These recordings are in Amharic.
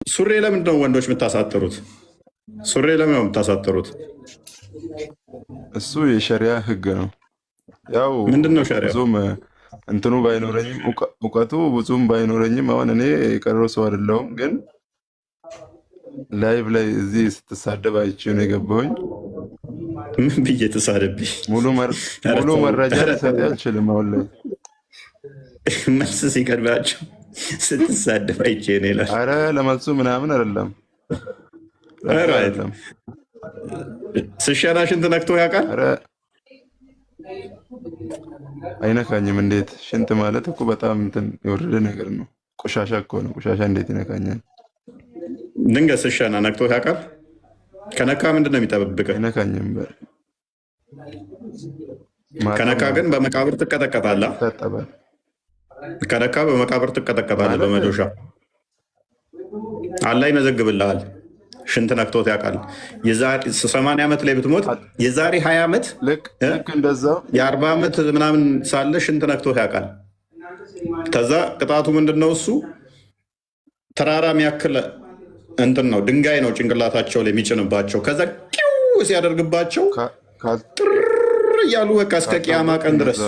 ሱሪ ለምንድን ነው ወንዶች የምታሳጥሩት? ሱሪ ለምን ነው የምታሳጥሩት? እሱ የሸሪያ ህግ ነው። ያው ምንድን ነው ሸሪያ? ብዙም እንትኑ ባይኖረኝም እውቀቱ ብዙም ባይኖረኝም አሁን እኔ የቀረው ሰው አይደለሁም፣ ግን ላይቭ ላይ እዚህ ስትሳደብ አይቼው ነው የገባሁኝ። ምን ብዬ ተሳደብኝ? ሙሉ መረጃ ልሰጥ አልችልም። አሁን ላይ መልስ ሲቀርባቸው ስትሳደብ አይቼ ነው ይላል። አረ ለመልሱ ምናምን አይደለም። ስሸና ሽንት ነክቶ ያውቃል? አረ አይነካኝም። እንዴት? ሽንት ማለት እኮ በጣም እንትን የወረደ ነገር ነው። ቆሻሻ እኮ ነው። ቆሻሻ እንዴት ይነካኛል? ድንገት ስሸና ነክቶ ያውቃል? ከነካ ምንድን ነው የሚጠብቅህ? አይነካኝም። ከነካ ግን በመቃብር ትቀጠቀጣለህ። ከነካ በመቃብር ትቀጠቀጣለህ በመዶሻ። አላህ ይመዘግብልሃል። ሽንት ነክቶት ያውቃል። የዛሬ 80 ዓመት ላይ ብትሞት የዛሬ 20 ዓመት ልክ እንደዛው የ40 ዓመት ምናምን ሳለ ሽንት ነክቶት ያውቃል። ከዛ ቅጣቱ ምንድን ነው? እሱ ተራራ የሚያክል እንትን ነው፣ ድንጋይ ነው ጭንቅላታቸው ላይ የሚጭንባቸው። ከዛ ቂው ሲያደርግባቸው ጥር እያሉ በቃ እስከ ቅያማ ቀን ድረስ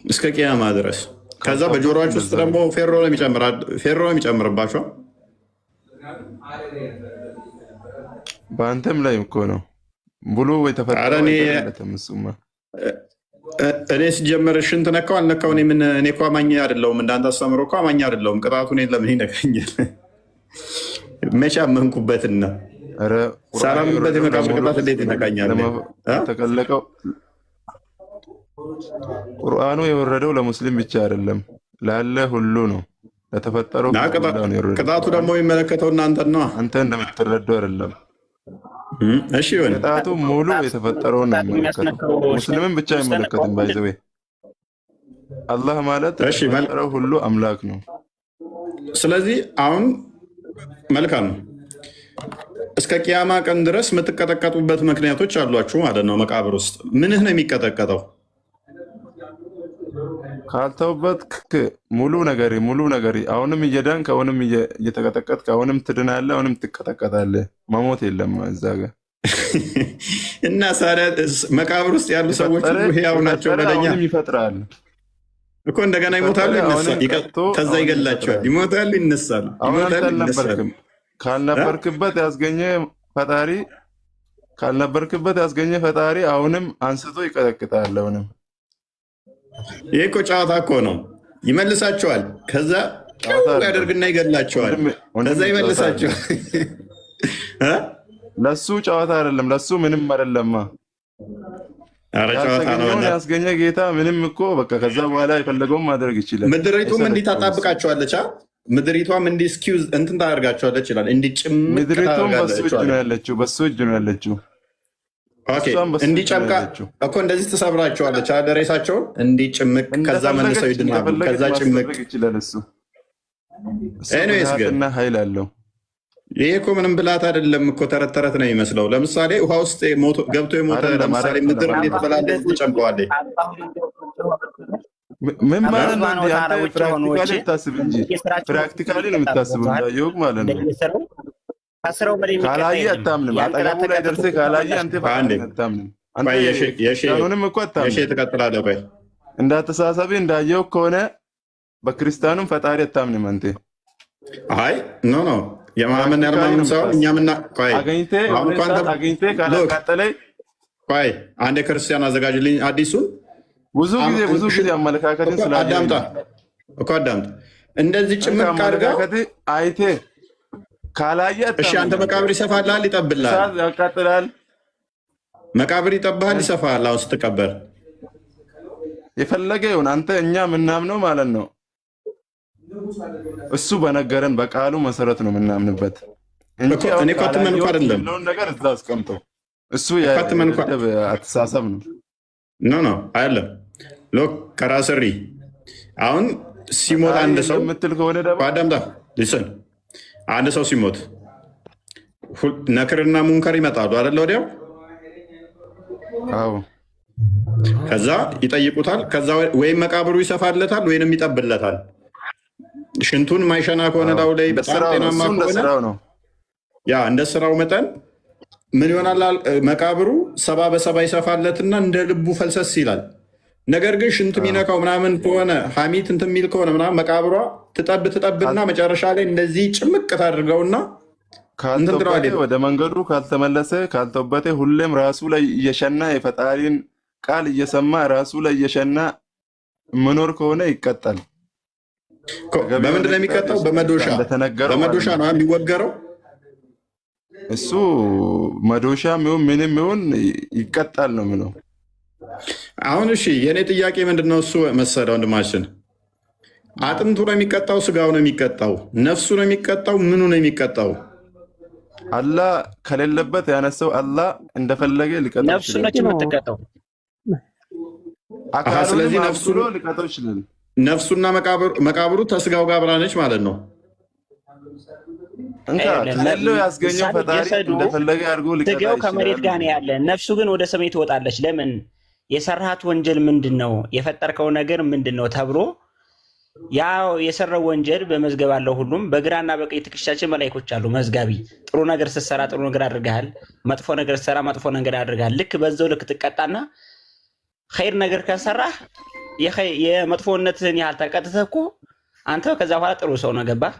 እስከ ቅያማ ድረስ። ከዛ በጆሮዎች ውስጥ ደግሞ ፌሮ ነው የሚጨምርባቸው። በአንተም ላይ እኮ ነው ብሎ የተፈጠረ። እኔ ሲጀመር ሽንት ነካው አልነካው እኔ እኮ አማኝ አይደለሁም። እንዳንተ አስተምሮ እኮ አማኝ አይደለሁም። ቅጣቱ እኔን ለምን ይነካኛል? መቼ አመንኩበትና ሳላምንበት የመቃብር ቅጣት እንዴት ይነካኛል? ተቀለቀው። ቁርአኑ የወረደው ለሙስሊም ብቻ አይደለም ላለ ሁሉ ነው። ለተፈጠረው ቅጣቱ ደግሞ የሚመለከተው እናንተን ነው። አንተ እንደምትረዳው አይደለም። እሺ ይሁን። ቅጣቱ ሙሉ የተፈጠረውን ነው የሚመለከተው። ሙስሊምን ብቻ አይመለከትም። ባይዘዌ አላህ ማለት የተፈጠረው ሁሉ አምላክ ነው። ስለዚህ አሁን መልካም ነው። እስከ ቅያማ ቀን ድረስ የምትቀጠቀጡበት ምክንያቶች አሏችሁ ማለት ነው። መቃብር ውስጥ ምንህ ነው የሚቀጠቀጠው? ካልተውበት ሙሉ ነገር አሁንም እየዳንክ አሁንም እየተቀጠቀጥክ አሁንም ትድናለህ፣ አሁንም ትቀጠቀጣለህ። መሞት የለም እዛ ጋር እና ሳሪያ መቃብር ውስጥ ያሉ ሰዎች ሁሉ ሕያው ናቸው። ለኛ ይፈጥራል እኮ እንደገና ይሞታሉ፣ ይነሳሉ፣ ከዛ ይገላቸዋል። ይሞታሉ፣ ይነሳሉ። ካልነበርክበት ያስገኘ ፈጣሪ አሁንም አንስቶ ይቀጠቅጣል። አሁንም ይህ እኮ ጨዋታ እኮ ነው። ይመልሳቸዋል፣ ከዛ ያደርግና ይገላቸዋል፣ ከዛ ይመልሳቸዋል። ለሱ ጨዋታ አይደለም፣ ለሱ ምንም አይደለማ። ያስገኘ ጌታ ምንም እኮ በቃ ከዛ በኋላ የፈለገውን ማድረግ ይችላል። ምድሪቱም እንዲህ ታጣብቃቸዋለች። ምድሪቷም እንዲህ ስኪውዝ እንትን ታደርጋቸዋለች ይላል። እንዲህ ጭምቅ ምድሪቱም በሱ እጅ ነው ያለችው። እንዲጨምቃ እኮ እንደዚህ ትሰብራቸዋለች። ሬሳቸውን እንዲህ ጭምቅ፣ ከዛ መልሰው ይድናሉ። ከዛ ጭምቅ ይችላል። ኃይል አለው። ይሄ እኮ ምንም ብላት አይደለም እኮ ተረት ተረት ነው የሚመስለው። ለምሳሌ ውሃ ውስጥ ገብቶ የሞተ ለምሳሌ ምድር እንዴት ትበላለች? ትጨምቀዋለች። ምን ማለት ነው? ፕራክቲካሊ ታስብ እንጂ ፕራክቲካሊ ነው የምታስበው። እንዳየው ማለት ነው። ካላየ አታምንም። አጠገቡ ላይ ደርሰህ ካላየ አንተ አታምንም። አንተንም እኮ አታምንም። ትቀጥላለህ። ቆይ እንዳተሳሰብህ እንዳየው ከሆነ በክርስቲያኑም ፈጣሪ አታምንም አንተ። አይ ኖ የማመን ያልማንም ሰው እኛምና አገኝቴ ካላቃጠለኝ ቆይ አንድ ክርስቲያን አዘጋጅልኝ አዲሱን ብዙ ጊዜ አመለካከትን አዳምጣ እኮ አዳምጣ። እንደዚህ ጭምቅ አድርገህ አይቴ ካላየ እሺ፣ አንተ መቃብር ይሰፋልሃል፣ ይጠብልሃል፣ ያቃጥላል። መቃብር ይጠብሃል፣ ይሰፋል። አሁን ስትቀበር የፈለገ ይሁን አንተ እኛ ምናምነው ማለት ነው። እሱ በነገረን በቃሉ መሰረት ነው የምናምንበት እንጂ እኔ እኮ አትመንኩ አይደለም ነገር እዛ አስቀምጠው። እሱ አተሳሰብ ነው። ኖ አይደለም። ሎክ ከራስሪ አሁን ሲሞት አንድ ሰው የምትል ከሆነ ደግሞ አዳምጣ ሊስን አንድ ሰው ሲሞት ነክርና ሙንከር ይመጣሉ አይደለ? ወዲያው አዎ። ከዛ ይጠይቁታል። ከዛ ወይም መቃብሩ ይሰፋለታል ወይንም ይጠብለታል። ሽንቱን ማይሸና ከሆነ ላዩ ላይ በጣም ጤናማ ከሆነ ያ እንደ ስራው መጠን ምን ይሆናል? መቃብሩ 70 በ70 ይሰፋለትና እንደ ልቡ ፈልሰስ ይላል። ነገር ግን ሽንት የሚነካው ምናምን ከሆነ ሐሚት እንትን የሚል ከሆነ ምናምን መቃብሯ ትጠብና መጨረሻ ላይ እንደዚህ ጭምቅ ታድርገውና ወደ መንገዱ ካልተመለሰ ካልተውበተ ሁሌም ራሱ ላይ እየሸና የፈጣሪን ቃል እየሰማ ራሱ ላይ እየሸና መኖር ከሆነ ይቀጣል። በምንድን ነው የሚቀጣው? በመዶሻ ነው የሚወገረው። እሱ መዶሻ ሚሆን ምንም ሚሆን ይቀጣል ነው ምነው። አሁን እሺ የእኔ ጥያቄ ምንድነው? እሱ መሰለ ወንድማችን፣ አጥንቱ ነው የሚቀጣው? ስጋው ነው የሚቀጣው? ነፍሱ ነው የሚቀጣው? ምኑ ነው የሚቀጣው? አላህ ከሌለበት ያነሳው አላህ እንደፈለገ ሊቀጣው ነፍሱ ነች የምትቀጣው። ስለዚህ ነፍሱ ሊቀጣው ይችላል። ነፍሱና መቃብሩ ተስጋው ጋር ብራነች ማለት ነው። ከሌለው ያስገኘው ፈጣሪ እንደፈለገ አድርጎ ሊቀጣው ይችላል። ስጋው ከመሬት ጋር ነው ያለ፣ ነፍሱ ግን ወደ ሰማይ ትወጣለች። ለምን? የሰራሃት ወንጀል ምንድነው? የፈጠርከው ነገር ምንድነው ተብሎ ያ የሰራው ወንጀል በመዝገብ አለው። ሁሉም በግራና በቀኝ ትከሻችን መላእክቶች አሉ መዝጋቢ። ጥሩ ነገር ስትሰራ ጥሩ ነገር አድርገሃል፣ መጥፎ ነገር ስትሰራ መጥፎ ነገር አድርገሃል። ልክ በዛው ልክ ትቀጣና ኸይር ነገር ከሰራህ የመጥፎነትን ያህል ተቀጥተህ እኮ አንተ ከዛ በኋላ ጥሩ ሰው ነው። ገባህ?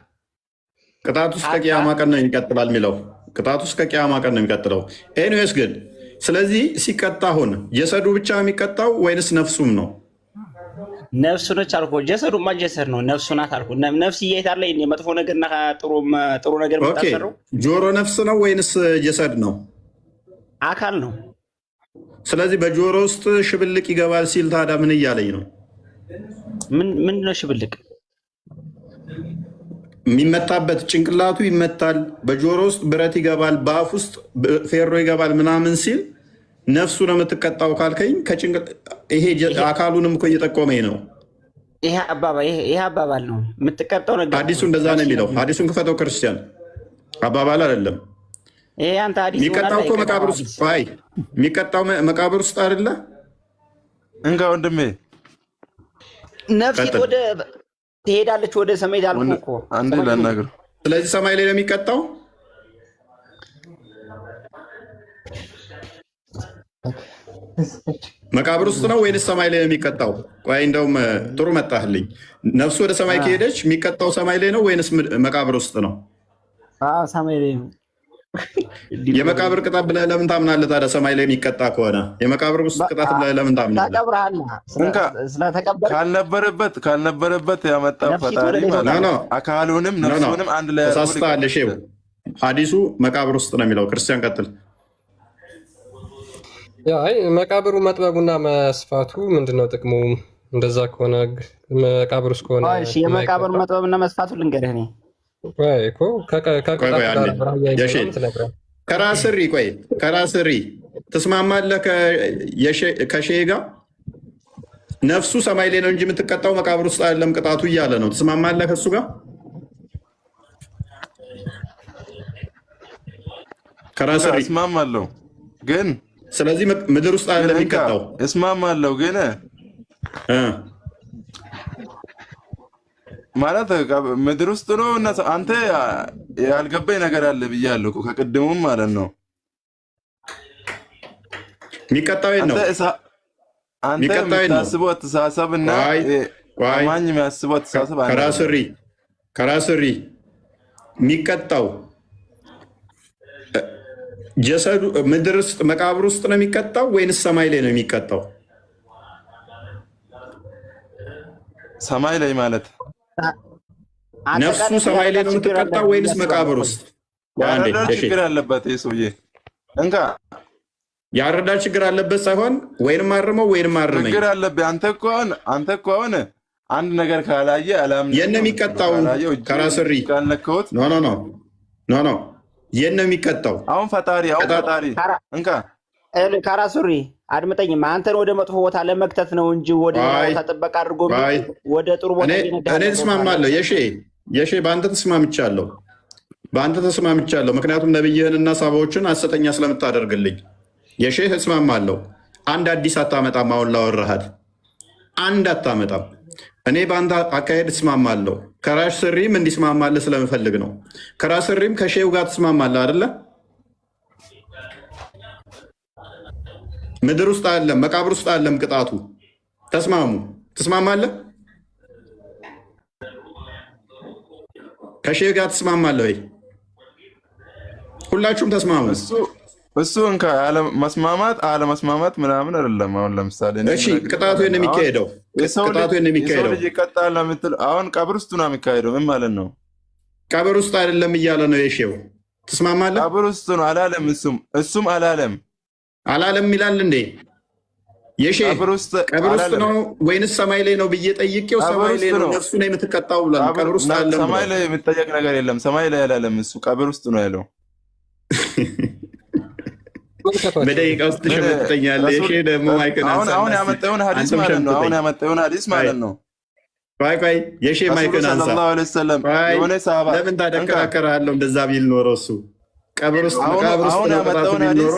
ቅጣቱ እስከ ቂያማ ቀን ነው ይቀጥላል የሚለው። ቅጣቱ እስከ ቂያማ ቀን ነው የሚቀጥለው። ኤኒዌይስ ግን ስለዚህ ሲቀጣ አሁን ጀሰዱ ብቻ የሚቀጣው ወይንስ ነፍሱም ነው? ነፍሱ ነች አልኩ። ጀሰዱማ ጀሰድ ነው፣ ነፍሱ ናት አልኩ። ነፍስ እየሄዳለ የመጥፎ ነገርና ጥሩ ነገር የምታሰረው ጆሮ ነፍስ ነው ወይንስ ጀሰድ ነው? አካል ነው። ስለዚህ በጆሮ ውስጥ ሽብልቅ ይገባል ሲል ታዲያ ምን እያለኝ ነው? ምንድን ነው ሽብልቅ? የሚመታበት ጭንቅላቱ ይመታል፣ በጆሮ ውስጥ ብረት ይገባል፣ በአፍ ውስጥ ፌሮ ይገባል ምናምን ሲል ነፍሱ ነው የምትቀጣው ካልከኝ ይሄ አካሉንም እኮ እየጠቆመኝ ነው። ይሄ አባባል ነው የምትቀጣው ነገር። ሐዲሱ እንደዛ ነው የሚለው። ሐዲሱን ክፈተው ክርስቲያን፣ አባባል አይደለም። ይሄ አንተ ሐዲስ የሚቀጣው እኮ መቃብር ውስጥ የሚቀጣው መቃብር ውስጥ አይደለ? እንጋ ወንድሜ ነፍስ ወደ ትሄዳለች ወደ ሰማይ ዳልኩ እኮ አንዴ ላናግር። ስለዚህ ሰማይ ላይ ነው የሚቀጣው። መቃብር ውስጥ ነው ወይንስ ሰማይ ላይ ነው የሚቀጣው? ቆይ እንደውም ጥሩ መጣህልኝ። ነፍሱ ወደ ሰማይ ከሄደች የሚቀጣው ሰማይ ላይ ነው ወይንስ መቃብር ውስጥ ነው? ሰማይ ላይ ነው። የመቃብር ቅጣት ብለህ ለምን ታምናለህ ታዲያ? ሰማይ ላይ የሚቀጣ ከሆነ የመቃብር ውስጥ ቅጣት ብለህ ለምን ታምናለህ? ካልነበረበት ያመጣው ፈጣሪ አካሉንም ነፍሱንም አንድ ላይ ተሳስተሃል። ሐዲሱ መቃብር ውስጥ ነው የሚለው። ክርስቲያን ቀጥል። መቃብሩ መጥበቡና መስፋቱ ምንድነው ጥቅሙ? እንደዛ ከሆነ መቃብር ውስጥ ከሆነ የመቃብሩ መጥበብና መስፋቱ ልንገርህ እኔ ከራስሪ ትስማማለህ? ከሼህ ጋር ነፍሱ ሰማይ ላይ ነው እንጂ የምትቀጣው መቃብር ውስጥ አይደለም ቅጣቱ እያለ ነው። ትስማማለህ ከሱ ጋር? ከራስሪ እስማማለሁ ግን ስለዚህ ምድር ውስጥ አይደለም የሚቀጣው። እስማማለሁ ግን ማለት ምድር ውስጥ ነው። እና አንተ ያልገባኝ ነገር አለ ብያለሁ ከቅድሙም ማለት ነው። የሚቀጣው ነው አንተ የምታስበው አስተሳሰብና አማኝ የሚያስበው አስተሳሰብ ከራስሪ የሚቀጣው ጀሰዱ ምድር ውስጥ መቃብር ውስጥ ነው የሚቀጣው ወይንስ ሰማይ ላይ ነው የሚቀጣው? ሰማይ ላይ ነፍሱ ሰማይ ላይ ነው የምትቀጣው ወይንስ መቃብር ውስጥ? ያረዳድ ችግር አለበት ሰውዬ። እንካ ያረዳድ ችግር አለበት ሳይሆን ወይንም አርመው ወይንም አርመኝ ችግር አለበት። አንተ እኮ አሁን አንድ ነገር ካላየ አላም የነ የሚቀጣው ከራስሪ ካልነከውት ኖ የነ የሚቀጣው አሁን ፈጣሪ እንካ ከራስሪ አድምጠኝማ። አንተን ወደ መጥፎ ቦታ ለመክተት ነው እንጂ ወደ ቦታ ጥበቃ አድርጎ ወደ ጥሩ ቦታ እኔ ተስማማለሁ። የሼ በአንተ ተስማምቻለሁ። ምክንያቱም ነብይህንና ሳባዎችን ሐሰተኛ ስለምታደርግልኝ የሼህ እስማማለሁ። አንድ አዲስ አታመጣም። አሁን ላወራሃት አንድ አታመጣም። እኔ በአንተ አካሄድ እስማማለሁ። ከራስ ስሪም እንዲስማማልህ ስለምፈልግ ነው። ከራስ ስሪም ከሼው ጋር ትስማማለህ አይደለ? ምድር ውስጥ አለም መቃብር ውስጥ አለም ቅጣቱ። ተስማሙ። ትስማማለህ? ከሼህ ጋር ትስማማለህ ወይ? ሁላችሁም ተስማሙ። እሱ እንካ መስማማት አለመስማማት ምናምን አይደለም። አሁን ለምሳሌ እሺ ቅጣቱ ነው የሚካሄደው። ቅጣቱ ነው የሚካሄደው። ልጅ ይቀጣል ለምትል አሁን ቀብር ውስጥ ነው የሚካሄደው። ምን ማለት ነው? ቀብር ውስጥ አይደለም እያለ ነው የሼው። ትስማማለህ? ቀብር ውስጥ ነው አላለም። እሱም አላለም ይላል እንዴ? የሼህ ቀብር ውስጥ ነው ወይንስ ሰማይ ላይ ነው ብዬ ጠይቄው ሰማይ ላይ ነው ነፍሱ ነው የምትቀጣው ብሏል። ቀብር ውስጥ አይደለም። ሰማይ ላይ የሚጠየቅ ነገር የለም። ሰማይ ላይ አላለም። እሱ ቀብር ውስጥ ነው ያለው። በደቂቃ ውስጥ ትሸመጥጠኛለህ። የሼህ ደግሞ ማይክን አሁን ያመጣውን ሀዲስ ማለት ነው። አሁን ያመጣውን ሀዲስ ማለት ነው። ቆይ የሼህ ማይክን አንሳ። ሰለላሁ ዐለይሂ ወሰለም የሆነ ሰሃባ ለምን ታደከራከራለህ? እንደዛ ቢል ኖሮ እሱ ቀብር ውስጥ መቃብር ውስጥ ነው ቅጣቱ ቢል ኖሮ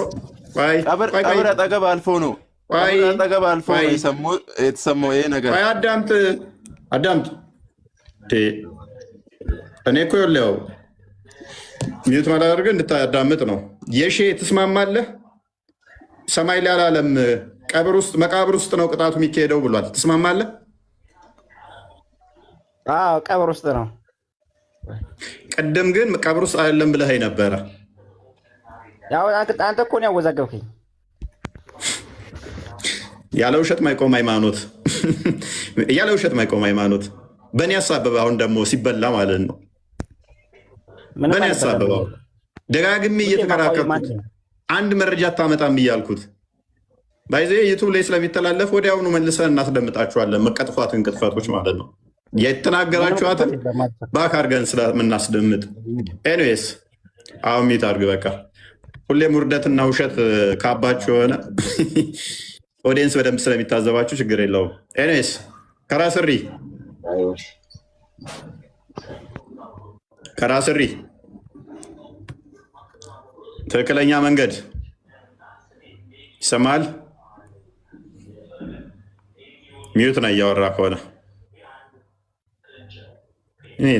ቀብር አጠገብ አልፎ ነው አጠገብ አልፎ የተሰማው ይሄ ነገር። አዳምጥ። እኔ እኮ ይኸውልህ ሚዩት ማላደርግህ እንድታዳምጥ ነው። የሼህ ትስማማለህ? ሰማይ ላይ አላለም። መቃብር ውስጥ ነው ቅጣቱ የሚካሄደው ብሏል። ትስማማለህ? አዎ ቀብር ውስጥ ነው። ቅድም ግን ቀብር ውስጥ አይደለም ብለኸኝ ነበረ። ያው አንተ እኮ ነው ያወዛገብከኝ። ያለ ውሸት ማይቆም ሃይማኖት በእኔ አሳበበ። አሁን ደግሞ ሲበላ ማለት ነው። በእኔ አሳበበው ደጋግሜ እየተከራከርኩት አንድ መረጃ አታመጣም እያልኩት ባይዘ ዩቱብ ላይ ስለሚተላለፍ ወዲያውኑ መልሰን እናስደምጣችኋለን። መቀጥፏትን ቅጥፈቶች ማለት ነው። የተናገራችኋትን ባክ አድርገን ስለምናስደምጥ። ኤኒዌይስ አሁን ሚት አድርግ በቃ። ሁሌም ውርደትና ውሸት ካባችሁ የሆነ ኦዲየንስ በደንብ ስለሚታዘባችሁ ችግር የለውም። ኤኒዌይስ ከራስሪ ትክክለኛ መንገድ ይሰማል። ሚዩት ነው እያወራ ከሆነ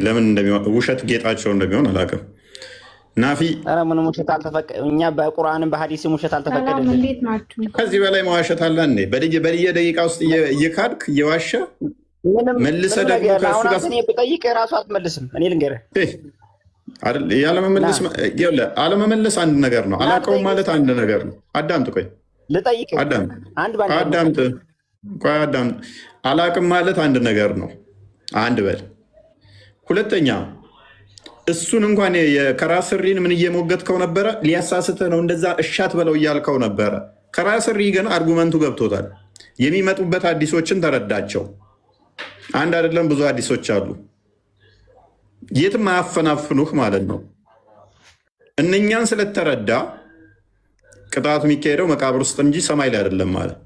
ለምን ውሸት ጌጣቸው እንደሚሆን አላውቅም። ናፊ ምንም ውሸት አልተፈቀደም። እኛ በቁርአንም በሐዲስም ውሸት አልተፈቀደም። ከዚህ በላይ መዋሸት አለ እንዴ? በየደቂቃ ውስጥ እየካድክ እየዋሸ መልሰህ ደግሞ ከእሱ ጋር ብጠይቅ ራሱ አትመልስም። እኔ ልንገርህ አለመመለስ አንድ ነገር ነው። አላውቀውም ማለት አንድ ነገር ነው። አዳምጥ፣ ቆይ ልጠይቅ። አዳምጥ። አላውቅም ማለት አንድ ነገር ነው። አንድ በል። ሁለተኛ እሱን እንኳን ከራስሪን ምን እየሞገትከው ነበረ? ሊያሳስትህ ነው እንደዛ እሻት በለው እያልከው ነበረ። ከራስሪ ግን አርጉመንቱ ገብቶታል። የሚመጡበት አዲሶችን ተረዳቸው። አንድ አይደለም ብዙ አዲሶች አሉ። የትም አያፈናፍኑህ ማለት ነው። እነኛን ስለተረዳ ቅጣቱ የሚካሄደው መቃብር ውስጥ እንጂ ሰማይ ላይ አይደለም ማለት።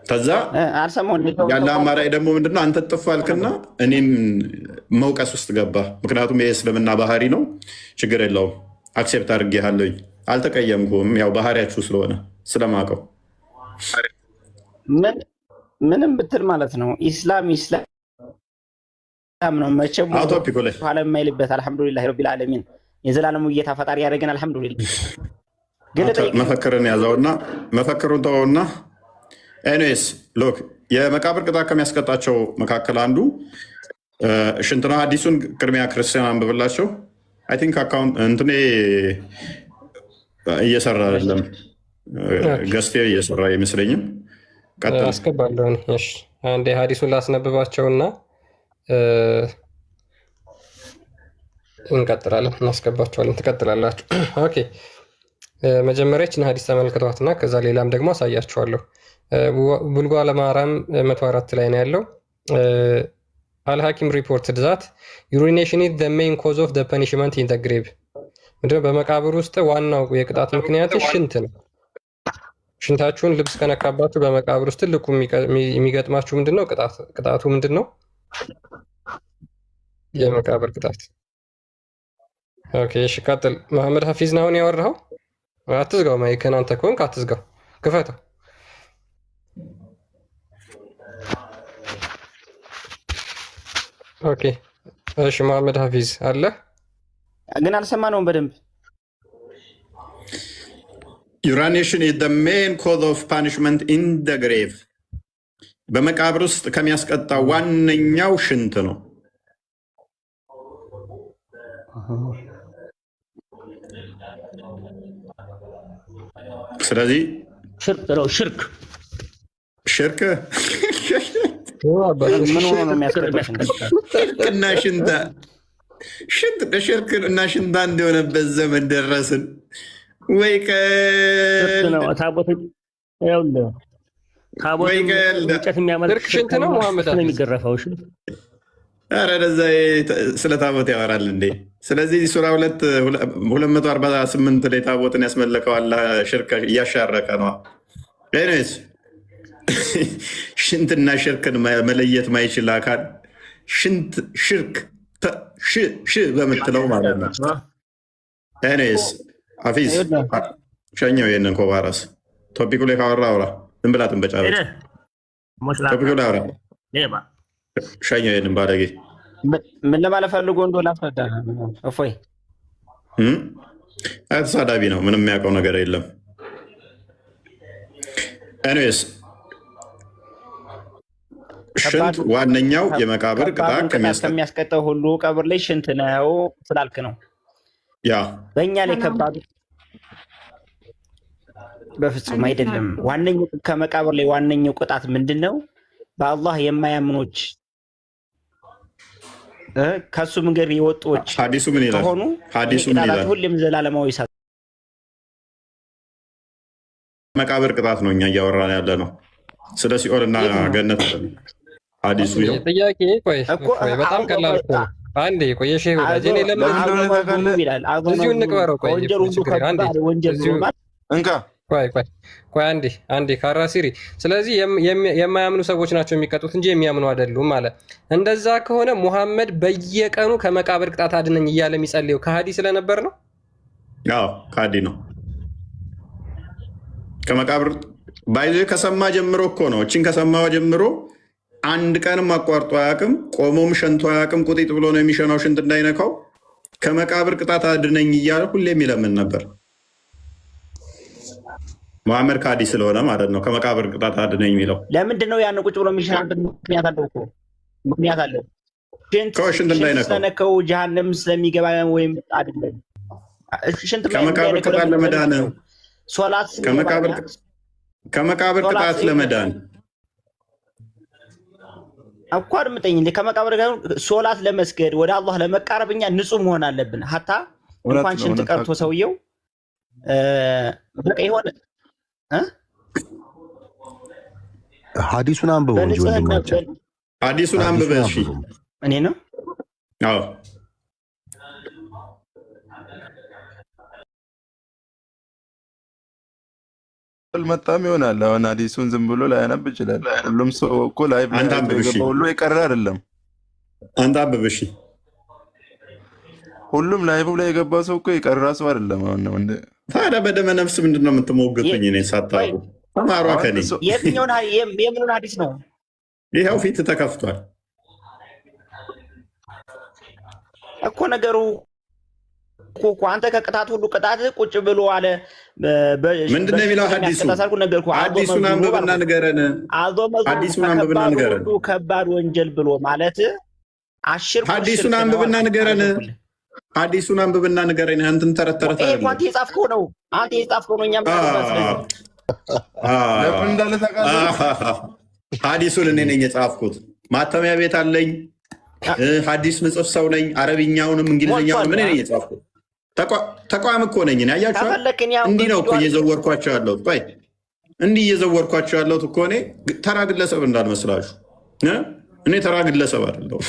ከዛ ያለ አማራጭ ደግሞ ምንድነው? አንተ ጥፍ አልክና እኔም መውቀስ ውስጥ ገባ። ምክንያቱም ይሄ እስልምና ባህሪ ነው። ችግር የለውም አክሴፕት አድርጌሃለሁኝ። አልተቀየምኩም። ያው ባህሪያችሁ ስለሆነ ስለማውቀው ምንም ብትል ማለት ነው። ኢስላም ነው መቼም ኋላ የማይልበት። አልሐምዱሊላህ ረቢል ዓለሚን የዘላለሙ ጌታ ፈጣሪ ያደረገን አልሐምዱሊላህ። መፈክርን ያዘውና መፈክሩን ተወውና ኤኒዌይስ ሎክ የመቃብር ቅጣት ከሚያስቀጣቸው መካከል አንዱ ሽንትና አዲሱን ቅድሚያ ክርስቲያን አንብብላቸው። አይ ቲንክ አካውንት እንትኔ እየሰራ አይደለም፣ ገስቴ እየሰራ አይመስለኝም። አስገባለሁ። አንዴ ሀዲሱን ላስነብባቸውና እንቀጥላለን። እናስገባቸዋለን። ትቀጥላላችሁ። ኦኬ መጀመሪያ ይህችን ሀዲስ ተመልክቷትና ከዛ ሌላም ደግሞ አሳያችኋለሁ። ቡልጓ ለማራም 104 ላይ ነው ያለው። አልሐኪም ሪፖርትድ ዛት ዩሪኔሽን ኢዝ ዘ ሜይን ኮዝ ኦፍ ዘ ፐኒሽመንት ኢን ዘ ግሬቭ። ምንድነው? በመቃብር ውስጥ ዋናው የቅጣት ምክንያት ሽንት ነው። ሽንታችሁን ልብስ ከነካባችሁ በመቃብር ውስጥ ትልቁ የሚገጥማችሁ ምንድነው? ቅጣቱ ምንድነው? የመቃብር ቅጣት። ኦኬ እሺ ቀጥል። መሐመድ ሐፊዝ ነው አሁን ያወራኸው። አትዝጋው ማይክህን፣ አንተ ከሆንክ አትዝጋው፣ ክፈተው። ኦኬ እሺ፣ መሐመድ ሀፊዝ አለ ግን አልሰማነውም በደንብ። ዩራኔሽን ኢዝ ዘ ሜን ኮዝ ኦፍ ፓኒሽመንት ኢን ዘ ግሬቭ። በመቃብር ውስጥ ከሚያስቀጣ ዋነኛው ሽንት ነው። ስለዚህ ሽርክ ሽርክና ሽንታ ሽርክ እና ሽንታ እንደሆነበት ዘመን ደረስን ወይ? ሽንት ነው መሐመድ የሚገረፈው። ኧረ ለዛ ስለ ታቦት ያወራል እንዴ? ስለዚህ ሱራ 248 ላይ ታቦትን ያስመለከው አላህ ሽርክ እያሻረቀ ነው። ኔስ ሽንትና ሽርክን መለየት ማይችል አካል ሽንት ሽርክ በምትለው ማለት ነው። ኔስ ሀፊዝ ሸኘው ይህንን ኮባራስ ቶፒኩ ላይ ካወራ አውራ ዝም ብላ ትንበጫበጭ። ቶፒኩ ላይ አውራ ሸኘው ይህንን ባለጌ ምን ለማለት ፈልጎ እንደሆነ አስረዳ። እፎይ ተሳዳቢ ነው፣ ምንም የሚያውቀው ነገር የለም። ኤኒዌይስ ሽንት ዋነኛው የመቃብር ቅጣት ከሚያስቀጠው ሁሉ ቀብር ላይ ሽንት ነው ስላልክ ነው። ያ በእኛ ላይ ከባድ በፍጹም አይደለም። ዋነኛው ከመቃብር ላይ ዋነኛው ቅጣት ምንድን ነው? በአላህ የማያምኖች ከሱ መንገድ የወጡዎች ሐዲሱ ምን ይላል? ሐዲሱ ምን ይላል? ሁሌም ዘላለማዊ እሳት መቃብር ቅጣት ነው እኛ እያወራን ያለ ነው። ስለ ሲኦልና ገነት ሐዲሱ ነው። ጥያቄ ቆይ በጣም ቀላል እኮ ነው። አንዴ ቆይ እሺ ወዳጄ እኔ ለምን እዚሁ እንቅበረው። ቆይ እንካ ቆይ አንዴ ካራ ሲሪ። ስለዚህ የማያምኑ ሰዎች ናቸው የሚቀጡት እንጂ የሚያምኑ አይደሉም ማለት። እንደዛ ከሆነ ሙሐመድ በየቀኑ ከመቃብር ቅጣት አድነኝ እያለ የሚጸልየው ከሃዲ ስለነበር ነው። አዎ ከሃዲ ነው። ከመቃብር ባይዞ ከሰማ ጀምሮ እኮ ነው። እችን ከሰማ ጀምሮ አንድ ቀንም አቋርጦ አያውቅም። ቆሞም ሸንቶ አያውቅም። ቁጢጥ ብሎ ነው የሚሸናው ሽንት እንዳይነካው። ከመቃብር ቅጣት አድነኝ እያለ ሁሌም ይለምን ነበር። መሐመድ ከሃዲ ስለሆነ ማለት ነው። ከመቃብር ቅጣት አድነኝ የሚለው ለምንድን ነው? ያን ቁጭ ብሎ የሚሸናበት ምክንያት አለው እኮ ምክንያት አለው። ሽንት እንዳይነካው ጀሃነም ስለሚገባ ወይም አይደለም። ከመቃብር ቅጣት ለመዳን ሶላት ከመቃብር ቅጣት ለመዳን እኮ አድምጠኝ። ከመቃብር ጋር ሶላት ለመስገድ ወደ አላህ ለመቃረብ እኛ ንጹህ መሆን አለብን። ሀታ እንኳን ሽንት ቀርቶ ሰውየው በቃ የሆነ ሐዲሱን አንብበው እንጂ ወንድማችን ሐዲሱን አንብበው። እሺ እኔ ነው። አዎ መጣም ይሆናል። አሁን ሐዲሱን ዝም ብሎ ላያነብ ይችላል። ሁሉም ሰው እኮ ላይ ሁሉ የቀረ አይደለም። አንተ አንብብ እሺ። ሁሉም ላይቭ ላይ የገባ ሰው እኮ የቀራ ሰው አይደለም። አሁን ነው እንደ ታዲያ በደመ ነፍስ ምንድን ነው የምትሞግቱኝ? እኔ ሳታውቁ ተማሯ ከኔ የምኑን ሐዲስ ነው? ይኸው ፊት ተከፍቷል እኮ ነገሩ እኮ አንተ ከቅጣት ሁሉ ቅጣት ቁጭ ብሎ አለ። ምንድን ነው የሚለው ሐዲሱ? ሐዲሱን አንብብና ንገረን። ሐዲሱን አንብብና ንገረን። ከባድ ወንጀል ብሎ ማለት ሐዲሱን አንብብና ንገረን። ሐዲሱን አንብብና ንገረን። አንተን ተረተረት አይደለም። አንተ የጻፍከው ነው። አንተ የጻፍከው ነው። እኛም ለምን እንዳለ ታውቃለህ? ሐዲሱን እኔ ነኝ የጻፍኩት። ማተሚያ ቤት አለኝ። ሐዲስ ምጽፍ ሰው ነኝ። አረብኛውንም እንግሊዝኛውንም እኔ ነኝ የጻፍኩት። ተቋም እኮ ነኝ። ያያችሁ እንዲህ ነው እኮ እየዘወርኳቸው ያለሁት። ቆይ እንዲህ እየዘወርኳቸው ያለሁት እኮ እኔ ተራ ግለሰብ እንዳልመስላችሁ። እኔ ተራ ግለሰብ አይደለሁም።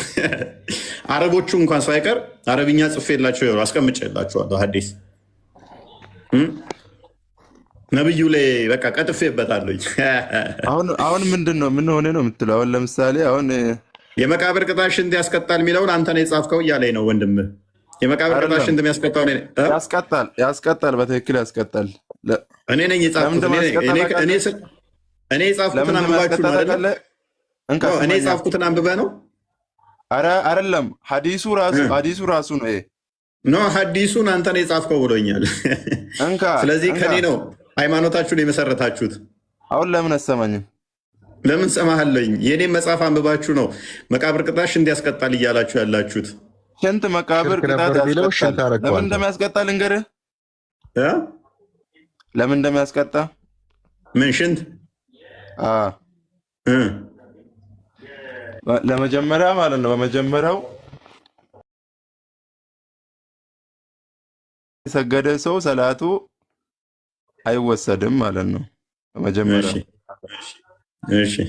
አረቦቹ እንኳን ሳይቀር አረብኛ ጽፌላቸው አስቀምጬላችኋለሁ። ሐዲስ ነብዩ ላይ በቃ ቀጥፌበታለሁ። አሁን ምንድን ነው ምን ሆነ ነው የምትለው? አሁን ለምሳሌ አሁን የመቃብር ቅጣት ሽንት ያስቀጣል የሚለውን አንተ ነው የጻፍከው እያለኝ ነው ወንድምህ። የመቃብር ቅጣት ሽንት የሚያስቀጣው ያስቀጣል፣ በትክክል ያስቀጣል። እኔ ነኝ የጻፍኩት። እኔ የጻፍኩትን አንብባችሁ ነው አይደለ? እኔ የጻፍኩትን አንብበህ ነው አይደለም ሐዲሱ ራሱ ነው ይሄ። ኖ ሐዲሱን አንተ ነው የጻፍከው ብሎኛል። ስለዚህ ከኔ ነው ሃይማኖታችሁን የመሰረታችሁት። አሁን ለምን አሰማኝም? ለምን ሰማሃለኝ? የኔም መጽሐፍ አንብባችሁ ነው መቃብር ቅጣት ሽንት ያስቀጣል እያላችሁ ያላችሁት። ሽንት መቃብር ቅጣት ያስቀጣል። ለምን እንደሚያስቀጣ ልንገርህ። ለምን እንደሚያስቀጣ ምን ሽንት? ለመጀመሪያ ማለት ነው በመጀመሪያው የሰገደ ሰው ሰላቱ አይወሰድም ማለት ነው።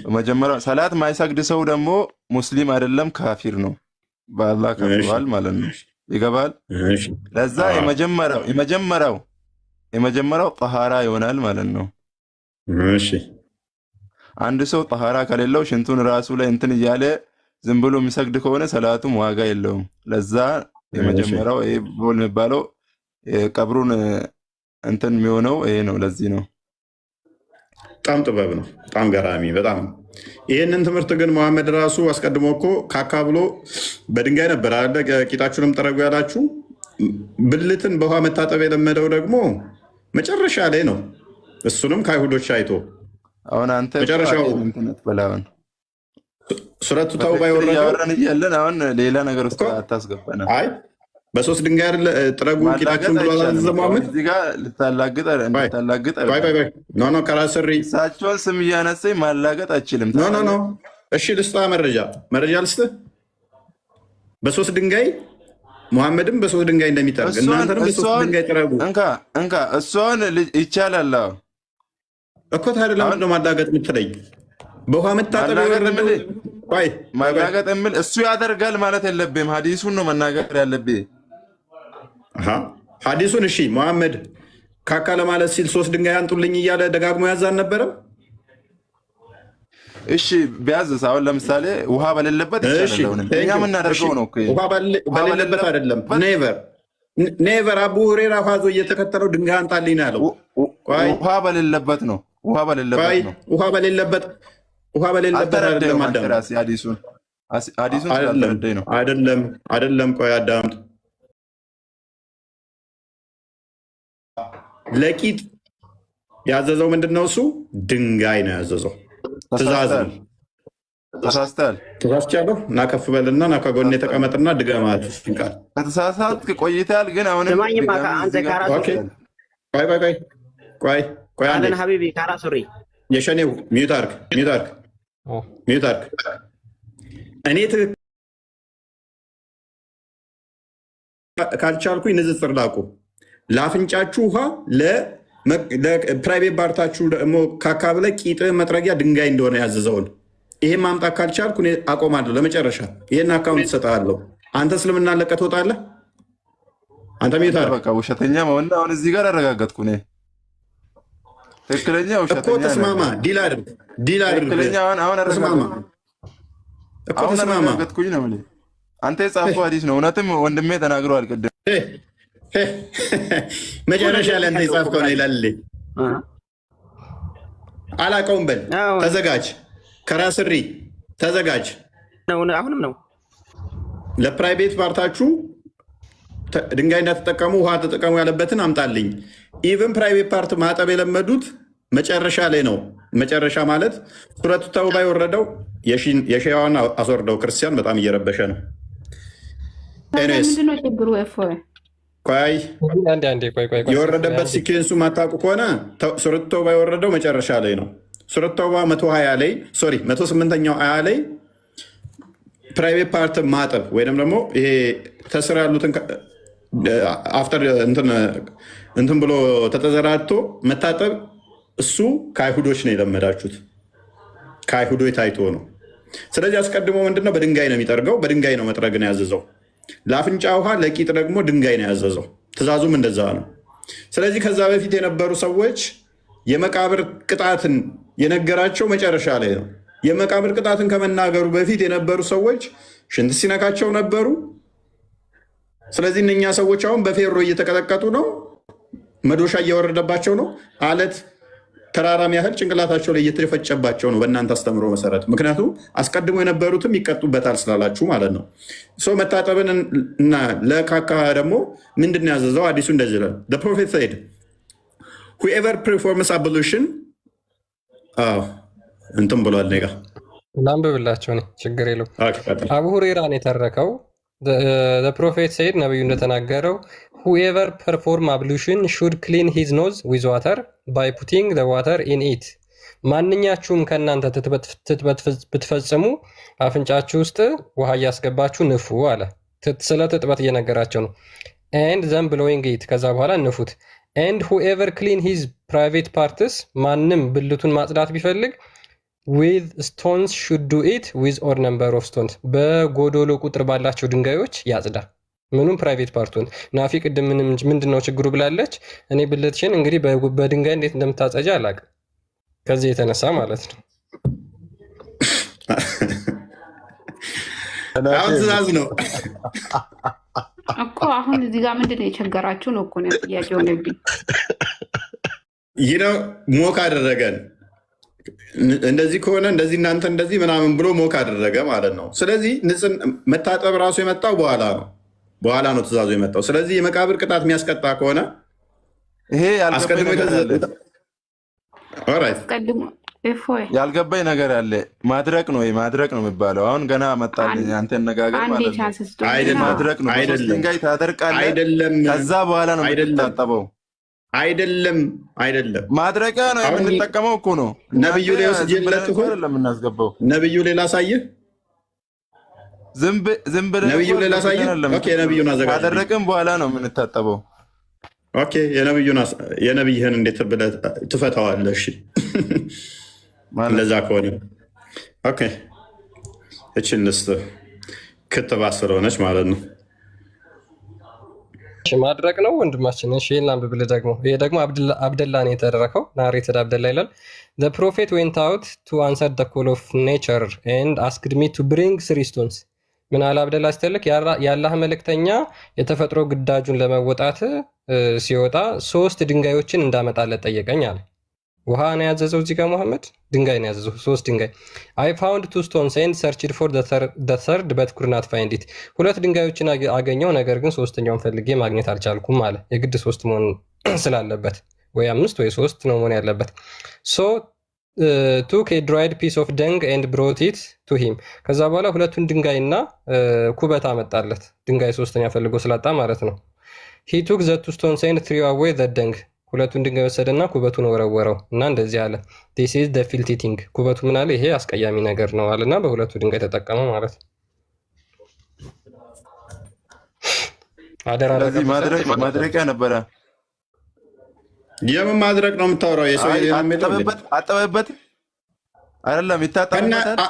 በመጀመሪያው ሰላት ማይሰግድ ሰው ደግሞ ሙስሊም አይደለም ካፊር ነው፣ በአላህ ከፍሯል ማለት ነው። ይገባል? ለዛ የመጀመሪያው ጠሃራ ይሆናል ማለት ነው። አንድ ሰው ጠሃራ ከሌለው ሽንቱን ራሱ ላይ እንትን እያለ ዝም ብሎ የሚሰግድ ከሆነ ሰላቱም ዋጋ የለውም። ለዛ የመጀመሪያው ይሄ ቦል የሚባለው ቀብሩን እንትን የሚሆነው ይሄ ነው። ለዚህ ነው። በጣም ጥበብ ነው። በጣም ገራሚ። በጣም ይህንን ትምህርት ግን መሐመድ ራሱ አስቀድሞ እኮ ካካ ብሎ በድንጋይ ነበር አለ ቂጣችሁንም ጠረጉ ያላችሁ። ብልትን በውሃ መታጠብ የለመደው ደግሞ መጨረሻ ላይ ነው። እሱንም ከአይሁዶች አይቶ አሁን አንተ መጨረሻው ሱረቱ ተውባ ያወራን እያለን አሁን ሌላ ነገር ውስጥ አታስገባና። አይ በሶስት ድንጋይ ጥረጉ ቂጣችሁን ብሎ አላዘማመን እዚህ ጋር ልታላግጥ ኖ ከራስሪ እሳቸውን ስም እያነሳኝ ማላገጥ አችልም። ኖ እሺ ልስጥህ መረጃ ልስጥህ። በሶስት ድንጋይ ሙሐመድም በሶስት ድንጋይ እንደሚጠርግ እናንተንም በሶስት ድንጋይ ጥረጉ። እንካ እሷን ይቻላል እኮ። ታዲያ ለምንድን ነው ማላገጥ የምትለኝ? በውሃ መታጠብ ማላገጥ የምል እሱ ያደርጋል ማለት የለብህም። ሐዲሱን ነው መናገር ያለብህ። ሐዲሱን እሺ፣ መሐመድ ካካ ለማለት ሲል ሶስት ድንጋይ አንጡልኝ እያለ ደጋግሞ ያዝ አልነበረም? እሺ ቢያዝስ አሁን ለምሳሌ ውሃ በሌለበት ይቻላል። እኛ የምናደርገው ነው። ውሃ በሌለበት አይደለም። ኔቨር አቡ ሁሬራ ፋዞ እየተከተለው ድንጋይ አንጣልኝ ነው ያለው። ውሃ በሌለበት ነው። ውሃ በሌለበት አይደለም። ሐዲሱን ስላልተረዳኝ ነው። አይደለም። ቆይ አዳምጥ። ለቂጥ ያዘዘው ምንድን ነው? እሱ ድንጋይ ነው ያዘዘው። ትእዛዝ ነው። ተሳስቻለሁ እና ከፍ በልና እና ከጎን የተቀመጥና ድገማት ቃል ከተሳሳትክ ቆይተሃል። ግን አሁን ቆይ አንተ ሀቢቢ ካራ ሱሪ የሸኔው ሚዩት አድርግ። እኔ ካልቻልኩኝ ንጽጽር ላቁ። ለአፍንጫችሁ ውሃ ለፕራይቬት ባርታችሁ ደግሞ ከአካባቢ ላይ ቂጥ መጥረጊያ ድንጋይ እንደሆነ ያዘዘውን ይሄን ማምጣት ካልቻልኩ አቆማለሁ። ለመጨረሻ ይሄን አካውንት እሰጥሃለሁ። አንተ እስልምና ለቀህ ትወጣለህ። አንተ ሚዩት አድርግ። በቃ ውሸተኛ መሆን አሁን እዚህ ጋር አረጋገጥኩ እኔ። ትክክለኛ ውሸተኛ እኮ ተስማማ። ዲል አድርግ። ትክክለኛ አሁን አረጋገጥኩኝ ነው። አንተ የጻፈው ሐዲስ ነው። እውነትም ወንድሜ ተናግረዋል ቅድም። መጨረሻ ላይ አንተ የጻፍከው ነው ይላል። አላውቀውም በል። ተዘጋጅ። ከራስሪ ተዘጋጅ። አሁንም ነው ለፕራይቬት ፓርታችሁ ድንጋይ እንዳትጠቀሙ ውሃ ተጠቀሙ ያለበትን አምጣልኝ። ኢቨን ፕራይቬት ፓርት ማጠብ የለመዱት መጨረሻ ላይ ነው። መጨረሻ ማለት ሱረቱ ተውባ የወረደው የሺያዋን አስወርደው። ክርስቲያን በጣም እየረበሸ ነው። ቆይ የወረደበት ሲኬንሱ ማታውቁ ከሆነ ሱረቱ ተውባ የወረደው መጨረሻ ላይ ነው። ሱረቱ ተውባ 108ኛው አያ ላይ ፕራይቬት ፓርት ማጠብ ወይም ደግሞ ይሄ ተስር ያሉትን አፍተር እንትን ብሎ ተተዘራቶ መታጠብ እሱ ከአይሁዶች ነው የለመዳችሁት። ከአይሁዶች ታይቶ ነው። ስለዚህ አስቀድሞ ምንድነው በድንጋይ ነው የሚጠርገው፣ በድንጋይ ነው መጥረግን ያዘዘው። ለአፍንጫ ውሃ፣ ለቂጥ ደግሞ ድንጋይ ነው ያዘዘው። ትእዛዙም እንደዛ ነው። ስለዚህ ከዛ በፊት የነበሩ ሰዎች የመቃብር ቅጣትን የነገራቸው መጨረሻ ላይ ነው። የመቃብር ቅጣትን ከመናገሩ በፊት የነበሩ ሰዎች ሽንት ሲነካቸው ነበሩ። ስለዚህ እነኛ ሰዎች አሁን በፌሮ እየተቀጠቀጡ ነው። መዶሻ እየወረደባቸው ነው። አለት ተራራም ያህል ጭንቅላታቸው ላይ እየተፈጨባቸው ነው በእናንተ አስተምሮ መሰረት። ምክንያቱም አስቀድሞ የነበሩትም ይቀጡበታል ስላላችሁ ማለት ነው። ሰው መታጠብን እና ለካካ ደግሞ ምንድን ነው ያዘዘው? አዲሱ እንደዚህ ይላል ፕሮፌት ሰይድ ሁኤቨር ፐርፎርምስ አቦሉሽን እንትን ብሏል። ኔጋ ላንብብላቸው እኔ ችግር የለው። አቡ ሁሬራን የተረከው ፕሮፌት ሰይድ ነብዩ እንደተናገረው ሁኤቨር ፐርፎርም አብሉሽን ሹድ ክሊን ሂዝ ኖዝ ዊዝ ዋተር ባይ ፑቲንግ ዋተር ኢን ኢት። ማንኛችሁም ከእናንተ ትጥበት ብትፈጽሙ አፍንጫችሁ ውስጥ ውሃ እያስገባችሁ ንፉ አለ። ስለ ትጥበት እየነገራቸው ነው። ኤንድ ዘን ብሎዊንግ ኢት፣ ከዛ በኋላ ንፉት። ኤንድ ሁኤቨር ክሊን ሂዝ ፕራይቬት ፓርትስ፣ ማንም ብልቱን ማጽዳት ቢፈልግ ዊዝ ስቶንስ ሹድ ዱ ኢት ዊዝ ኦር ነምበር ኦፍ ስቶንስ፣ በጎዶሎ ቁጥር ባላቸው ድንጋዮች ያጽዳ። ምኑም ፕራይቬት ፓርቱን። ናፊ ቅድም ምንድነው ችግሩ ብላለች። እኔ ብልትሽን እንግዲህ በድንጋይ እንዴት እንደምታጸጃ አላውቅም። ከዚህ የተነሳ ማለት ነው አሁን ትእዛዝ ነው እኮ። አሁን እዚህ ጋር ምንድን ነው የቸገራችሁ ነው እኮ ጥያቄ ሆነብኝ። ይህ ነው ሞክ አደረገን እንደዚህ ከሆነ እንደዚህ እናንተ እንደዚህ ምናምን ብሎ ሞክ አደረገ ማለት ነው። ስለዚህ መታጠብ ራሱ የመጣው በኋላ ነው ትእዛዙ የመጣው። ስለዚህ የመቃብር ቅጣት የሚያስቀጣ ከሆነ ይሄ ያልገባኝ ነገር አለ። ማድረቅ ነው የሚባለው። አሁን ገና መጣልኝ አንተ ነጋገር ማለት ነው። ማድረቅ ነው። ድንጋይ ታደርቃለህ፣ ከዛ በኋላ ነው የምትታጠበው። አይደለም ማድረቂያ ነው የምንጠቀመው እኮ ነው። ነብዩ ላይ ወስጄ ለጥፎ ለምናስገባው ነብዩ ላይ ላሳየህ፣ ዝም ብለህ ነብዩ ላይ ላሳየህ። ኦኬ ነብዩን አዘጋጅ። ካደረቅን በኋላ ነው የምንታጠበው። ኦኬ የነብይህን እንዴት ብለህ ትፈታዋለህ? እሺ እንደዛ ከሆነ ኦኬ እቺን ልስጥህ፣ ክትባት ስለሆነች ማለት ነው። ማድረቅ ነው ወንድማችን። እሺ ይሄን ላንብብልህ ደግሞ። ይሄ ደግሞ አብደላ ነው የተደረከው። ናሬትድ አብደላ ይላል the prophet went out to answer the call of nature and asked me to bring 3 stones። ምን አለ አብደላ ሲተልክ የአላህ መልእክተኛ የተፈጥሮ ግዳጁን ለመወጣት ሲወጣ 3 ድንጋዮችን እንዳመጣለት ጠየቀኝ አለ። ውሃ ነው ያዘዘው እዚህ ጋር መሐመድ ድንጋይ ነው ያዘዘው። 3 ድንጋይ I found 2 stones and searched for the third but could not find it። 2 ድንጋዮችን አገኘው ነገር ግን ሶስተኛውን ፈልጌ ማግኘት አልቻልኩም አለ። የግድ 3 መሆን ስላለበት ወይ 5 ወይ 3 ነው መሆን ያለበት። so took a dried piece of dung and brought it to him። ከዛ በኋላ 2ቱን ድንጋይና ኩበት አመጣለት። ድንጋይ ሶስተኛ ፈልጎ ስላጣ ማለት ነው። he took the 2 stones and threw away the dung። 2ቱን ድንጋይ ወሰደና ኩበቱን ወረወረው እና እንደዚህ አለ this is the filthy thing። ኩበቱ ምን አለ? ይሄ አስቀያሚ ነገር ነው አለና በ2ቱ ድንጋይ ተጠቀመ ማለት ነው። ስለዚህ ማድረቂያ ነበረ። የምን ማድረቅ ነው የምታወራው? የሰው አጠበበት አይደለም ይታጠብበታል።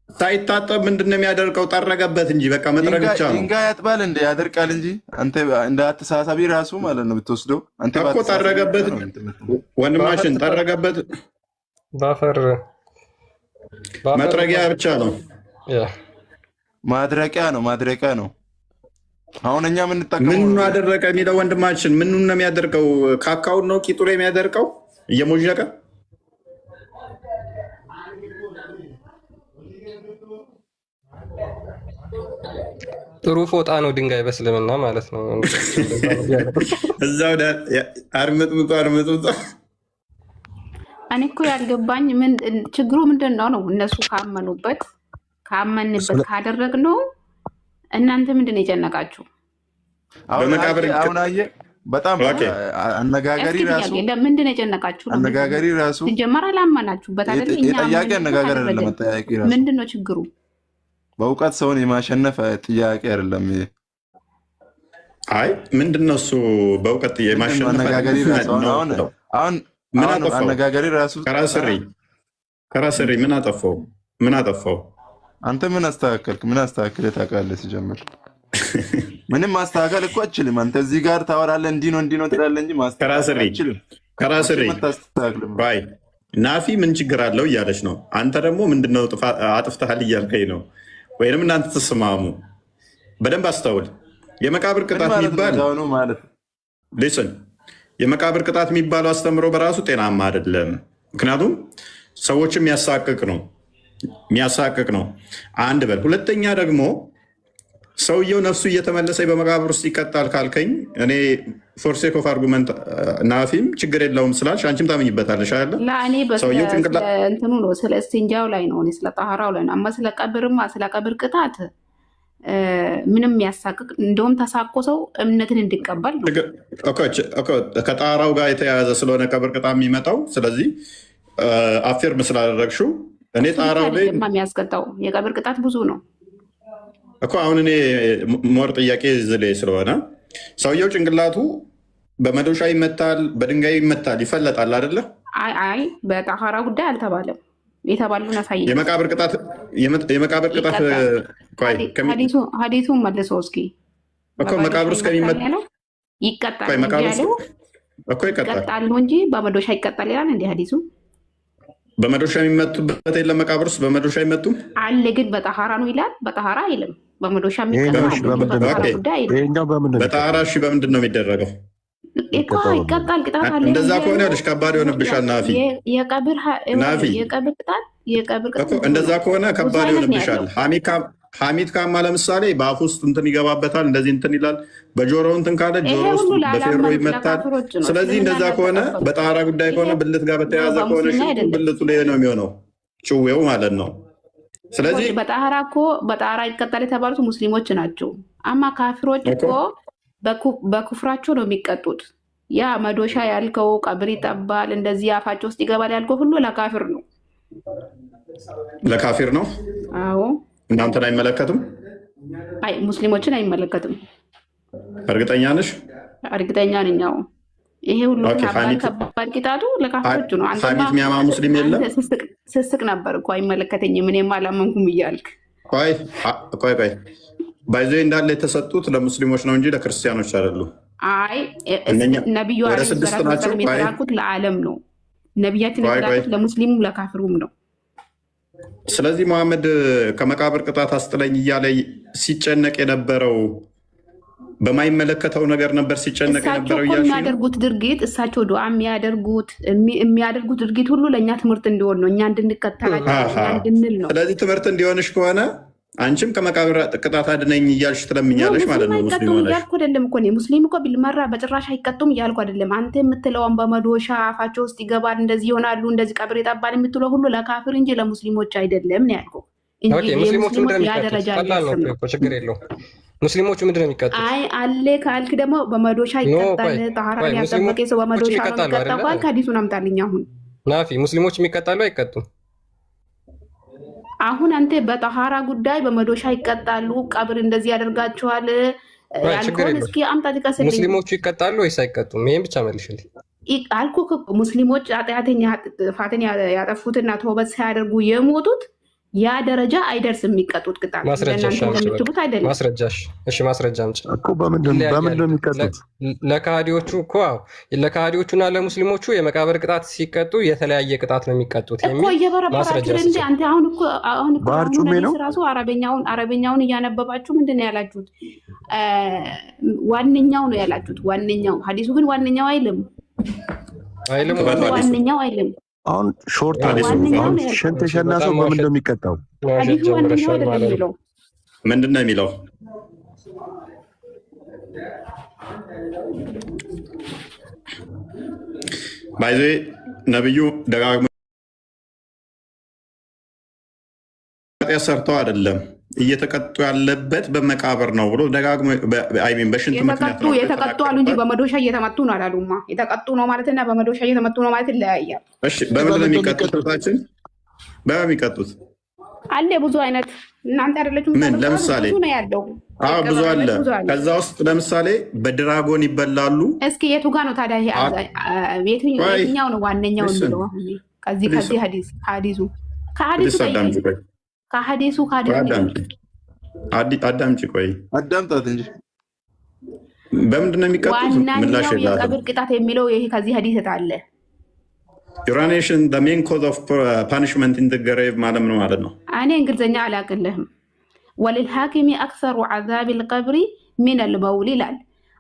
ሳይታጠብ ምንድን ነው የሚያደርቀው? ጠረገበት እንጂ በቃ መጥረግ ብቻ ነው። ድንጋይ ያጥባል እንደ ያደርቃል እንጂ አንተ እንደ አተሳሳቢ ራሱ ማለት ነው ብትወስደው አንተ እኮ ጠረገበት፣ ወንድማችን ጠረገበት። ባፈር መጥረጊያ ብቻ ነው። ማድረቂያ ነው። አሁን እኛ የምንጠቀመው ምኑን አደረቀ የሚለው ወንድማችን ምኑን ነው የሚያደርቀው? ካካውን ነው ቂጡ ላይ የሚያደርቀው እየሞዠቀ ጥሩ ፎጣ ነው ድንጋይ በእስልምና ማለት ነው። እዛው አርምጥምጦ እኔ እኮ ያልገባኝ ችግሩ ምንድን ነው? እነሱ ካመኑበት ካደረግነው እናንተ ምንድን ነው የጨነቃችሁ? አሁን አየህ በጣም አነጋገሪ ራሱ ምንድን ነው የጨነቃችሁ? አነጋገሪ ራሱ ሲጀመር አላመናችሁበት አይደል? ጥያቄ አነጋገር ለመጠያቂ ራሱ ምንድን ነው ችግሩ? በእውቀት ሰውን የማሸነፍ ጥያቄ አይደለም። አይ ምንድን ነው እሱ በእውቀት የማሸነፍ አነጋገሪ ራሱ አሁን አነጋገሪ ራሱ ከራስሪ ምን አጠፋው? አንተ ምን አስተካከልክ? ምን አስተካከል ታውቃለህ? ሲጀምር ምንም ማስተካከል እኮ አችልም። አንተ እዚህ ጋር ታወራለህ እንዲህ ነው ትላለህ እንጂ ማስተካከል አችልም። ከራስሪ ባይ ናፊ ምን ችግር አለው እያለች ነው። አንተ ደግሞ ምንድነው አጥፍተሃል እያልከኝ ነው። ወይንም እናንተ ተስማሙ። በደንብ አስተውል። የመቃብር ቅጣት የሚባል ሊስን የመቃብር ቅጣት የሚባለው አስተምሮ በራሱ ጤናማ አይደለም። ምክንያቱም ሰዎችም የሚያሳቅቅ ነው። አንድ በል። ሁለተኛ ደግሞ ሰውየው ነፍሱ እየተመለሰ በመቃብር ውስጥ ይቀጣል ካልከኝ እኔ ፎርሴክ ኦፍ አርጉመንት ናፊም ችግር የለውም ስላልሽ አንቺም ታምኝበታለሽ አለ። ለእኔ እንትኑ ነው ስለ እስቲንጃው ላይ ነው፣ ስለ ጣህራው ላይ ነው። አማ ስለ ቀብር ቅጣት ምንም ያሳቅቅ እንደውም ተሳቆ ሰው እምነትን እንዲቀበል ነው። ከጣራው ጋር የተያያዘ ስለሆነ ቀብር ቅጣት የሚመጣው ስለዚህ አፌርም ስላደረግሽው እኔ ጣራው ላይ የሚያስቀጣው የቀብር ቅጣት ብዙ ነው እኮ። አሁን እኔ ሞር ጥያቄ ዝሌ ስለሆነ ሰውየው ጭንቅላቱ በመዶሻ ይመታል፣ በድንጋይ ይመታል፣ ይፈለጣል አይደለ? አይ በጣህራ ጉዳይ አልተባለም። የተባሉን አሳይ። የመቃብር ቅጣት ሀዲሱን መልሶ እስኪ እኮ መቃብር ውስጥ ከሚመጣ ይቀጣል ነው እንጂ በመዶሻ ይቀጣል ይላል እንዲ ሀዲሱ። በመዶሻ የሚመቱበት የለም መቃብር ውስጥ በመዶሻ አይመቱም አለ፣ ግን በጣህራ ነው ይላል። በጣህራ አይልም። በመዶሻ በጣህራ እሺ፣ በምንድን ነው የሚደረገው? ይቀጣል። ቅጣት አለ። እንደዛ ከሆነ ልሽ ከባድ ይሆንብሻል ናፊ። እንደዛ ከሆነ ከባድ ይሆንብሻል። ሐሚድ ካማ ለምሳሌ በአፍ ውስጥ እንትን ይገባበታል፣ እንደዚህ እንትን ይላል። በጆሮው እንትን ካለ ጆሮ ውስጥ በፌሮ ይመታል። ስለዚህ እንደዛ ከሆነ በጣህራ ጉዳይ ከሆነ ብልት ጋር በተያያዘ ከሆነ ብልቱ ላይ ነው የሚሆነው፣ ጭዌው ማለት ነው። ስለዚህ በጣህራ እኮ በጣህራ ይቀጣል የተባሉት ሙስሊሞች ናቸው። አማ ካፊሮች እኮ በኩፍራቸው ነው የሚቀጡት። ያ መዶሻ ያልከው ቀብር ይጠባል እንደዚህ አፋቸው ውስጥ ይገባል ያልከው ሁሉ ለካፊር ነው። ለካፊር ነው። አዎ እናንተን አይመለከትም። አይ ሙስሊሞችን አይመለከትም። እርግጠኛ ነሽ? እርግጠኛ ነኝ። አዎ ይሄ ሁሉ ከባድ ቅጣቱ ለካፊሮች ነው። ሐሚድ የሚያማ ሙስሊም የለም። ስስቅ ነበር እኮ አይመለከተኝም እኔም አላመንኩም እያልክ ቆይ ባይዞ እንዳለ የተሰጡት ለሙስሊሞች ነው እንጂ ለክርስቲያኖች አይደሉም። አይ ነቢዩ የተላኩት ለዓለም ነው። ነቢያችን የተላኩት ለሙስሊሙ ለካፍሩም ነው። ስለዚህ መሐመድ ከመቃብር ቅጣት አስጥለኝ እያለ ሲጨነቅ የነበረው በማይመለከተው ነገር ነበር ሲጨነቅ የነበረው እያልሽ የሚያደርጉት ድርጊት እሳቸው ዱዓ የሚያደርጉት ድርጊት ሁሉ ለእኛ ትምህርት እንዲሆን ነው፣ እኛ እንድንከተላቸው እንድንል ነው። ስለዚህ ትምህርት እንዲሆንሽ ከሆነ አንቺም ከመቃብር ቅጣት አድነኝ እያልሽ ትለምኛለሽ ማለት ነው። ሙስሊም እያልኩ አይደለም እኮ ሙስሊም እኮ ቢልመራ በጭራሽ አይቀጡም እያልኩ አይደለም። አንተ የምትለውን በመዶሻ አፋቸው ውስጥ ይገባል እንደዚህ ይሆናሉ እንደዚህ ቀብር ይጠባል የምትለው ሁሉ ለካፍር እንጂ ለሙስሊሞች አይደለም ነው ያልኩህ። ችግር የለውም። ሙስሊሞቹ ምንድን ነው የሚቀጡት? አይ አለ ካልክ ደግሞ በመዶሻ ይቀጣል። ጣህራ ያልጠበቀ ሰው በመዶሻ ነው የሚቀጣው ካልክ ሀዲሱን አምጣልኝ። አሁን ናፊ ሙስሊሞች የሚቀጣሉ አይቀጡም? አሁን አንተ በጣህራ ጉዳይ በመዶሻ ይቀጣሉ፣ ቀብር እንደዚህ ያደርጋቸዋል ያልከውን እስኪ አምጣ ጥቀስልኝ። ሙስሊሞቹ ይቀጣሉ ወይስ አይቀጡም? ይሄን ብቻ መልሽልኝ። አልኩህ ሙስሊሞች ጥፋትን ያጠፉትና ተውበት ሳያደርጉ የሞቱት ያ ደረጃ አይደርስም የሚቀጡት ቅጣት። እንደምትሉት አይደለም። ማስረጃሽ? እሺ ማስረጃ አምጪ እኮ። በምንድን ነው የሚቀጡት? ለካህዲዎቹ እኮ ለካህዲዎቹና ለሙስሊሞቹ የመቃብር ቅጣት ሲቀጡ የተለያየ ቅጣት ነው የሚቀጡት እኮ። እየበረበራችሁ እንደ አንተ አሁን እኮ ራሱ አረበኛውን እያነበባችሁ ምንድን ነው ያላችሁት? ዋነኛው ነው ያላችሁት። ዋነኛው ሀዲሱ ግን ዋነኛው አይልም። ዋነኛው አይልም። አሁን ሾርት ሽንት የሸና ሰው በምን ነው የሚቀጣው? ምንድን ነው የሚለው? ባይዜ ነብዩ ደጋግሞ ሰርተው አይደለም እየተቀጡ ያለበት በመቃብር ነው ብሎ ደጋግሞ በሽንት ምክንያት ነው የተቀጡ አሉ እንጂ በመዶሻ እየተመቱ ነው አላሉማ። የተቀጡ ነው ማለትና በመዶሻ እየተመቱ ነው ማለት ይለያያል። እሺ በምን ነው የሚቀጡት? ታችን በምን የሚቀጡት አለ ብዙ አይነት። እናንተ አይደለችም ምን ለምሳሌ ብዙ ነው ያለው። አዎ ብዙ አለ። ከዛ ውስጥ ለምሳሌ በድራጎን ይበላሉ። እስኪ የቱ ጋር ነው ታዲያ? የትኛው ነው ዋነኛው የሚለው? ከዚህ ሀዲሱ አዳምጪ፣ ቆይ አዳምጣት እንጂ በምንድን ነው የሚቀጡት? ምላሽ የላትም። የቀብር ቅጣት የሚለው ይሄ ከዚህ ሀዲስ አለ። ዩራኔሽን ሜን ኮዝ ኦፍ ፓኒሽመንት ኢን ዘ ግሬቭ ማለት ነው ማለት ነው። እኔ እንግሊዝኛ አላቅልህም። ወልልሐኪሚ አክሰሩ ዓዛብ ልቀብሪ ሚን አልበውል ይላል።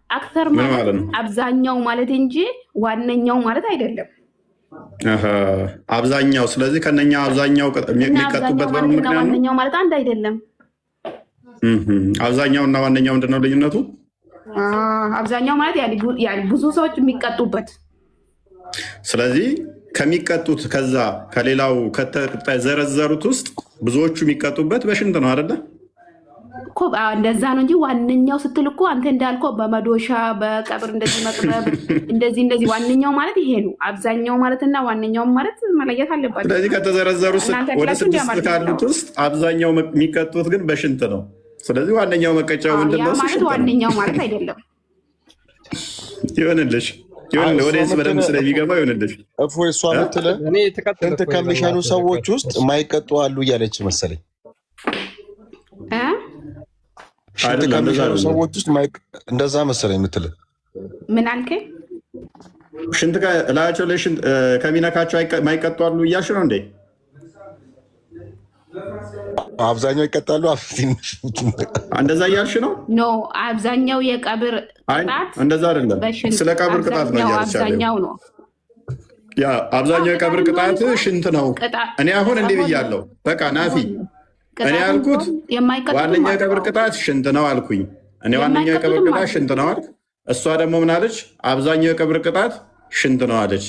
አክሰር ማለት አብዛኛው ማለት እንጂ ዋነኛው ማለት አይደለም። አብዛኛው። ስለዚህ ከነኛ አብዛኛው የሚቀጡበት ምክንያት ዋነኛው ማለት አንድ አይደለም። አብዛኛው እና ዋነኛው ምንድነው ልዩነቱ? አብዛኛው ማለት ብዙ ሰዎች የሚቀጡበት። ስለዚህ ከሚቀጡት ከዛ ከሌላው ከተዘረዘሩት ውስጥ ብዙዎቹ የሚቀጡበት በሽንት ነው አይደለ? እንደዛ ነው እንጂ ዋነኛው ስትል እኮ አንተ እንዳልከው በመዶሻ በቀብር እንደዚህ መቅረብ እንደዚህ ዋነኛው ማለት ይሄ ነው። አብዛኛው ማለትና ዋነኛው ማለት መለየት አለባቸው። ስለዚህ ከተዘረዘሩ ወደ 6 ካሉት ውስጥ አብዛኛው የሚቀጡት ግን በሽንት ነው። ስለዚህ ዋነኛው መቀጫው ምንድነው? ማለት ዋነኛው ማለት አይደለም። ይሆንልሽ ወደ በደንብ ስለሚገባ ይሆንልሽ። እፎይ እሷ የምትለው ሽንት ከሚሸኑ ሰዎች ውስጥ ማይቀጡ አሉ እያለች መሰለኝ። ሽንት ከሚሸኑ ሰዎች ውስጥ እንደዛ መሰለኝ የምትለው። ምን አልከኝ? ሽንት እላያቸው ላይ ከሚነካቸው ማይቀጡ አሉ እያልሽ ነው እንዴ? አብዛኛው ይቀጣሉ። እንደዛ እያልሽ ነው? ኖ አብዛኛው የቀብር ቅጣት እንደዛ አይደለም። ስለ ቀብር ቅጣት ነው እያልሽ ያለው። ያ አብዛኛው የቀብር ቅጣት ሽንት ነው። እኔ አሁን እንዲህ ብያለሁ። በቃ ናፊ እኔ ያልኩት ዋነኛው የቀብር ቅጣት ሽንት ነው አልኩኝ። እኔ ዋነኛው የቀብር ቅጣት ሽንት ነው አልኩ። እሷ ደግሞ ምን አለች? አብዛኛው የቀብር ቅጣት ሽንት ነው አለች።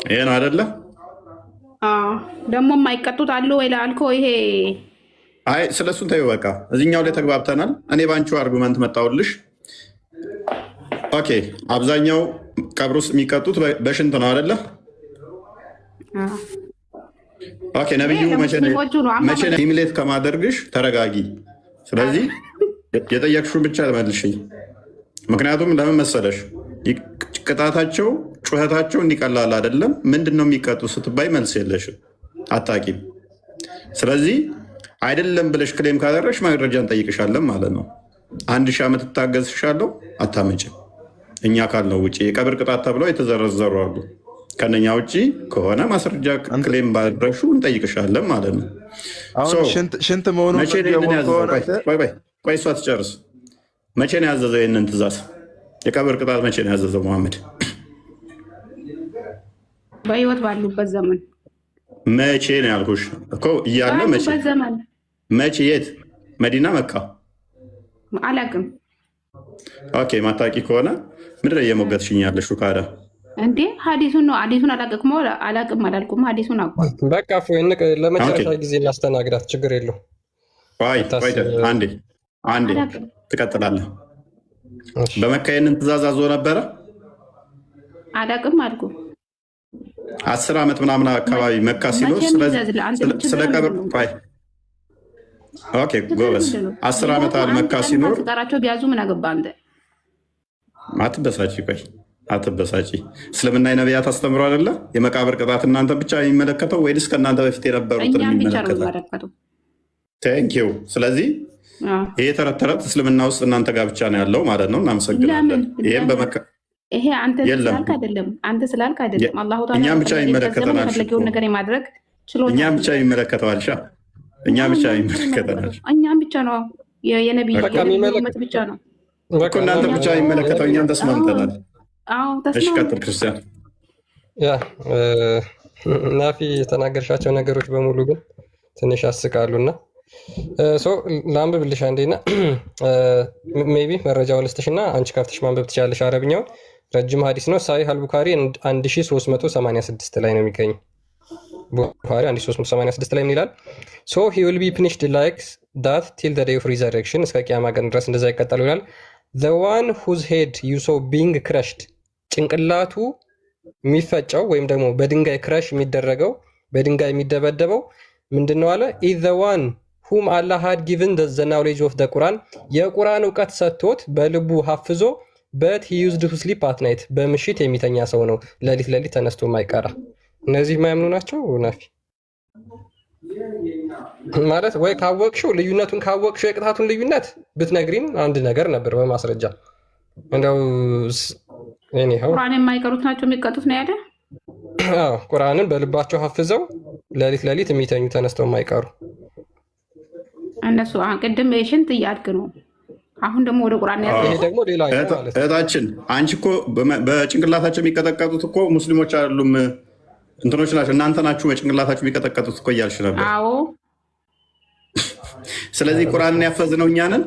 ይሄ ነው አይደለ? ደግሞ የማይቀጡት አሉ ወይ ላልከው ይሄ አይ ስለሱን ተይው በቃ እዚህኛው ላይ ተግባብተናል። እኔ ባንቺው አርጉመንት መጣሁልሽ። ኦኬ አብዛኛው ቀብር ውስጥ የሚቀጡት በሽንት ነው አይደለ? ኦኬ ነብዩ መቼ ኢሚሌት ከማደርግሽ ተረጋጊ። ስለዚህ የጠየቅሽውን ብቻ መልሽኝ። ምክንያቱም ለምን መሰለሽ ቅጣታቸው ጩኸታቸው እንዲቀላል አይደለም። ምንድን ነው የሚቀጡ ስትባይ መልስ የለሽም፣ አታቂም። ስለዚህ አይደለም ብለሽ ክሌም ካደረሽ ማድረጃ እንጠይቅሻለን ማለት ነው። 1000 ዓመት እታገዝሻለሁ፣ አታመጭም። እኛ ካልነው ውጭ የቀብር ቅጣት ተብለው የተዘረዘሩ አሉ። ከነኛ ውጭ ከሆነ ማስረጃ ክሌም ባደረግሹ እንጠይቅሻለን ማለት ነው። ሽንት መሆኑ ቆይ እሷ ትጨርስ። መቼ ነው ያዘዘው ይህንን ትእዛዝ? የቀብር ቅጣት መቼ ነው ያዘዘው መሐመድ? በህይወት ባሉበት ዘመን። መቼ ነው ያልኩሽ እኮ እያለ መቼ የት? መዲና መካ? አላቅም። ኦኬ ማታቂ ከሆነ ምንድን ነው እየሞገትሽኝ ያለሽው? ካዳ እንዴ ሀዲሱን ነው። ሀዲሱን አላቅም አላልኩም። ሀዲሱን አቋል። በቃ ለመጨረሻ ጊዜ እናስተናግዳት፣ ችግር የለው። አንዴ ትቀጥላለህ። በመካ ይህንን ትእዛዝ አዞ ነበረ? አላቅም አልኩ። 10 ዓመት ምናምን አካባቢ መካ ሲኖር ስለ ቀብር ጎበዝ 10 ዓመት አል መካ ሲኖር ቀራቸው ቢያዙ ምን አገባ አንተ? አትበሳጪ፣ ቆይ አትበሳጪ። እስልምና የነቢያት አስተምሮ አይደለ? የመቃብር ቅጣት እናንተ ብቻ የሚመለከተው ወይስ ከእናንተ በፊት የነበሩትን የሚመለከተው? ቴንኪው። ስለዚህ ይሄ ተረት ተረት እስልምና ውስጥ እናንተ ጋር ብቻ ነው ያለው ማለት ነው። እናመሰግናለን። ይህም በመካ ይሄ አንተ ስላልክ አይደለም። አላሁ ተዓላ እኛም ብቻ ይመለከተናል። የፈለገውን ነገር የማድረግ ችሎታ እኛም ብቻ ይመለከተዋል። እኛም ብቻ ይመለከተናል። እኛም ብቻ ነው የነቢይ ኡመት ብቻ ነው እኮ እናንተ ብቻ ይመለከተው። እኛም ተስማምተናል። እሺ ቀጥል ክርስቲያን። ናፊ የተናገርሻቸው ነገሮች በሙሉ ግን ትንሽ ያስቃሉና ለአንብብልሽ አንዴና ሜይ ቢ መረጃውን ልስጥሽና አንቺ ከፍተሽ ማንበብ ትችላለሽ። አረብኛውን ረጅም ሀዲስ ነው። ሳሂህ አልቡካሪ 1386 ላይ ነው የሚገኘው። ቡካሪ 1386 ላይ ምን ይላል? ሶ ሂ ዊል ቢ ፒኒሽድ ላይክ ዳት ቲል ዘ ዴይ ኦፍ ሪዘሬክሽን፣ እስከ ቂያማ ቀን ድረስ እንደዛ ይቀጣሉ ይላል። ዘ ዋን ሁዝ ሄድ ዩ ሶ ቢንግ ክረሽድ፣ ጭንቅላቱ የሚፈጨው ወይም ደግሞ በድንጋይ ክረሽ የሚደረገው በድንጋይ የሚደበደበው ምንድን ነው አለ? ኢዝ ዘ ዋን ሁም አላህ ሃድ ጊቭን ዘ ናውሌጅ ኦፍ ዘ ቁርአን፣ የቁርአን እውቀት ሰጥቶት በልቡ ሀፍዞ በት ሂ ዩዝድ ቱ ስሊፕ አት ናይት፣ በምሽት የሚተኛ ሰው ነው፣ ሌሊት ተነስቶ ማይቀራ። እነዚህ የማያምኑ ናቸው። ናፊ ማለት ወይ ካወቅሽው ልዩነቱን ካወቅሽው የቅጣቱን ልዩነት ብትነግሪን አንድ ነገር ነበር በማስረጃ እንደው ቁርአን የማይቀሩት ናቸው የሚቀጡት ነው ያለ። ቁርአንን በልባቸው ሀፍዘው ሌሊት የሚተኙ ተነስተው የማይቀሩ እነሱ ቅድም የሽንት እያልክ ነው። አሁን ደግሞ ወደ ቁርአን እህታችን አንቺ እኮ በጭንቅላታቸው የሚቀጠቀጡት እኮ ሙስሊሞች አይደሉም እንትኖች ናቸው። እናንተ ናችሁ በጭንቅላታችሁ የሚቀጠቀጡት እኮ እያልሽ ነበር። አዎ። ስለዚህ ቁርአንን ያፈዝነው እኛ ነን።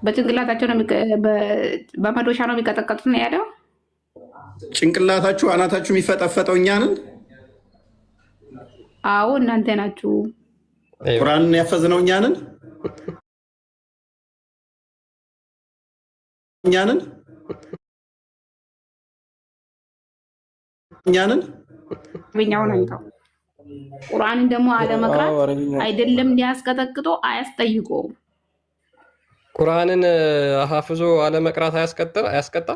በጭንቅላታቸው ነው በመዶሻ ነው የሚቀጠቀጡት ነው ያለው። ጭንቅላታችሁ አናታችሁ የሚፈጠፈጠው እኛ ነን። አዎ እናንተ ናችሁ። ቁርአንን ያፈዝነው እኛ ነን። እኛንን አረብኛውን አንተው ቁርአንን ደግሞ አለመቅራት አይደለም ሊያስቀጠቅጦ አያስጠይቀውም። ቁርአንን ሐፍዞ አለመቅራት አያስቀጣ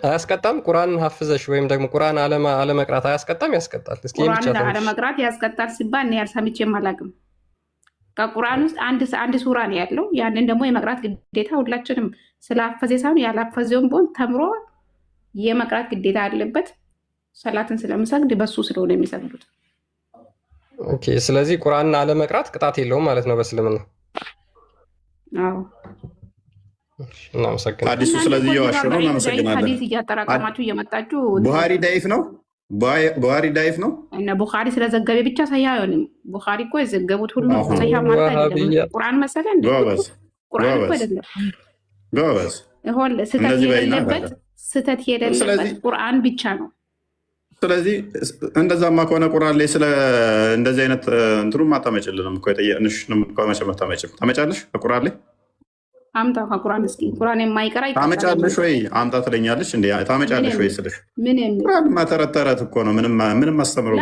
አያስቀጣም። ቁርአንን ሐፍዘሽ ወይም ደግሞ ቁርአን አለመቅራት አያስቀጣም? ያስቀጣል። እስኪ ቁርአንን አለመቅራት ያስቀጣል ሲባል እኔ ሰምቼም አላውቅም። ከቁርአን ውስጥ አንድ ሱራ ነው ያለው። ያንን ደግሞ የመቅራት ግዴታ ሁላችንም ስላፈዘ ሳይሆን ያላፈዘውን ቦን ተምሮ የመቅራት ግዴታ አለበት። ሰላትን ስለምሰግድ በሱ ስለሆነ የሚሰግዱት። ኦኬ። ስለዚህ ቁርአንን አለመቅራት ቅጣት የለውም ማለት ነው በእስልምና። አዎ። እናመሰግናለን። አዲሱ ስለዚህ እየዋሸ ነው። እናመሰግናለን። ሐዲስ እያጠራቀማችሁ እየመጣችሁ ቡሃሪ ዳይፍ ነው ቡሃሪ ዳይፍ ነው እና ቡኻሪ ስለዘገበ ብቻ ሰሂህ አይሆንም። ቡኻሪ እኮ የዘገቡት ሁሉ ሰሂህ ማለት አይደለም። ቁርአን መሰለ እንዴ? ቁርአን እኮ አይደለም። ጎበዝ ይሁን ስህተት የሌለበት ቁርአን ብቻ ነው። ስለዚህ እንደዛማ ከሆነ ቁርአን ላይ ስለ እንደዚህ አይነት እንትኑም አታመጭልንም እኮ የጠየቅንሽ ታመጫለሽ ከቁርአን ላይ አምጣ ከቁርአን እስኪ ቁርአን የማይቀራ ታመጫለሽ ወይ አምጣ ትለኛለሽ እንዴ? ታመጫለሽ ወይ ስልሽ ቁርአን ማተረተረት እኮ ነው። ምንም አስተምረው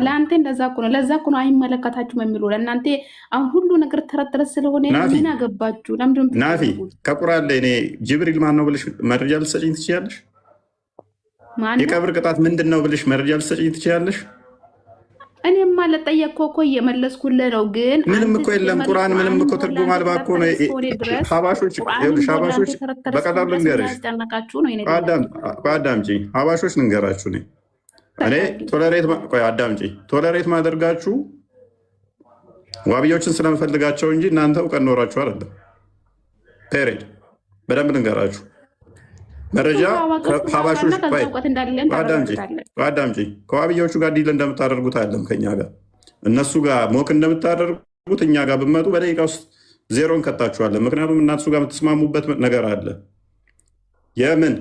ለአንተ እንደዛ እኮ ነው። ለዛ እኮ ነው አይመለከታችሁም የሚሉ ለእናንተ አሁን ሁሉ ነገር ተረተረት ስለሆነ ምን አገባችሁ? ለምንድን ናፊ ከቁርአን ላይ እኔ ጅብሪል ማን ነው ብልሽ መረጃ ልትሰጪኝ ትችያለሽ? የቀብር ቅጣት ምንድን ነው ብልሽ መረጃ ልትሰጪኝ ትችያለሽ? እኔማ ለጠየቅኩ እኮ እየመለስኩልህ ነው። ግን ምንም እኮ የለም ቁርአን ምንም እኮ ትርጉም አልባ እኮ ነው። ሀባሾች በቀላሉ ልንገርሽ፣ አዳምጪ፣ ሀባሾች ልንገራችሁ እኔ ቶለሬት ማደርጋችሁ ዋብዮችን ስለምፈልጋቸው እንጂ እናንተ እውቀት ኖራችሁ አይደለም። ፔሬድ በደንብ ልንገራችሁ መረጃ ሀባሾች አዳምጪ፣ ከዋብያዎቹ ጋር ዲል እንደምታደርጉት አለም ከኛ ጋር እነሱ ጋር ሞክ እንደምታደርጉት እኛ ጋር ብመጡ በደቂቃ ውስጥ ዜሮ እንከታችኋለን። ምክንያቱም እናሱ ጋር የምትስማሙበት ነገር አለ። የምን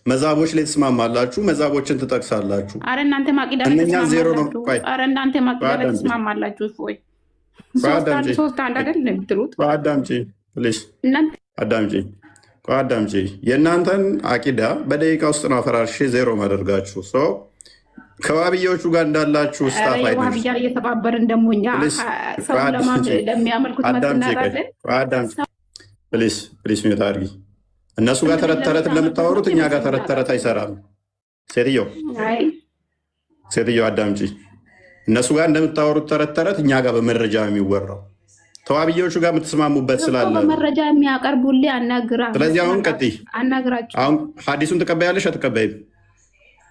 መዛቦች ላይ ትስማማላችሁ፣ መዛቦችን ትጠቅሳላችሁ። አረ እናንተ ማቂዳ ዜሮ ነው። አረ እናንተ ማቂዳ ትስማማላችሁ። ፎይ ሶስት አንድ አይደል የምትሉት? አዳምጪ ፕሊዝ፣ አዳምጪ። የእናንተን አቂዳ በደቂቃ ውስጥ ነው አፈራርሼ ዜሮ ማደርጋችሁ። ከዋብያዎቹ ጋር እንዳላችሁ ስታፍ ዋብያ እየተባበርን ደግሞ እኛ ሰው ለሚያመልኩት መስናራለን። ፕሊስ ሚዩት አድርጊ። እነሱ ጋር ተረት ተረት እንደምታወሩት እኛ ጋር ተረት ተረት አይሰራም። ሴትዮ አዳምጪ። እነሱ ጋር እንደምታወሩት ተረት ተረት እኛ ጋር በመረጃ የሚወራው ተዋብያዎቹ ጋር የምትስማሙበት ስላለ መረጃ የሚያቀርቡልህ አናግራ። ስለዚህ አሁን ቀጥይ፣ አናግራቸው። አሁን ሀዲሱን ትቀበያለሽ አትቀበይም?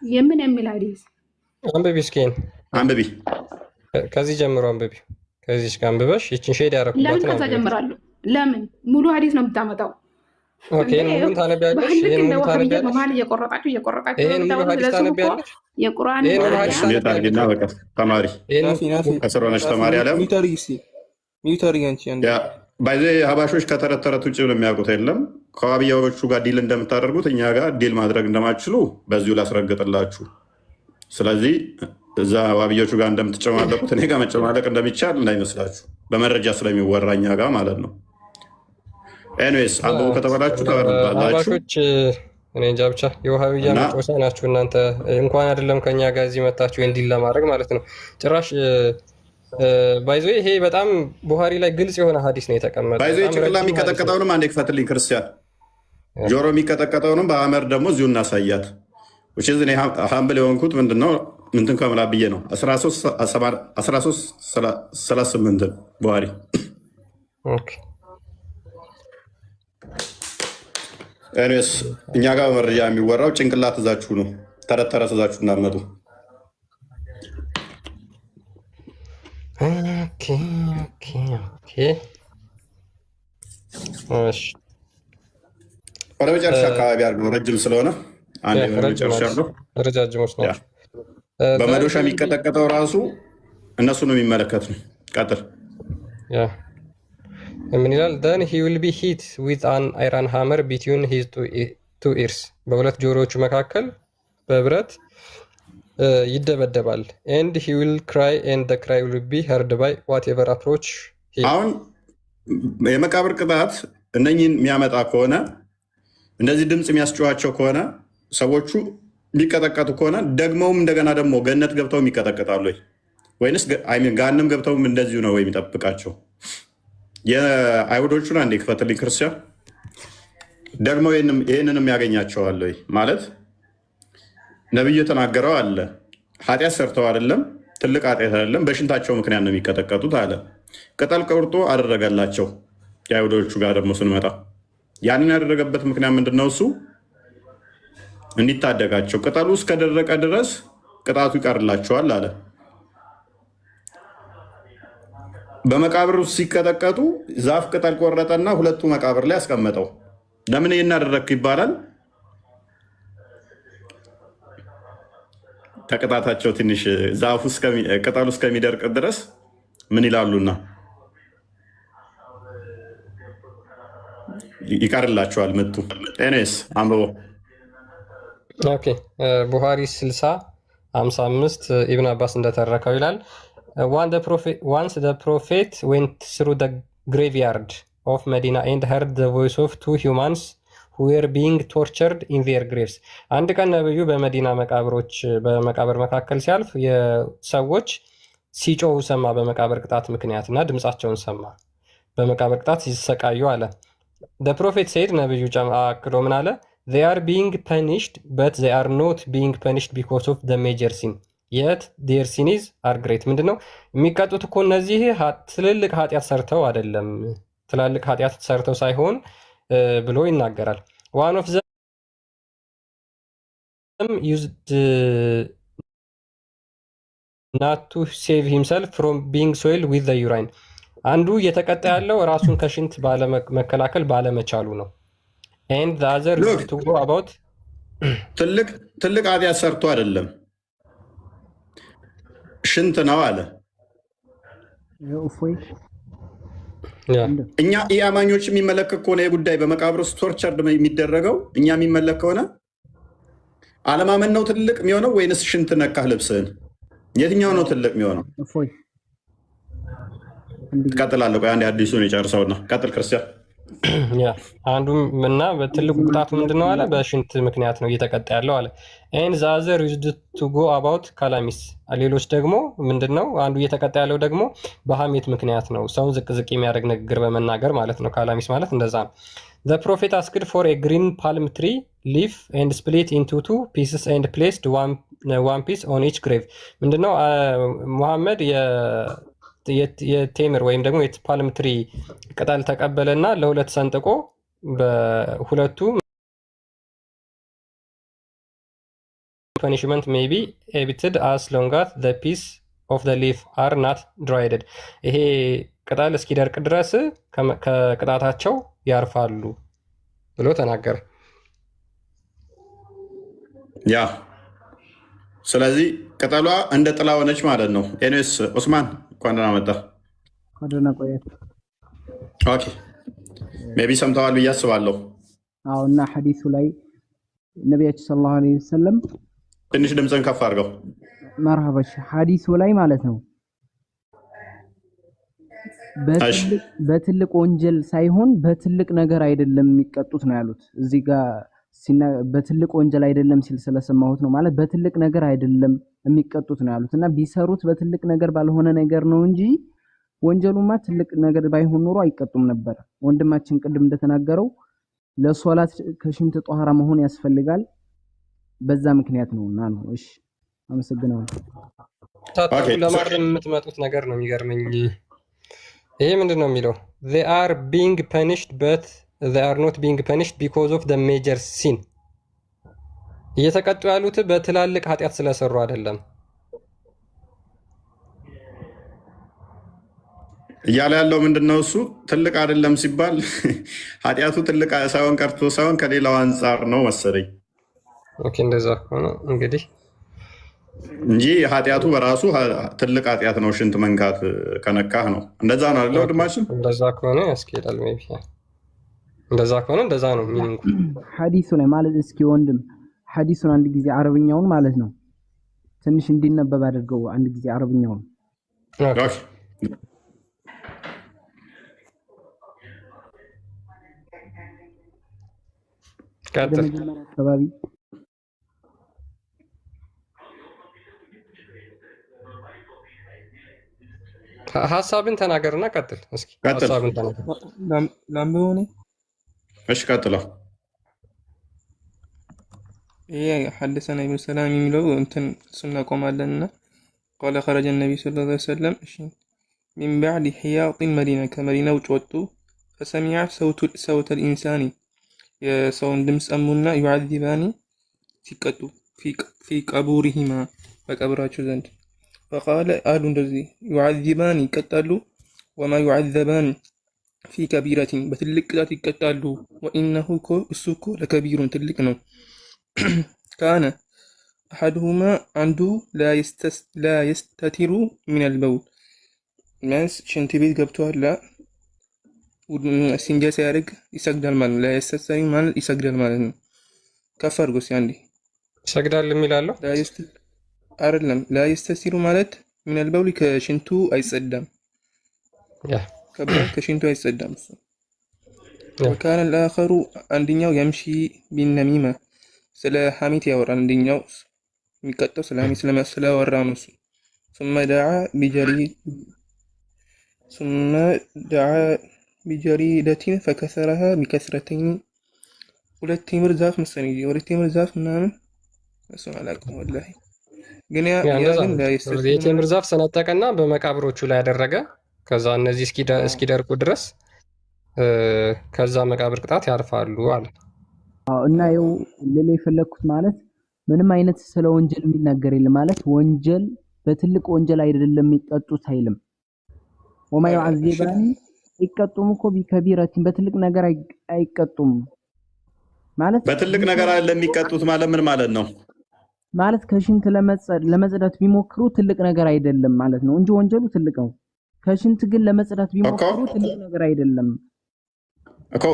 የምን የሚል ሀዲስ አንብቢ፣ እስኪ አንብቢ፣ ከዚህ ጀምሮ አንብቢ። ከዚህ ጋር አንብበሽ ይችን ሼድ ያደረኩባት ለምን ከዛ ጀምራለሁ? ለምን ሙሉ ሀዲስ ነው የምታመጣው? ኦኬ፣ ሙሉ ታነቢያለሽ። ይሄን ሙሉ ታነቢያለሽ። መሀል እየቆረጣችሁ ይሄን ሙሉ ሀዲስ ታነቢያለሽ። የቁርአን ታርጊና በቃ ተማሪ ከስር ሆነሽ ተማሪ አለ ባይዘ ሀባሾች ከተረት ተረት ውጭ ነው የሚያውቁት የለም። ከዋብያዎቹ ጋር ዲል እንደምታደርጉት እኛ ጋር ዲል ማድረግ እንደማትችሉ በዚሁ ላስረግጥላችሁ። ስለዚህ እዛ ዋብያዎቹ ጋር እንደምትጨማለቁት እኔ ጋር መጨማለቅ እንደሚቻል እንዳይመስላችሁ፣ በመረጃ ስለሚወራ እኛ ጋር ማለት ነው። ኤኒዌይስ አንብቡ ከተባላችሁ ተባላችሁ። እኔ እንጃ ብቻ የውሃብያ መጫወቻ ናችሁ እናንተ። እንኳን አይደለም ከኛ ጋር እዚህ መታችሁ ዲል ለማድረግ ማለት ነው። ጭራሽ ባይዞ ይሄ በጣም ቡሃሪ ላይ ግልጽ የሆነ ሀዲስ ነው የተቀመጠው። ባይዞ ጭንቅላ የሚቀጠቀጠውንም አንዴ ክፈትልኝ ክርስቲያን። ጆሮ የሚቀጠቀጠውንም በአመር ደግሞ እዚሁ እናሳያት። እኔ ሀምብል የሆንኩት ምንድነው ምንትን ከምላ ብዬ ነው 1338 ቡሃሪ ኤኒዌይስ እኛ ጋር በመረጃ የሚወራው ጭንቅላት እዛችሁ ነው። ተረት ተረት እዛችሁ እናመጡ ኦኬ ኦኬ ኦኬ። እሺ ወደ መጨረሻ አካባቢ አድርገው ረጅም ስለሆነ አንድ መጨረሻ አድርገው። ረጃጅሞች ናቸው። በመዶሻ የሚቀጠቀጠው ራሱ እነሱ ነው የሚመለከት ነው። ቀጥል። ምን ይላል? then he will be hit with an iron hammer between his two ears በሁለት ጆሮዎቹ መካከል በብረት ይደበደባል። and he will cry and the cry will be heard by whatever approach him። አሁን የመቃብር ቅጣት እነኝህን የሚያመጣ ከሆነ እንደዚህ ድምፅ የሚያስጨዋቸው ከሆነ ሰዎቹ የሚቀጠቀጡ ከሆነ ደግመውም እንደገና ደግሞ ገነት ገብተውም ይቀጠቀጣሉ ወይንስ ገሃነም ገብተውም እንደዚሁ ነው ወይ የሚጠብቃቸው? የአይሁዶቹን አንዴ ክፈትልኝ ክርስቲያን። ደግሞ ይህንንም ያገኛቸዋል ወይ ማለት ነቢዩ የተናገረው አለ። ኃጢአት ሰርተው አይደለም፣ ትልቅ ኃጢአት አይደለም፣ በሽንታቸው ምክንያት ነው የሚቀጠቀጡት አለ። ቅጠል ቆርጦ አደረገላቸው። የአይሁዶቹ ጋር ደግሞ ስንመጣ ያንን ያደረገበት ምክንያት ምንድነው? እሱ እንዲታደጋቸው ቅጠሉ እስከደረቀ ድረስ ቅጣቱ ይቀርላቸዋል አለ። በመቃብር ውስጥ ሲቀጠቀጡ ዛፍ ቅጠል ቆረጠና ሁለቱ መቃብር ላይ አስቀመጠው። ለምን ይህን አደረግክ ይባላል? ከቅጣታቸው ትንሽ ዛፉ ቅጠሉ እስከሚደርቅ ድረስ ምን ይላሉና ይቀርላቸዋል ምቱ። ጤኔስ አንብቦ ቡሃሪ 60:55 ኢብን አባስ እንደተረከው ይላል once the prophet went through the graveyard of Medina and heard the voice of two humans who were being tortured in their graves። አንድ ቀን ነብዩ በመዲና በመቃብር መካከል ሲያልፍ የሰዎች ሲጮሁ ሰማ በመቃብር ቅጣት ምክንያት እና ድምፃቸውን ሰማ በመቃብር ቅጣት ሲሰቃዩ አለ። the prophet said ነብዩ አክሎ ምን አለ? they are being punished but they are not being punished because of the major sin yet their sins are great። ምንድነው የሚቀጡት እኮ እነዚህ ትልልቅ ኃጢአት ሰርተው አይደለም፣ ትላልቅ ኃጢአት ሰርተው ሳይሆን ብሎ ይናገራል። one of them used not to save himself from being soiled with the urine። አንዱ እየተቀጣ ያለው ራሱን ከሽንት መከላከል ባለመቻሉ ነው። and the other used to go about ትልቅ ኃጢአት ሰርቶ አይደለም ሽንት ነው አለ። እኛ ኢአማኞች የሚመለከት ከሆነ የጉዳይ በመቃብር ውስጥ ቶርቸር የሚደረገው እኛ የሚመለክ ከሆነ አለማመን ነው ትልቅ የሚሆነው ወይንስ ሽንት ነካህ ልብስህን? የትኛው ነው ትልቅ የሚሆነው? ትቀጥላለህ። ቆይ አንዴ አዲሱን የጨርሰውና ቀጥል ክርስቲያን። አንዱም እና በትልቁ ቅጣቱ ምንድነው አለ? በሽንት ምክንያት ነው እየተቀጣ ያለው አለ። and the other used to go about calamities። ሌሎች ደግሞ ምንድነው? አንዱ እየተቀጣ ያለው ደግሞ በሐሜት ምክንያት ነው፣ ሰውን ዝቅ የሚያደርግ ንግግር በመናገር ማለት ነው። ካላሚስ ማለት እንደዛ ነው። the prophet asked for a green palm tree leaf and split into two pieces and placed one piece on each grave። ምንድነው ሙሐመድ የቴምር ወይም ደግሞ የፓልም ትሪ ቅጠል ተቀበለና ለሁለት ሰንጥቆ በሁለቱ punishment may be evited as long as the piece of the leaf are not dried። ይሄ ቅጠል እስኪደርቅ ድረስ ከቅጣታቸው ያርፋሉ ብሎ ተናገረ። ያ ስለዚህ ቅጠሏ እንደ ጥላ ሆነች ማለት ነው። ኤኒዌይስ ኡስማን እንኳን ደህና መጣህ። ኦኬ ሜይ ቢ ሰምተዋል ብዬ አስባለሁ። አዎ እና ሐዲሱ ላይ ነቢያችን ሰለላሁ ዐለይሂ ወሰለም ትንሽ ድምፅን ከፍ አድርገው። መርሐባሽ ሐዲሱ ላይ ማለት ነው በትልቅ ወንጀል ሳይሆን በትልቅ ነገር አይደለም የሚቀጡት ነው ያሉት። እዚህ ጋር በትልቅ ወንጀል አይደለም ሲል ስለሰማሁት ነው። ማለት በትልቅ ነገር አይደለም የሚቀጡት ነው ያሉት እና ቢሰሩት በትልቅ ነገር ባልሆነ ነገር ነው እንጂ ወንጀሉማ ትልቅ ነገር ባይሆን ኖሮ አይቀጡም ነበር። ወንድማችን ቅድም እንደተናገረው ለሶላት ከሽንት ጧሃራ መሆን ያስፈልጋል። በዛ ምክንያት ነውና ነው። እሺ አመሰግናለሁ። ለማረም የምትመጡት ነገር ነው የሚገርመኝ። ይሄ ምንድነው የሚለው? they are being punished but they are not being punished because of the major sin። እየተቀጡ ያሉት በትላልቅ ኃጢአት ስለሰሩ አይደለም። እያለ ያለው ምንድነው? እሱ ትልቅ አይደለም ሲባል ኃጢአቱ ትልቅ ሳይሆን ቀርቶ ሳይሆን ከሌላው አንጻር ነው መሰለኝ። ኦኬ እንደዛ ከሆነ እንግዲህ እንጂ ኃጢአቱ በራሱ ትልቅ ኃጢአት ነው። ሽንት መንካት ከነካህ ነው። እንደዛ ነው አይደለ ወንድማችን? እንደዛ ከሆነ ያስኬዳል። ሜይ ቢ እንደዛ ከሆነ እንደዛ ነው ሚኒንጉ ሐዲሱ ላይ ማለት። እስኪ ወንድም ሐዲሱን አንድ ጊዜ አረብኛውን ማለት ነው ትንሽ እንዲነበብ አድርገው አንድ ጊዜ አረብኛውን። ኦኬ ቀጥል። አካባቢ ሀሳብን ተናገርና ቀጥል። እስኪ ሀሳብን ተናገር። ላምበሆነ እሺ ቀጥላ። ይሄ ሐደሰና ኢብኑ ሰላም የሚለው እንትን ስናቆማለንና قال خرج النبي صلى الله عليه وسلم من بعد حياط المدينة كمدينة وجوتو فسمع صوت الإنسان የሰውን ድምፅ ሰሙና يعذبان ሲቀጡ في قبورهما በቀብራቸው ዘንድ فقال አሉ እንደዚህ يعذبان ይቀጣሉ وما يعذبان في كبيرة በትልቅ ቅጣት ይቀጣሉ وإنه እሱ እኮ ለከቢሩን ትልቅ ነው كان أحدهما عنده لا يستتر من البول ناس ሽንት ቤት ገብቷል ሲንጃ ሲያደርግ ይሰግዳል ማለት ነው። لا يستتر ማለት ይሰግዳል ማለት ነው። ከፍ አድርጎ ሲያንዴ ይሰግዳል የሚላለው አይደለም። لا يستتر ማለት من البول ከሽንቱ አይጸዳም። ከሽንቱ አይጸዳም እሱ። وكان الآخر አንደኛው يمشي بالنميمة ስለ ሐሜት ያወራል። አንደኛው የሚቀጣው ስለ ሐሜት ስለወራ ነው እሱ። ثم دعا بجريدة فكسرها بكسرتين ሁለት ቴምር ዛፍ መሰለኝ ሁለት ቴምር ዛፍ ምናምን እሱን አላውቅም ወላሂ። ግን ያ ግን የቴምር ዛፍ ሰነጠቀና በመቃብሮቹ ላይ ያደረገ ከዛ እነዚህ እስኪደርቁ ድረስ ከዛ መቃብር ቅጣት ያርፋሉ አለ። እና ይኸው ሌላ የፈለኩት ማለት ምንም አይነት ስለ ወንጀል የሚናገር የለም ማለት ወንጀል በትልቅ ወንጀል አይደለም የሚቀጡት አይልም። ወማ يعذبان ይቀጡም እኮ ቢከቢራቲን በትልቅ ነገር አይቀጡም ማለት በትልቅ ነገር አይደለም የሚቀጡት ማለት ምን ማለት ነው? ማለት ከሽንት ለመጽዳት ቢሞክሩ ትልቅ ነገር አይደለም ማለት ነው እንጂ ወንጀሉ ትልቅ ነው። ከሽንት ግን ለመጽዳት ቢሞክሩ ትልቅ ነገር አይደለም እኮ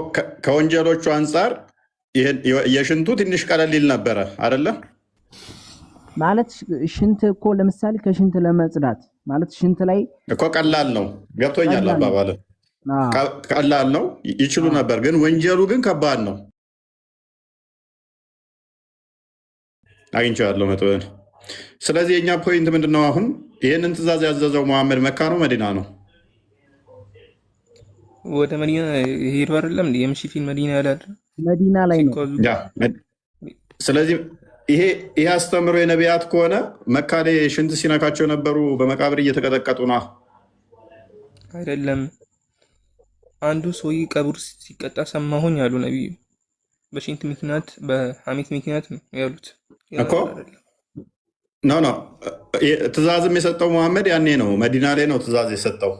ከወንጀሎቹ አንፃር የሽንቱ ትንሽ ቀለል ይል ነበረ አይደለ? ማለት ሽንት እኮ ለምሳሌ ከሽንት ለመጽዳት ማለት ሽንት ላይ እኮ ቀላል ነው። ገብቶኛል አባባለ ቀላል ነው ይችሉ ነበር፣ ግን ወንጀሉ ግን ከባድ ነው። አግኝቻለሁ መጥበን። ስለዚህ የኛ ፖይንት ምንድነው? አሁን ይሄንን ትእዛዝ ያዘዘው መሐመድ መካ ነው መዲና ነው? ወደ መዲና ሄዶ አይደለም እንዴ? የምሺ ፊል መዲና ያላል መዲና ላይ ነው። ስለዚህ ይሄ አስተምሮ የነቢያት ከሆነ መካ ላይ ሽንት ሲነካቸው ነበሩ በመቃብር እየተቀጠቀጡ ነው አይደለም? አንዱ ሰውዬ ቀብር ሲቀጣ ሰማሁኝ ያሉ ነብዩ። በሽንት ምክንያት በሐሜት ምክንያት ነው ያሉት እኮ ኖ ትእዛዝም የሰጠው መሐመድ ያኔ ነው መዲና ላይ ነው ትእዛዝ የሰጠው።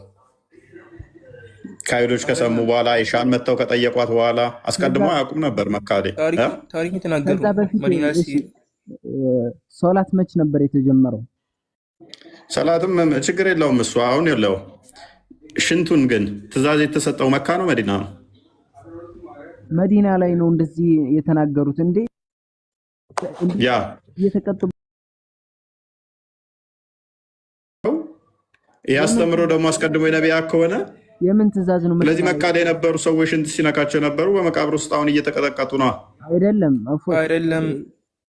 ከአይሁዶች ከሰሙ በኋላ ኢሻን መጥተው ከጠየቋት በኋላ አስቀድሞ አያውቁም ነበር መካ ላይ ታሪክ የተናገሩ መዲና ሶላት መች ነበር የተጀመረው? ሰላትም ችግር የለውም እሱ አሁን የለው። ሽንቱን ግን ትእዛዝ የተሰጠው መካ ነው መዲና ነው? መዲና ላይ ነው እንደዚህ የተናገሩት እንዴ? ያ እየተቀጡ ያስተምሮ ደግሞ አስቀድሞ የነቢያት ከሆነ የምን ትእዛዝ ነው? ስለዚህ መካ ላይ የነበሩ ሰዎች ሽንት ሲነካቸው ነበሩ በመቃብር ውስጥ አሁን እየተቀጠቀጡ ነው አይደለም? አይደለም።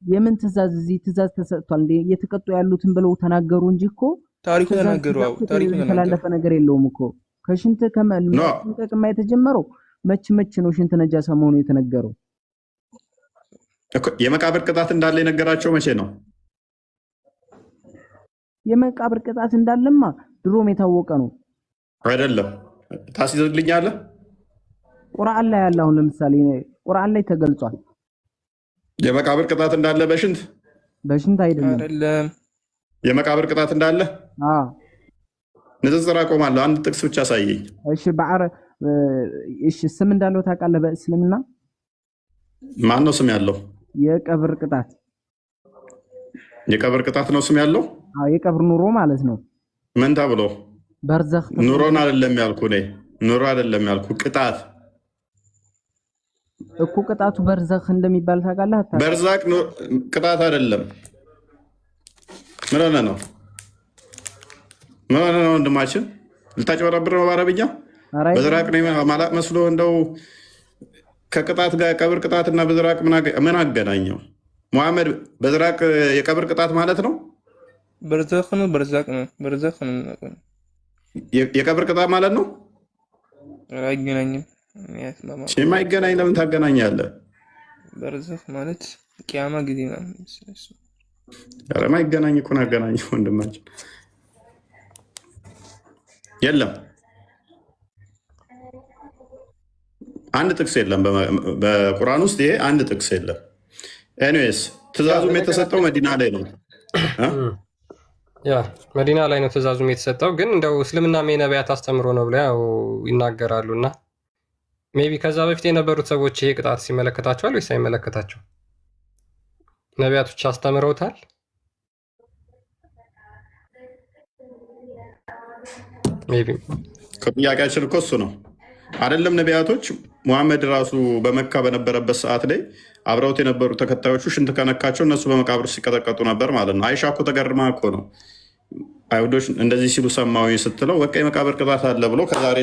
የምን ትእዛዝ? እዚህ ትእዛዝ ተሰጥቷል እንዴ? እየተቀጡ ያሉትን ብለው ተናገሩ እንጂ እኮ ታሪኩ ተናገሩ። ታሪኩ የተላለፈ ነገር የለውም እኮ። ከሽንት ከመጠቀም የተጀመረው መች ነው ሽንት ነጃሳ መሆኑ የተነገረው? የመቃብር ቅጣት እንዳለ የነገራቸው መቼ ነው? የመቃብር ቅጣት እንዳለማ ድሮም የታወቀ ነው አይደለም? ታስይዝልኛለህ? ቁርአን ላይ ያለ አሁን ለምሳሌ ቁርአን ላይ ተገልጿል የመቃብር ቅጣት እንዳለ። በሽንት አይደለም የመቃብር ቅጣት እንዳለ ንጽጽር አቆማለሁ። አንድ ጥቅስ ብቻ ሳየኝ። እሺ እሺ ስም እንዳለው ታውቃለህ? በእስልምና ማን ነው ስም ያለው? የቀብር ቅጣት ነው ስም ያለው? አዎ የቀብር ኑሮ ማለት ነው። ምን ተብሎ? በርዘኽ። ኑሮን አይደለም ያልኩ እኔ፣ ኑሮ አይደለም ያልኩ፣ ቅጣት እኮ ቅጣቱ በርዘኽ እንደሚባል ታውቃለህ? በርዛቅ ቅጣት አይደለም። ምን ሆነ ነው ወንድማችን? ልታጭበረብር ነው በአረብኛ? በዝራቅ ማላቅ መስሎ እንደው ከቅጣት ጋር የቀብር ቅጣትና በዝራቅ ምን አገናኘው? ሙሐመድ በዝራቅ የቀብር ቅጣት ማለት ነው? በርዘኽ ነው በርዛቅ ነው? በርዘኽ ነው የቀብር ቅጣት ማለት ነው? አይገናኝም። የማይገናኝ ለምን ታገናኛለህ? በርዘኽ ማለት ቂያማ ጊዜ ነው። ኧረ የማይገናኝ እኮ ነው ያገናኘው ወንድማችን። የለም አንድ ጥቅስ የለም በቁርአን ውስጥ፣ ይሄ አንድ ጥቅስ የለም። ኤኒዌይስ ትእዛዙም የተሰጠው መዲና ላይ ነው። ያ መዲና ላይ ነው ትእዛዙም የተሰጠው። ግን እንደው እስልምና የነቢያት አስተምሮ ነው ብለው ይናገራሉ። እና ሜቢ ከዛ በፊት የነበሩት ሰዎች ይሄ ቅጣት ሲመለከታቸዋል ወይስ አይመለከታቸው? ነቢያቶች አስተምረውታል? ሜቢ ጥያቄያችን እኮ እሱ ነው አይደለም? ነቢያቶች ሙሐመድ ራሱ በመካ በነበረበት ሰዓት ላይ አብረውት የነበሩ ተከታዮቹ ሽንት ከነካቸው እነሱ በመቃብር ሲቀጠቀጡ ነበር ማለት ነው። አይሻ እኮ ተገርማ እኮ ነው አይሁዶች እንደዚህ ሲሉ ሰማዊ ስትለው በቃ የመቃብር ቅጣት አለ ብሎ ከዛሬ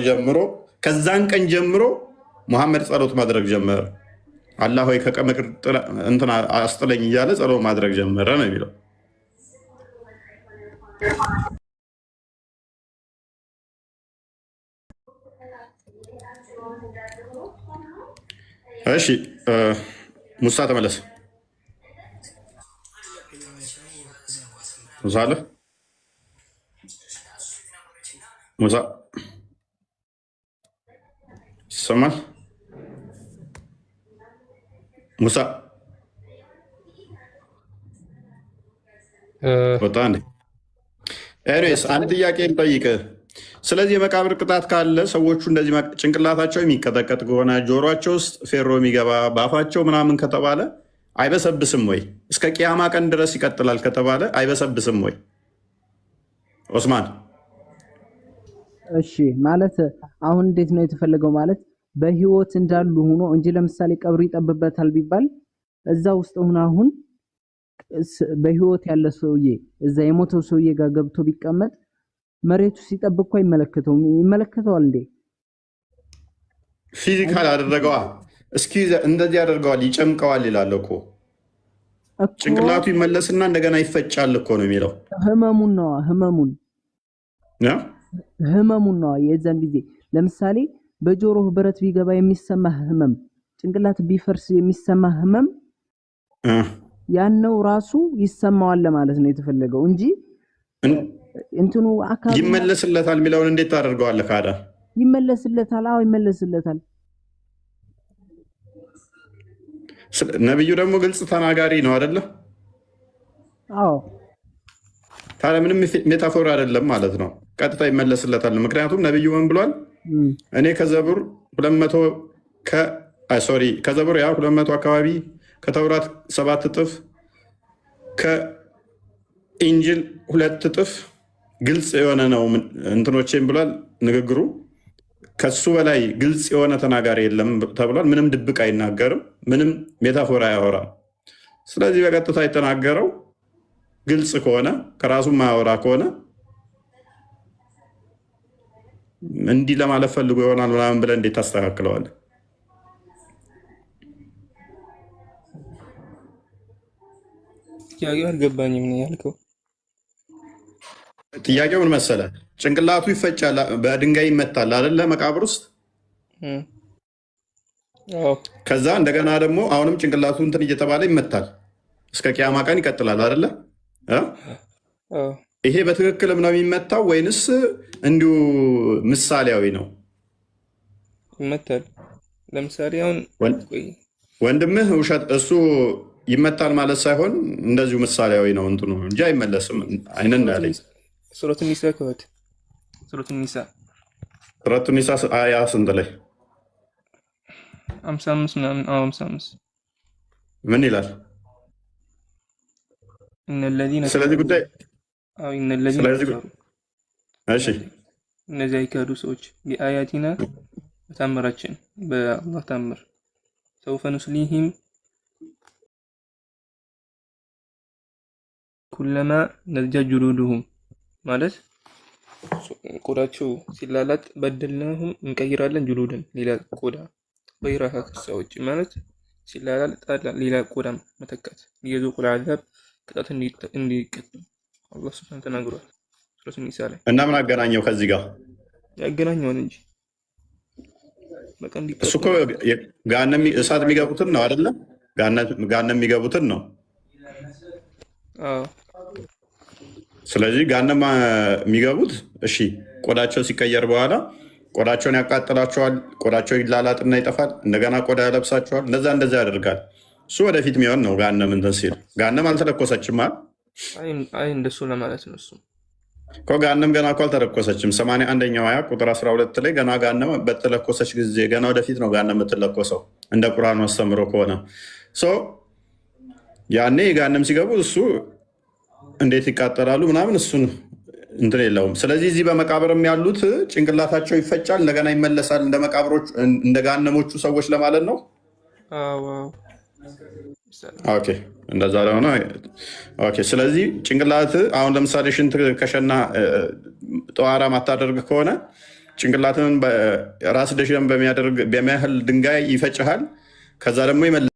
ከዛን ቀን ጀምሮ ሙሐመድ ጸሎት ማድረግ ጀመረ። አላህ ሆይ ከቀመቅር እንትን አስጥለኝ እያለ ጸሎት ማድረግ ጀመረ ነው የሚለው። እሺ ሙሳ ተመለስ። ሙሳ አለ? ሙሳ ይሰማል? ሙሳ ወጣ እንዴ? ኤኒዌይስ አንድ ጥያቄ ልጠይቅህ። ስለዚህ የመቃብር ቅጣት ካለ ሰዎቹ እንደዚህ ጭንቅላታቸው የሚቀጠቀጥ ከሆነ ጆሮቸው ውስጥ ፌሮ የሚገባ በአፋቸው ምናምን ከተባለ አይበሰብስም ወይ? እስከ ቅያማ ቀን ድረስ ይቀጥላል ከተባለ አይበሰብስም ወይ? ኦስማን እሺ ማለት አሁን እንዴት ነው የተፈለገው? ማለት በህይወት እንዳሉ ሆኖ እንጂ ለምሳሌ ቀብሩ ይጠብበታል ቢባል እዛ ውስጥ ሆኖ አሁን በህይወት ያለ ሰውዬ እዛ የሞተው ሰውዬ ጋር ገብቶ ቢቀመጥ መሬቱ ሲጠብቅ እኮ ይመለከተዋል እንዴ? ፊዚካል አደረገዋ። እስኪ እንደዚህ ያደርገዋል፣ ይጨምቀዋል ይላል እኮ። ጭንቅላቱ ይመለስና እንደገና ይፈጫል እኮ ነው የሚለው። ህመሙን ነው የዛን ጊዜ ለምሳሌ በጆሮህ ብረት ቢገባ የሚሰማህ ህመም፣ ጭንቅላት ቢፈርስ የሚሰማህ ህመም ያነው ራሱ ይሰማዋል ለማለት ነው የተፈለገው እንጂ እንትኑ አካል ይመለስለታል የሚለውን እንዴት ታደርገዋለህ? ካዳ ይመለስለታል። አዎ ይመለስለታል። ነብዩ ደግሞ ግልጽ ተናጋሪ ነው አይደለ? አዎ። ታዲያ ምንም ሜታፎር አይደለም ማለት ነው። ቀጥታ ይመለስለታል። ምክንያቱም ነብዩ ምን ብሏል? እኔ ከዘቡር 200 አካባቢ ከተውራት 7 እጥፍ ከኢንጅል 2 እጥፍ ግልጽ የሆነ ነው እንትኖቼም ብሏል። ንግግሩ ከሱ በላይ ግልጽ የሆነ ተናጋሪ የለም ተብሏል። ምንም ድብቅ አይናገርም፣ ምንም ሜታፎር አያወራም። ስለዚህ በቀጥታ የተናገረው ግልጽ ከሆነ ከራሱ ማያወራ ከሆነ እንዲህ ለማለት ፈልጎ ይሆናል ምናምን ብለህ እንዴት ታስተካክለዋለህ? አልገባኝም ነው ያልከው። ጥያቄው ምን መሰለህ? ጭንቅላቱ ይፈጫል፣ በድንጋይ ይመታል አይደለ? መቃብር ውስጥ ከዛ እንደገና ደግሞ አሁንም ጭንቅላቱ እንትን እየተባለ ይመታል። እስከ ቅያማ ቀን ይቀጥላል አይደለ? ይሄ በትክክልም ነው የሚመታው ወይንስ እንዲሁ ምሳሌያዊ ነው? ይመታል። ለምሳሌ አሁን ወንድምህ ውሸት እሱ ይመታል ማለት ሳይሆን እንደዚሁ ምሳሌያዊ ነው እንትኑ እንጂ አይመለስም። አይነን ያለኝ ሱረት ኒሳ ከወት ሱረቱ ኒሳ ሱረቱ ኒሳ አያ ስንት ላይ 55 ምናምን 55 ምን ይላል? ስለዚህ ጉዳይ እሺ እነዚያ የካዱ ሰዎች ቢአያቲና በታምራችን በአላህ ታምር ሰውፈ ኑስሊሂም ኩለማ ነድጃ ጁሉዱሁም ማለት ቆዳቸው ሲላላጥ በደልናሁም እንቀይራለን ጁሉድን ሌላ ቆዳ በይራሃ ሰዎች ማለት ሲላላጥ ሌላ ቆዳ መተካት የዙቁል አዛብ ቅጣት እንዲቀጡ አላህ ሱብሓነሁ ተናግሯል ሱረቱ ኒሳ ላይ። እና ምን አገናኘው ከዚህ ጋር? ያገናኘውን እንጂ እሱ እኮ ገሃነም እሳት የሚገቡትን ነው አይደለ? ገሃነም የሚገቡትን ነው። ስለዚህ ገሃነም የሚገቡት እሺ፣ ቆዳቸው ሲቀየር በኋላ ቆዳቸውን ያቃጥላቸዋል። ቆዳቸው ይላላጥና ይጠፋል። እንደገና ቆዳ ያለብሳቸዋል። እንደዛ ያደርጋል። እሱ ወደፊት የሚሆን ነው። ገሃነም እንትን ሲል ገሃነም አልተለኮሰችም አይደል? አይ እንደሱ ለማለት ነው። እሱ እኮ ገሃነም ገና እኮ አልተለኮሰችም። 81ኛው አያ ቁጥር 12 ላይ ገና ገሃነም በተለኮሰች ጊዜ ገና ወደፊት ነው ገሃነም የምትለኮሰው እንደ ቁርአን አስተምሮ ከሆነ ያኔ ገሃነም ሲገቡ እሱ እንዴት ይቃጠላሉ ምናምን እሱን እንትን የለውም። ስለዚህ እዚህ በመቃብርም ያሉት ጭንቅላታቸው ይፈጫል፣ እንደገና ይመለሳል እንደ መቃብሮች እንደ ገሃነሞቹ ሰዎች ለማለት ነው። ኦኬ እንደዛ ለሆነ ኦኬ። ስለዚህ ጭንቅላት አሁን ለምሳሌ ሽንት ከሸና ጠዋራ ማታደርግ ከሆነ ጭንቅላትን ራስ ደሽን በሚያህል ድንጋይ ይፈጭሃል። ከዛ ደግሞ ይመለሳል።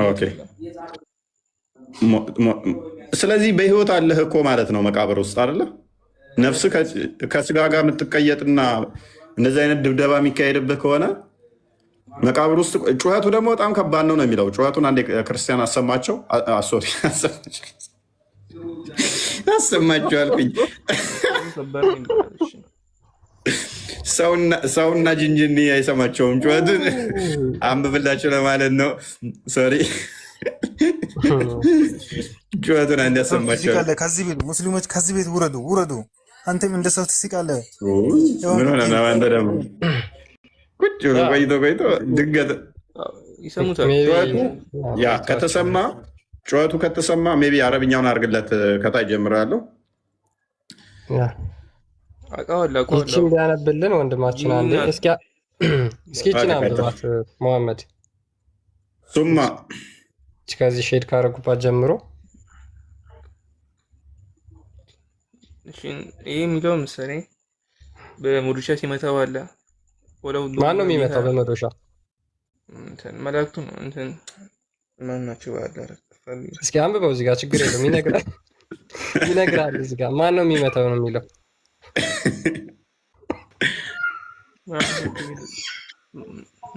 ኦኬ ስለዚህ በህይወት አለህ እኮ ማለት ነው መቃብር ውስጥ አይደለ? ነፍስ ከስጋ ጋር የምትቀየጥና እንደዚህ አይነት ድብደባ የሚካሄድብህ ከሆነ መቃብር ውስጥ ጩኸቱ ደግሞ በጣም ከባድ ነው የሚለው። ጩኸቱን አንዴ ክርስቲያን አሰማቸው። ሶሪ አሰማቸው አልኩኝ። ሰውና ጅንጅኒ አይሰማቸውም። ጩኸቱን አንብብላቸው ለማለት ነው። ሶሪ ጩኸቱን አንዴ አሰማቸው። ከዚህ ቤት ሙስሊሞች ከዚህ ቤት ውረዱ። አንተም እንደ ሰው ትስቃለህ። ምን ሆነ ነው አንተ ደግሞ ቁጭ ብሎ ቆይቶ ድንገት ይሰሙታል። ከተሰማ ጩኸቱ ከተሰማ ሜይ ቢ አረብኛውን አድርግለት ከታች ጀምራለሁ። ይህችን ቢያነብልን ወንድማችን አንዴ እስኪ ይህችን አንብባት መሐመድ። ሱማ ከዚህ ሼድ ካረጉባት ጀምሮ ይህ የሚለው ምሳሌ በሙዱሻ ሲመታው አለ። ማን ነው የሚመታው በመዶሻ? መላእክቱ ነው። ማን ናቸው? እስኪ አንብበው እዚህ ጋር ችግር የለም ይነግራል። እዚህ ጋር ማን ነው የሚመታው ነው የሚለው።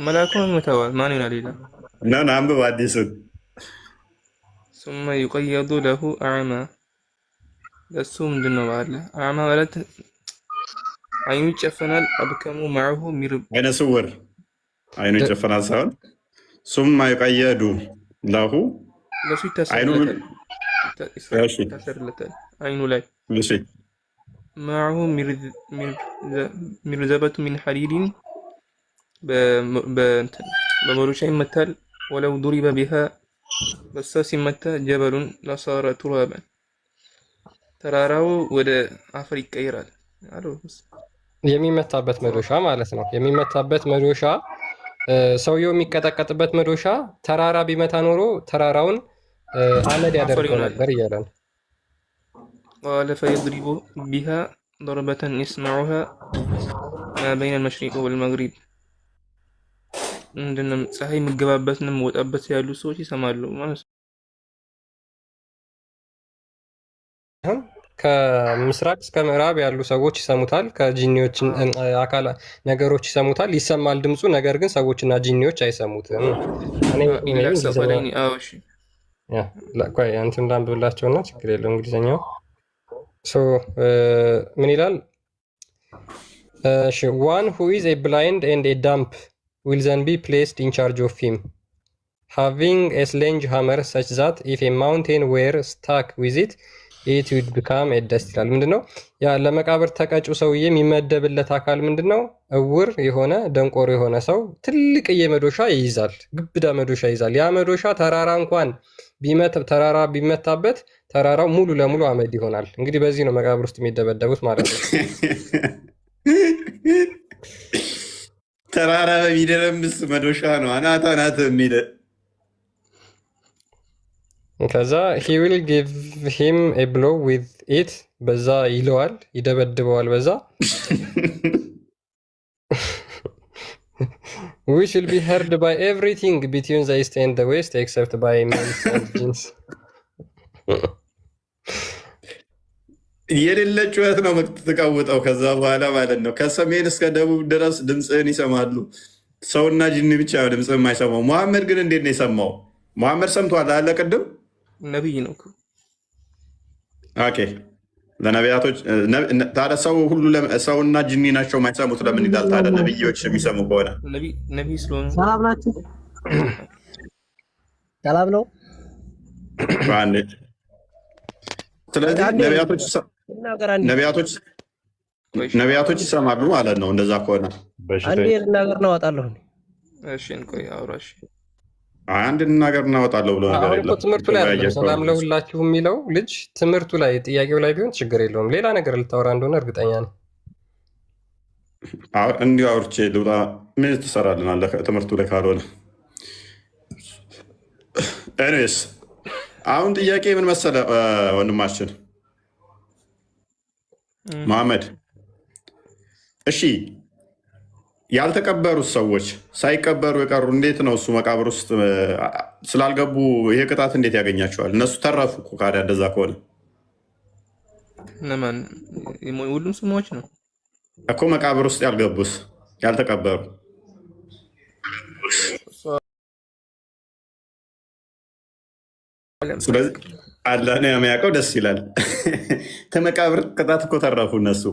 መላእክቱ ነው የሚመታው። ማን ይሆናል? ሌላ እና አንብበው አዲሱን ثم يقيض له أعمى ለሱ ምንድን ነው ባለ አዕማ ማለት አይኑ ይጨፈናል። አብከሙ معه አይነ ስውር አይኑ ይጨፈናል ሳይሆን ثم يقيض له ለሱ ይታሰርለታል አይኑ ላይ معه مرزبة من حديد በመዶሻ ይመታል። ولو ضرب بها በሷ ሲመታ ጀበሉን ለሳረ ቱራበን ተራራው ወደ አፈር ይቀየራል። የሚመታበት መዶሻ ማለት ነው። የሚመታበት መዶሻ ሰውየው የሚቀጠቀጥበት መዶሻ ተራራ ቢመታ ኖሮ ተራራውን አመድ ያደርገው ነበር እያለ ነው። ቃለ ፈየድሪቡ ቢሃ ضربة يسمعها ما بين المشرق والمغرب እንደንም ፀሐይ የምገባበትና የምወጣበት ያሉ ሰዎች ይሰማሉ ማለት ነው። ከምስራቅ እስከ ምዕራብ ያሉ ሰዎች ይሰሙታል። ከጂኒዎች አካል ነገሮች ይሰሙታል። ይሰማል ድምፁ። ነገር ግን ሰዎችና ጂኒዎች አይሰሙትም። እንትን እንዳንብብላቸውና ችግር የለው እንግሊዝኛው ምን ይላል? one who is a blind and a dumb will then be placed in charge of him, having a sledgehammer such that if a mountain were stuck with it, ኢት ዊድ ቢካም ደስ ይላል። ምንድነው ያ ለመቃብር ተቀጩ ሰውዬ የሚመደብለት አካል ምንድነው? እውር የሆነ ደንቆሮ የሆነ ሰው ትልቅዬ መዶሻ ይይዛል፣ ግብዳ መዶሻ ይይዛል። ያ መዶሻ ተራራ እንኳን ተራራ ቢመታበት ተራራው ሙሉ ለሙሉ አመድ ይሆናል። እንግዲህ በዚህ ነው መቃብር ውስጥ የሚደበደቡት ማለት ነው። ተራራ በሚደረምስ መዶሻ ነው አናት አናት የሚደ ከዛ he will give him a blow with it በዛ ይለዋል፣ ይደበድበዋል በዛ which will be heard by everything between the east and the west except by males and jinns የሌለ ጩኸት ነው የምትቀውጠው። ከዛ በኋላ ማለት ነው ከሰሜን እስከ ደቡብ ድረስ ድምፅህን ይሰማሉ። ሰውና ጅኒ ብቻ ነው ድምፅህን የማይሰማው። መሐመድ ግን እንዴት ነው የሰማው? መሐመድ ሰምቷል አለ ቅድም ነቢይ ነው። ኦኬ ለነቢያቶች ታዲያ ሰው ሁሉ ሰውና ጅኒ ናቸው የማይሰሙት ለምን ይላል ታዲያ? ነቢዮች የሚሰሙ ከሆነ ነቢይ ስለሆነ ሰላም ናችሁ? ሰላም ነው። ስለዚህ ነቢያቶች ይሰማሉ ማለት ነው። እንደዛ ከሆነ አንዴ ልናገር እናወጣለሁ። እሺ እንቆይ አውራሽ አንድ ነገር እናወጣለሁ ብሎ ነገር የለም። ትምህርቱ ላይ አይደለም ሰላም ለሁላችሁ የሚለው ልጅ ትምህርቱ ላይ ጥያቄው ላይ ቢሆን ችግር የለውም። ሌላ ነገር ልታወራ እንደሆነ እርግጠኛ ነኝ። እንዲሁ አውርቼ ልውጣ ምን ትሰራልናለህ? ትምህርቱ ላይ ካልሆነ ኤኒዌይስ አሁን ጥያቄ ምን መሰለ ወንድማችን መሐመድ፣ እሺ ያልተቀበሩት ሰዎች ሳይቀበሩ የቀሩ እንዴት ነው እሱ መቃብር ውስጥ ስላልገቡ ይሄ ቅጣት እንዴት ያገኛቸዋል? እነሱ ተረፉ እኮ ካዲያ እንደዛ ከሆነ እነማን? ሁሉም ስሞች ነው እኮ መቃብር ውስጥ ያልገቡስ ያልተቀበሩ ስለዚህ አላህ ነው የሚያውቀው። ደስ ይላል። ከመቃብር ቅጣት እኮ ተረፉ እነሱ።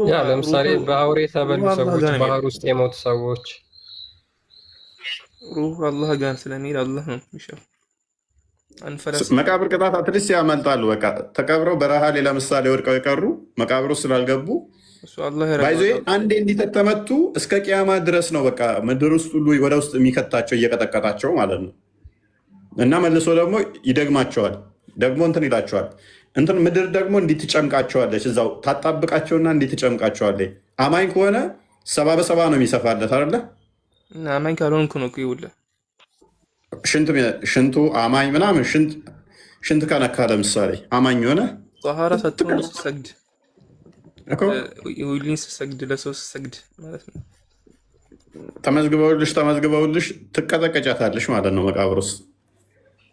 ያ ለምሳሌ በአውሬ የተበሉ ሰዎች፣ ባህር ውስጥ የሞቱ ሰዎች ሩህ አላህ ጋር ስለሚሄድ አላህ ነው የሚሻው። መቃብር ቅጣት አትሊስት ያመልጣሉ። በቃ ተቀብረው በረሃ ላይ ለምሳሌ ወድቀው የቀሩ መቃብር ውስጥ ስላልገቡ ባይዞ አንዴ እንዲተመቱ እስከ ቅያማ ድረስ ነው በቃ ምድር ውስጥ ሁሉ ወደ ውስጥ የሚከታቸው እየቀጠቀጣቸው ማለት ነው። እና መልሶ ደግሞ ይደግማቸዋል፣ ደግሞ እንትን ይላቸዋል። እንትን ምድር ደግሞ እንዲትጨምቃቸዋለች፣ እዛው ታጣብቃቸውና እንዲትጨምቃቸዋለች። አማኝ ከሆነ 70 በ70 ነው የሚሰፋለት አይደለ? አማኝ ካልሆንኩ ነው ይውላ ሽንቱ አማኝ ምናምን ሽንት ከነካ ለምሳሌ አማኝ የሆነ ጣሃራ ሰጥቶን ሰግድ ይውሊን ሰግድ ለሰው ሰግድ ማለት ነው። ተመዝግበውልሽ ትቀጠቀጫታለሽ ማለት ነው መቃብር ውስጥ።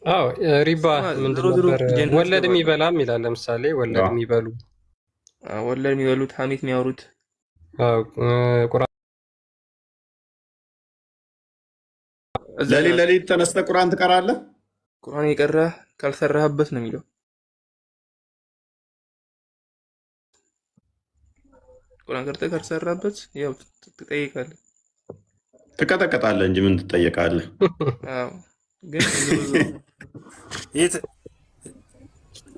አዎ ሪባ ምንድን ነበር? ወለድ የሚበላም ይላል። ለምሳሌ ወለድ የሚበሉት ሐሜት የሚያወሩት ለሊት ተነስተህ ቁርአን ትቀራለህ። ቁርአን የቀራህ ካልሰራህበት ነው የሚለው። ቁርአን ቀርተህ ካልሰራህበት ያው ትጠይቃለህ፣ ትቀጠቀጣለህ እንጂ ምን ትጠየቃለህ? አዎ ግን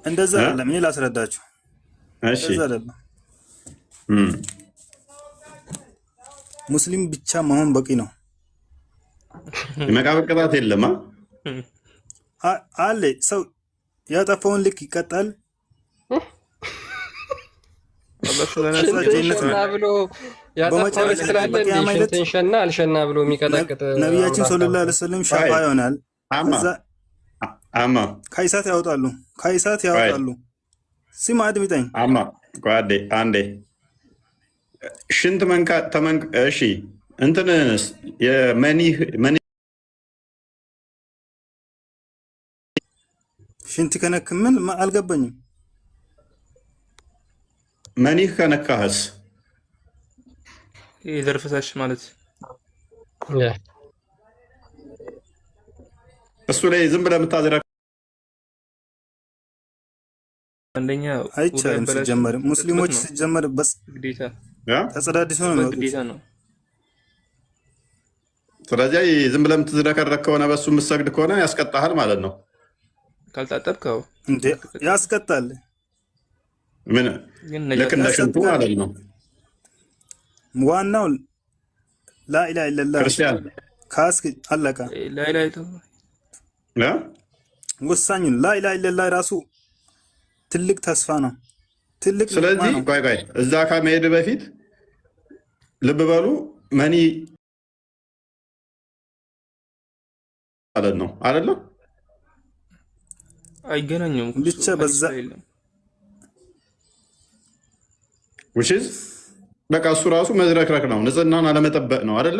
እንደዛ አይደለም። እኔ ላስረዳችሁ። እሺ ሙስሊም ብቻ መሆን በቂ ነው። የመቃብር ቅጣት የለም አለ። ሰው ያጠፋውን ልክ ይቀጣል። አልሸና ብሎ የሚቀጠቅጥ ነቢያችን ሰለላሁ ዐለይሂ ወሰለም ሻፋ ይሆናል። ከእሳት ያወጣሉ፣ ከእሳት ያወጣሉ። ስማ አድምጠኝ። አንዴ ሽንት እሺ እንትንስ የመኒህ ሽንት ከነክ ምን አልገባኝም። መኒህ ከነካህስ የዘር ፈሳሽ ማለት እሱ ላይ ዝም ብለህ የምታዝራ አንደኛ አይቻልም። ሲጀመር ሙስሊሞች ሲጀመር በስ ግዴታ ተጸዳድሰው ነው ግዴታ ነው። ስለዚህ ዝም ብለህ የምትዝረከረክ ከሆነ በሱ የምትሰግድ ከሆነ ያስቀጣሃል ማለት ነው። ካልታጠብከው እንዴ ያስቀጣል። ምን ልክ እንደ ሽንቱ ማለት ነው። ዋናው ላኢላሃ ኢለላህ ክርስቲያን ካስክ አለቃ ወሳኙ ላኢላሃ ኢለላህ ራሱ ትልቅ ተስፋ ነው። ትልቅ ስለዚህ ቆይ እዛ ከመሄድ በፊት ልብ በሉ መኒ ማለት ነው አይደለም? አይገናኙም ብቻ በዛ ውሽዝ በቃ እሱ ራሱ መዝረክረክ ነው፣ ንጽህናን አለመጠበቅ ነው አይደለ?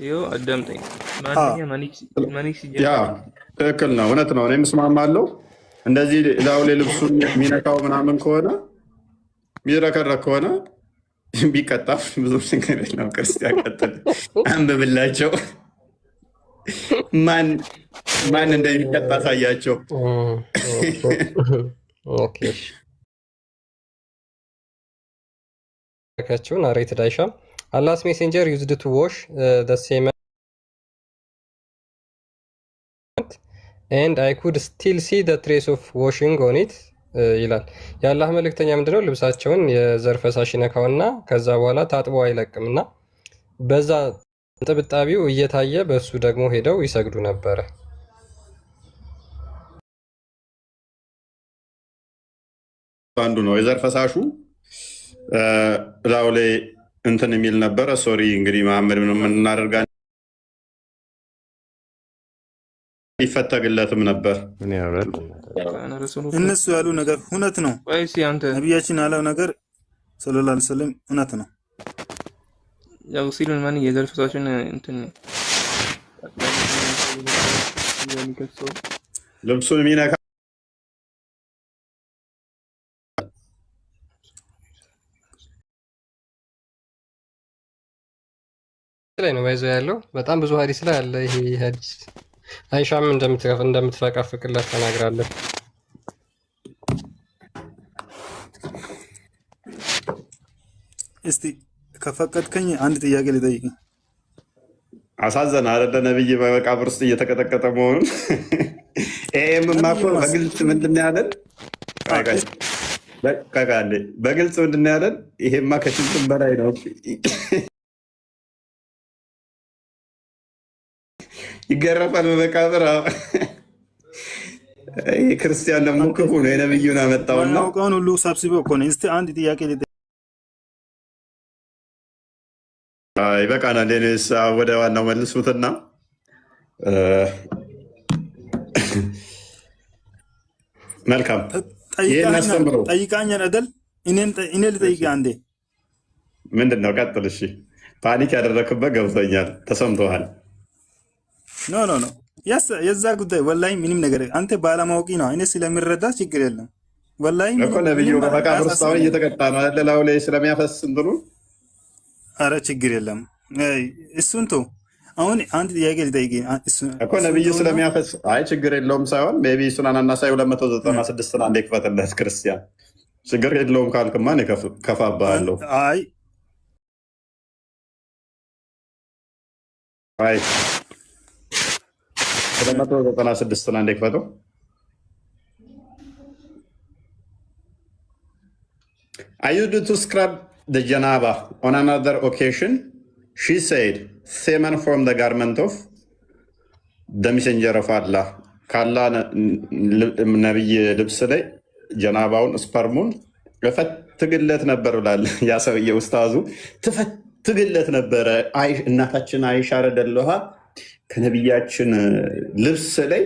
ይኸው አዳምጠኝ። ያ ትክክል ነው፣ እውነት ነው። እኔም እስማማለሁ። እንደዚህ ላውሌ ልብሱን የሚነካው ምናምን ከሆነ የሚዝረከረክ ከሆነ ቢቀጣም ብዙ ነገር የለም። ክርስቲያን ቀጥል አንብብላቸው፣ ማን እንደሚቀጣ ሳያቸው። ናሬትድ አይሻ አላስ ሜሴንጀር ዩዝድ ቱ ዋሽ ዘ ሴመንት ኤንድ አይ ኩድ ስቲል ሲ ዘ ትሬስ ኦፍ ዋሽንግ ኦን ኢት ይላል። የአላህ መልእክተኛ ምንድነው ልብሳቸውን የዘር ፈሳሽ ይነካውና ከዛ በኋላ ታጥቦ አይለቅምና በዛ ጥብጣቢው እየታየ በሱ ደግሞ ሄደው ይሰግዱ ነበረ። አንዱ ነው የዘር ፈሳሹ ላው ላይ እንትን የሚል ነበረ። ሶሪ እንግዲህ መሐመድ ምንም እናደርጋ ይፈተግለትም ነበር። እነሱ ያሉ ነገር እውነት ነው። ነቢያችን ያለው ነገር ሰለላሁ ዐለይሂ ወሰለም እውነት ነው። ያው ሲሉን ማን የዘር ፈሳሹን እንትን ልብሱን የሚነካ ላይ ነው ባይዘው ያለው በጣም ብዙ ሀዲስ ላይ አለ። ይሄ ሀዲስ አይሻም እንደምትፈቃፍቅለት ተናግራለች። እስቲ ከፈቀድከኝ አንድ ጥያቄ ልጠይቅ። አሳዘን አይደለ? ነብይ በመቃብር ውስጥ እየተቀጠቀጠ መሆኑን ይሄምማ እኮ በግልጽ ምንድን ነው ያለን? በግልጽ ምንድን ነው ያለን? ይሄማ ከሽንትም በላይ ነው። ይገረፋል በመቃብር። ይህ ክርስቲያን ደግሞ ክፉ ነው። የነብዩን አመጣውና ቀን ሁሉ ሰብስበው እኮ ነው። እስቲ አንድ ጥያቄ ይበቃናል። ኔስ ወደ ዋናው መልሱትና መልካም ጠይቃኛን አይደል? እኔ ልጠይቅ አንዴ። ምንድን ነው? ቀጥል። እሺ ፓኒክ ያደረክበት ገብቶኛል፣ ተሰምቶሃል። ኖ የዛ ጉዳይ ወላሂ ምንም ነገር አንተ ባለማወቂ ነው። እኔ ስለሚረዳ ችግር የለም። ወላሂ እኮ ነብዩ በመቃብር ውስጥ አሁን እየተቀጣ ነው ያለ ላዩ ላይ ስለሚያፈስ እንትኑ። አረ ችግር የለም እሱን ተው። አሁን አንድ ጥያቄ ልጠይቅ እኮ ነብዩ ስለሚያፈስ። አይ ችግር የለውም ሳይሆን ሜይ ቢ እሱን አናናሳይ 296 አንዴ ክፈትለት ክርስቲያን። ችግር የለውም ካልክማ እኔ ከፋብሃለሁ። አይ 296 አንዴ ክፈተው። I used to scrub the janaba on another occasion. She said, semen from the garment of the messenger of Allah. ካላ ነብይ ልብስ ላይ ጀናባውን ስፐርሙን እፈትግለት ነበር ብላል። ያ ሰውዬ ኡስታዙ ትፈትግለት ነበረ። እናታችን አይሻ ረዲየላሁ ዐንሃ ከነቢያችን ልብስ ላይ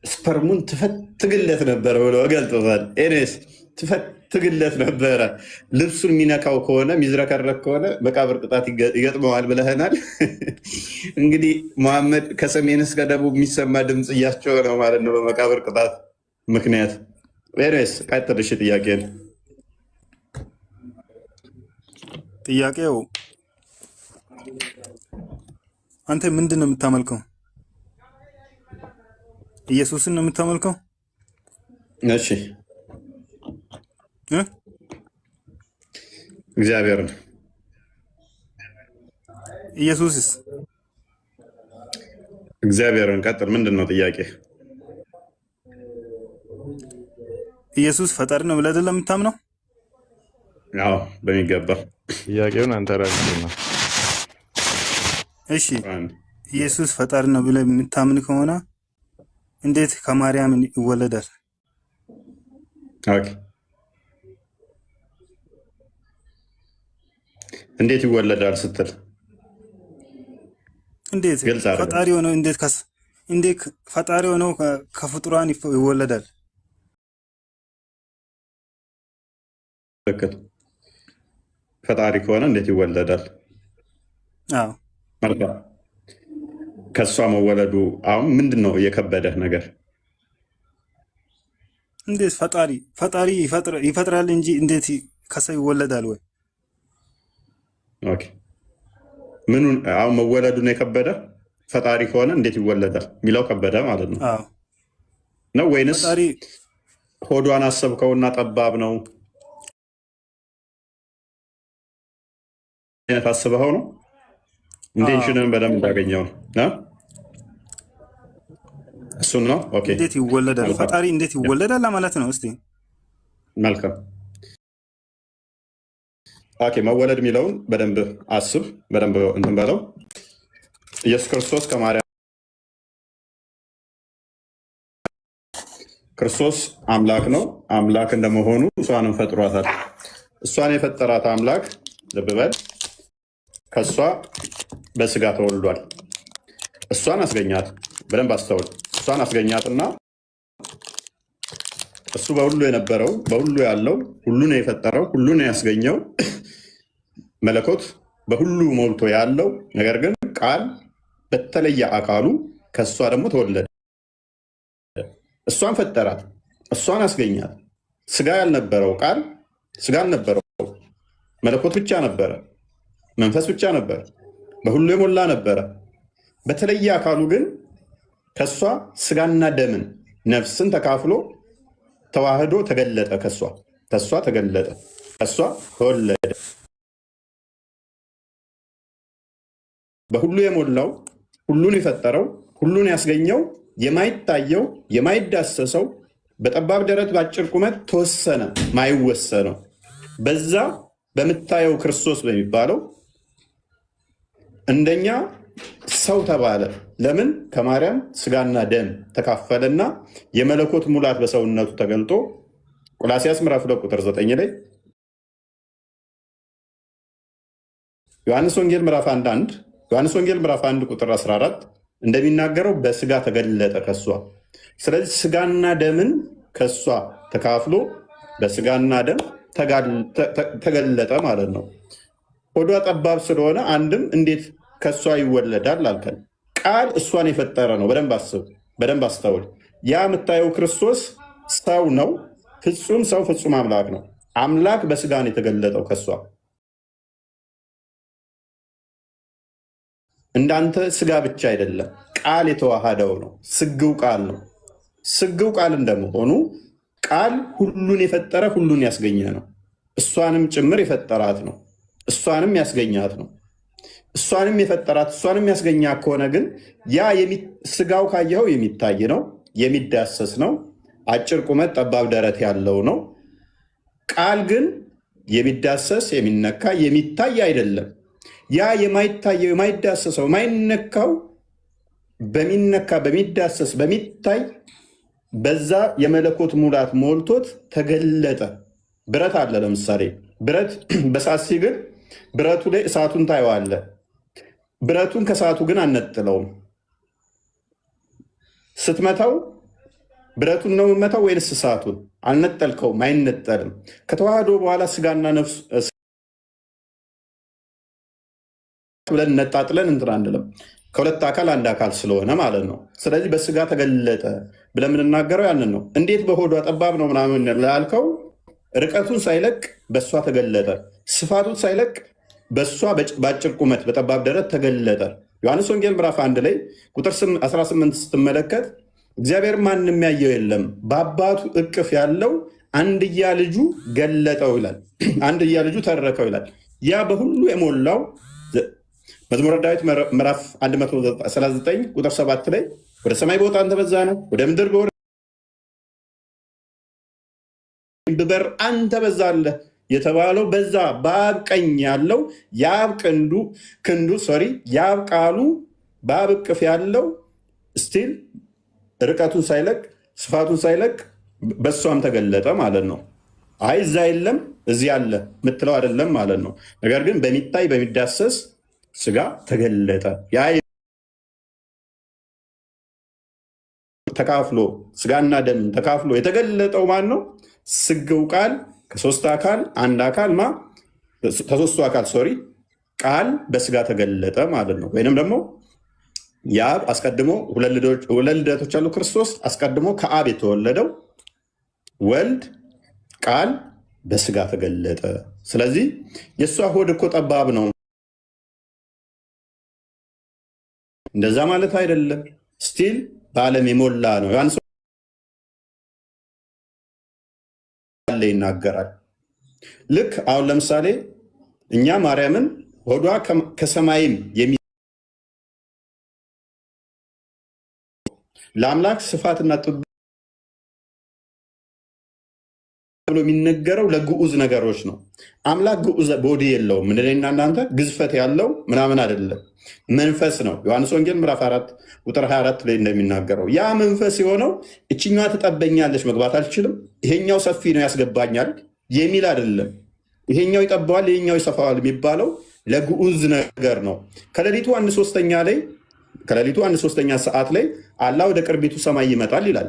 ስፐርሙን ትፈትግለት ነበረ ብሎ ገልጦታል። ኤኔስ ትፈትግለት ነበረ። ልብሱን የሚነካው ከሆነ የሚዝረከረክ ከሆነ መቃብር ቅጣት ይገጥመዋል ብለህናል። እንግዲህ መሐመድ ከሰሜን እስከ ደቡብ የሚሰማ ድምፅ እያስጮኸ ነው ማለት ነው በመቃብር ቅጣት ምክንያት። ኤኔስ ቀጥል። እሺ ጥያቄው አንተ ምንድን ነው የምታመልከው? ኢየሱስን ነው የምታመልከው? እሺ እግዚአብሔርን። ኢየሱስስ? እግዚአብሔርን። ቀጥል። ምንድን ነው ጥያቄ? ኢየሱስ ፈጣሪ ነው ብለህ አይደለም የምታምነው? አዎ በሚገባ። ጥያቄውን አንተ ራስህ ነው። እሺ ኢየሱስ ፈጣሪ ነው ብለህ የምታምን ከሆነ እንዴት ከማርያም ይወለዳል? ኦኬ እንዴት ይወለዳል ስትል እንዴት ፈጣሪ ሆኖ እንዴት ፈጣሪ ሆኖ ከፍጡራን ይወለዳል? ትክክል። ፈጣሪ ከሆነ እንዴት ይወለዳል? አዎ መልካም። ከእሷ መወለዱ አሁን ምንድን ነው የከበደህ ነገር? እንዴት ፈጣሪ ይፈጥራል እንጂ እንዴት ከሰው ይወለዳል ወይ? ኦኬ ምኑን አሁን መወለዱን የከበደ ፈጣሪ ከሆነ እንዴት ይወለዳል የሚለው ከበደ ማለት ነው ነው ወይንስ ሆዷን አሰብከውና ጠባብ ነው አይነት አስበኸው ነው? ኢንቴንሽንን በደንብ እንዳገኘው ነው እሱን ነው። ኦኬ እንዴት ይወለዳል ፈጣሪ እንዴት ይወለዳል ለማለት ነው። እስቲ መልካም ኦኬ መወለድ የሚለውን በደንብ አስብ፣ በደንብ እንትን በለው። ኢየሱስ ክርስቶስ ከማርያም ክርስቶስ አምላክ ነው። አምላክ እንደመሆኑ እሷንም ፈጥሯታል። እሷን የፈጠራት አምላክ ልብ በል ከእሷ በስጋ ተወልዷል። እሷን አስገኛት፣ በደንብ አስተውል። እሷን አስገኛትና እሱ በሁሉ የነበረው በሁሉ ያለው ሁሉን የፈጠረው ሁሉን ያስገኘው መለኮት በሁሉ ሞልቶ ያለው ነገር ግን ቃል በተለየ አካሉ ከእሷ ደግሞ ተወለደ። እሷን ፈጠራት፣ እሷን አስገኛት። ስጋ ያልነበረው ቃል ስጋ አልነበረው፣ መለኮት ብቻ ነበረ፣ መንፈስ ብቻ ነበረ፣ በሁሉ የሞላ ነበረ። በተለየ አካሉ ግን ከእሷ ስጋና ደምን ነፍስን ተካፍሎ ተዋህዶ ተገለጠ። ከእሷ ተገለጠ፣ ከእሷ ተወለደ። በሁሉ የሞላው ሁሉን የፈጠረው ሁሉን ያስገኘው የማይታየው የማይዳሰሰው በጠባብ ደረት በአጭር ቁመት ተወሰነ ማይወሰነው በዛ በምታየው ክርስቶስ በሚባለው እንደኛ ሰው ተባለ። ለምን? ከማርያም ስጋና ደም ተካፈለና የመለኮት ሙላት በሰውነቱ ተገልጦ ቆላስይስ ምዕራፍ 2 ቁጥር 9 ላይ ዮሐንስ ወንጌል ምዕራፍ 1 ቁጥር 14 እንደሚናገረው በስጋ ተገለጠ ከሷ። ስለዚህ ስጋና ደምን ከሷ ተካፍሎ በስጋና ደም ተገለጠ ማለት ነው። ሆዷ ጠባብ ስለሆነ አንድም እንዴት ከሷ ይወለዳል አልከን? ቃል እሷን የፈጠረ ነው። በደንብ አስብ፣ በደንብ አስተውል። ያ የምታየው ክርስቶስ ሰው ነው፣ ፍጹም ሰው ፍጹም አምላክ ነው። አምላክ በስጋን የተገለጠው ከሷ። እንዳንተ ስጋ ብቻ አይደለም፣ ቃል የተዋሃደው ነው። ስግው ቃል ነው። ስግው ቃል እንደመሆኑ ቃል ሁሉን የፈጠረ ሁሉን ያስገኘ ነው። እሷንም ጭምር የፈጠራት ነው። እሷንም ያስገኛት ነው። እሷንም የፈጠራት እሷንም ያስገኛት ከሆነ ግን ያ ስጋው ካየኸው የሚታይ ነው፣ የሚዳሰስ ነው፣ አጭር ቁመት ጠባብ ደረት ያለው ነው። ቃል ግን የሚዳሰስ የሚነካ የሚታይ አይደለም። ያ የማይታየው የማይዳሰሰው የማይነካው በሚነካ በሚዳሰስ በሚታይ በዛ የመለኮት ሙላት ሞልቶት ተገለጠ። ብረት አለ። ለምሳሌ ብረት በሳት ሲግል ብረቱ ላይ እሳቱን ታየዋለ። ብረቱን ከእሳቱ ግን አነጥለውም። ስትመታው ብረቱን ነው የምመታው ወይንስ እሳቱን? አልነጠልከውም፣ አይነጠልም። ከተዋህዶ በኋላ ስጋና ነፍስ ብለን ነጣጥለን እንትን አንልም። ከሁለት አካል አንድ አካል ስለሆነ ማለት ነው። ስለዚህ በስጋ ተገለጠ ብለን የምንናገረው ያንን ነው። እንዴት በሆዷ ጠባብ ነው ምናምን ላልከው ርቀቱን ሳይለቅ በእሷ ተገለጠ፣ ስፋቱን ሳይለቅ በእሷ በአጭር ቁመት በጠባብ ደረት ተገለጠ። ዮሐንስ ወንጌል ምዕራፍ 1 ላይ ቁጥር 18 ስትመለከት እግዚአብሔር ማንም ያየው የለም በአባቱ እቅፍ ያለው አንድያ ልጁ ገለጠው ይላል። አንድያ ልጁ ተረከው ይላል። ያ በሁሉ የሞላው መዝሙረ ዳዊት ምዕራፍ 139 ቁጥር 7 ላይ ወደ ሰማይ በወጣ አንተ በዛ ነው፣ ወደ ምድር ብበር አንተ በዛለህ የተባለው በዛ በአብ ቀኝ ያለው የአብ የአብ ቃሉ በአብ እቅፍ ያለው ስቲል ርቀቱን ሳይለቅ ስፋቱን ሳይለቅ በሷም ተገለጠ ማለት ነው። አይ እዛ የለም እዚህ አለ ምትለው አይደለም ማለት ነው። ነገር ግን በሚታይ በሚዳሰስ ስጋ ተገለጠ። ያ ተካፍሎ ስጋና ደም ተካፍሎ የተገለጠው ማን ነው? ስግው ቃል ከሶስት አካል አንድ አካል ከሶስቱ አካል ቃል በስጋ ተገለጠ ማለት ነው። ወይንም ደግሞ የአብ አስቀድሞ ሁለት ልደቶች አሉ። ክርስቶስ አስቀድሞ ከአብ የተወለደው ወልድ ቃል በስጋ ተገለጠ። ስለዚህ የእሷ ሆድ እኮ ጠባብ ነው እንደዛ ማለት አይደለም። ስቲል በዓለም የሞላ ነው። ዮሐንስ ይናገራል። ልክ አሁን ለምሳሌ እኛ ማርያምን ሆዷ ከሰማይም ለአምላክ ስፋትና ጥብ ብሎ የሚነገረው ለግዑዝ ነገሮች ነው። አምላክ ግዑዝ ቦዲ የለውም። እንደኔና እናንተ ግዝፈት ያለው ምናምን አይደለም፣ መንፈስ ነው። ዮሐንስ ወንጌል ምዕራፍ 4 ቁጥር 24 ላይ እንደሚናገረው ያ መንፈስ የሆነው እችኛዋ ትጠበኛለች መግባት አልችልም፣ ይሄኛው ሰፊ ነው ያስገባኛል የሚል አይደለም። ይሄኛው ይጠባዋል ይሄኛው ይሰፋዋል የሚባለው ለግዑዝ ነገር ነው። ከሌሊቱ 1/3 ሰዓት ላይ አላህ ወደ ቅርቢቱ ሰማይ ይመጣል ይላል።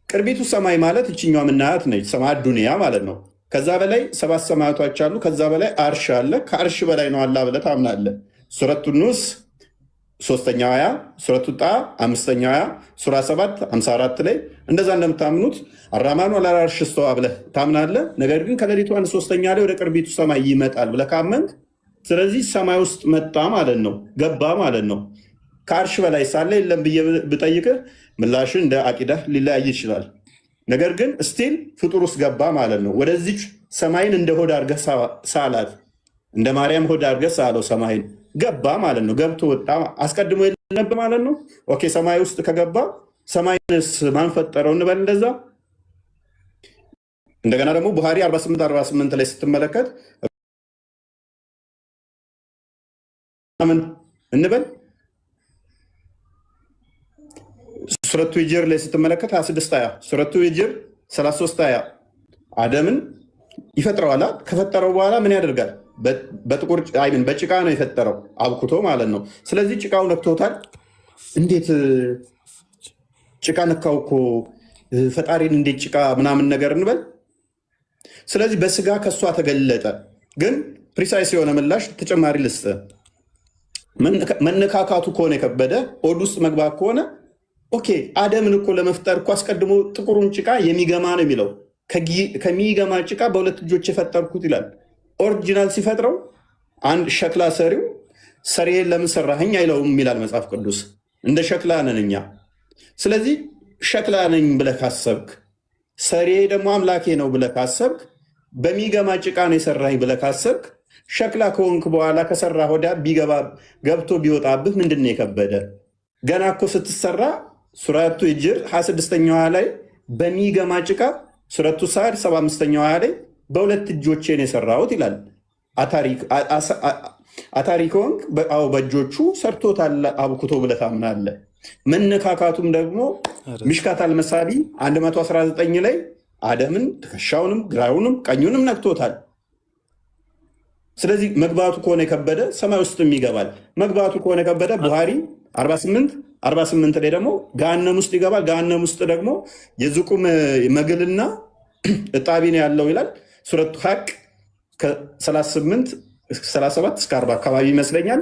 ቅርቢቱ ሰማይ ማለት እችኛዋ ምናያት ነች፣ ሰማይ ዱንያ ማለት ነው። ከዛ በላይ 7 ሰማያቶች አሉ። ከዛ በላይ አርሽ አለ። ከአርሽ በላይ ነው አላህ ብለህ ታምናለህ። ሱረቱ ኑስ 3ኛው አያ፣ ሱረቱ ጣ 5ኛው አያ፣ ሱራ 7 54 ላይ እንደዛ እንደምታምኑት አራማኑ አላ አርሽ ስተዋ ብለህ ታምናለህ። ነገር ግን ከሌሊቱ 1/3 ላይ ወደ ቅርቢቱ ሰማይ ይመጣል ብለህ ካመንክ፣ ስለዚህ ሰማይ ውስጥ መጣ ማለት ነው፣ ገባ ማለት ነው። ከአርሽ በላይ ሳለ የለም ብዬ ብጠይቅህ ምላሽ እንደ አቂዳህ ሊለያይ ይችላል። ነገር ግን ስቲል ፍጡር ውስጥ ገባ ማለት ነው። ወደዚች ሰማይን እንደ ሆድ አድርገህ ሳላት፣ እንደ ማርያም ሆድ አድርገህ ሳለው ሰማይን ገባ ማለት ነው። ገብቶ ወጣ። አስቀድሞ የለም ማለት ነው። ኦኬ፣ ሰማይ ውስጥ ከገባ ሰማይንስ ማን ፈጠረው እንበል እንደዛ። እንደገና ደግሞ ቡሃሪ 48 ላይ ስትመለከት ምን እንበል ሱረቱ ሂጅር ላይ ስትመለከት 26 አያ፣ ሱረቱ ሂጅር 33 አያ አደምን ይፈጥረዋል። ከፈጠረው በኋላ ምን ያደርጋል? በጥቁር አይምን በጭቃ ነው የፈጠረው አብኩቶ ማለት ነው። ስለዚህ ጭቃው ነክቶታል። እንዴት ጭቃ ነካው እኮ ፈጣሪን እንዴት ጭቃ ምናምን ነገር እንበል። ስለዚህ በስጋ ከእሷ ተገለጠ። ግን ፕሪሳይስ የሆነ ምላሽ ተጨማሪ ልስጥ። መነካካቱ ከሆነ የከበደ ሆድ ውስጥ መግባት ከሆነ ኦኬ፣ አደምን እኮ ለመፍጠር እኮ አስቀድሞ ጥቁሩን ጭቃ የሚገማ ነው የሚለው። ከሚገማ ጭቃ በሁለት እጆች የፈጠርኩት ይላል። ኦሪጂናል ሲፈጥረው አንድ ሸክላ ሰሪው ሰሪዬን ለምን ሰራኸኝ አይለውም ይላል መጽሐፍ ቅዱስ። እንደ ሸክላ ነን እኛ። ስለዚህ ሸክላ ነኝ ብለህ ካሰብክ፣ ሰሪዬ ደግሞ አምላኬ ነው ብለህ ካሰብክ፣ በሚገማ ጭቃ ነው የሰራኝ ብለህ ካሰብክ፣ ሸክላ ከሆንክ በኋላ ከሰራ ወዲያ ገብቶ ቢወጣብህ ምንድን ነው የከበደ? ገና እኮ ስትሰራ ሱረቱ ሂጅር 26ኛዋ ላይ በሚገማ ጭቃ፣ ሱረቱ ሳድ 75ኛዋ ላይ በሁለት እጆቼ ነው የሰራሁት ይላል። አታሪ ከሆንክ በእጆቹ ሰርቶታል አብኩቶ ብለህ ታምናለህ። መነካካቱም ደግሞ ሚሽካት አልመሳቢ 119 ላይ አደምን ትከሻውንም ግራውንም ቀኙንም ነክቶታል። ስለዚህ መግባቱ ከሆነ የከበደ ሰማይ ውስጥም ይገባል። መግባቱ ከሆነ የከበደ ቡሃሪ 48 ላይ ደግሞ ገሃነም ውስጥ ይገባል። ገሃነም ውስጥ ደግሞ የዝቁም መግልና እጣቢ ነው ያለው ይላል። ሱረቱ ሐቅ ከ37 እስከ 40 አካባቢ ይመስለኛል።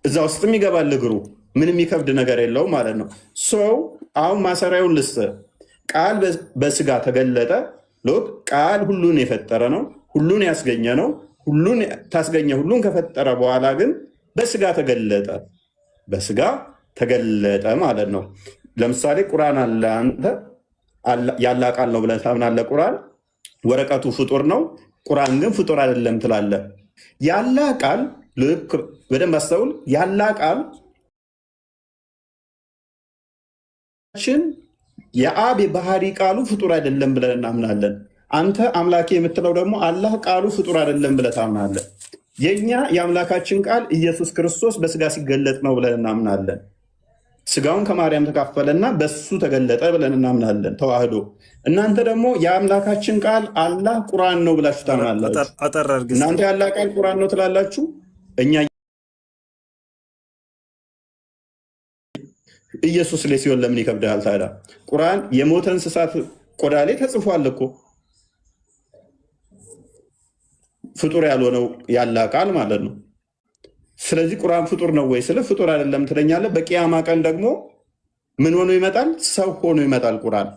እዛ ውስጥም ይገባል እግሩ። ምንም የሚከብድ ነገር የለው ማለት ነው። ሰው አሁን ማሰሪያውን ልስጥ። ቃል በስጋ ተገለጠ። ሎክ ቃል ሁሉን የፈጠረ ነው፣ ሁሉን ያስገኘ ነው። ሁሉን ታስገኘ ሁሉን ከፈጠረ በኋላ ግን በስጋ ተገለጠ። በስጋ ተገለጠ ማለት ነው። ለምሳሌ ቁርአን አለ። አንተ ያላ ቃል ነው ብለህ ታምናለህ። ቁርአን ወረቀቱ ፍጡር ነው፣ ቁርአን ግን ፍጡር አይደለም ትላለህ። ያላ ቃል ልክ በደንብ አስተውል። ያላ ቃል የአብ የባህሪ ቃሉ ፍጡር አይደለም ብለን እናምናለን። አንተ አምላኬ የምትለው ደግሞ አላህ ቃሉ ፍጡር አይደለም ብለህ ታምናለህ። የእኛ የአምላካችን ቃል ኢየሱስ ክርስቶስ በስጋ ሲገለጥ ነው ብለን እናምናለን። ስጋውን ከማርያም ተካፈለና በሱ ተገለጠ ብለን እናምናለን ተዋህዶ። እናንተ ደግሞ የአምላካችን ቃል አላህ ቁርአን ነው ብላችሁ ታምናላችሁ። እናንተ ያላህ ቃል ቁርአን ነው ትላላችሁ። እኛ ኢየሱስ ላይ ሲሆን ለምን ይከብዳል ታዲያ? ቁርአን የሞተ እንስሳት ቆዳ ላይ ተጽፏል እኮ ፍጡር ያልሆነው ያላህ ቃል ማለት ነው። ስለዚህ ቁርአን ፍጡር ነው ወይ ስለ ፍጡር አይደለም ትለኛለህ። በቂያማ ቀን ደግሞ ምን ሆኖ ይመጣል? ሰው ሆኖ ይመጣል። ቁርአን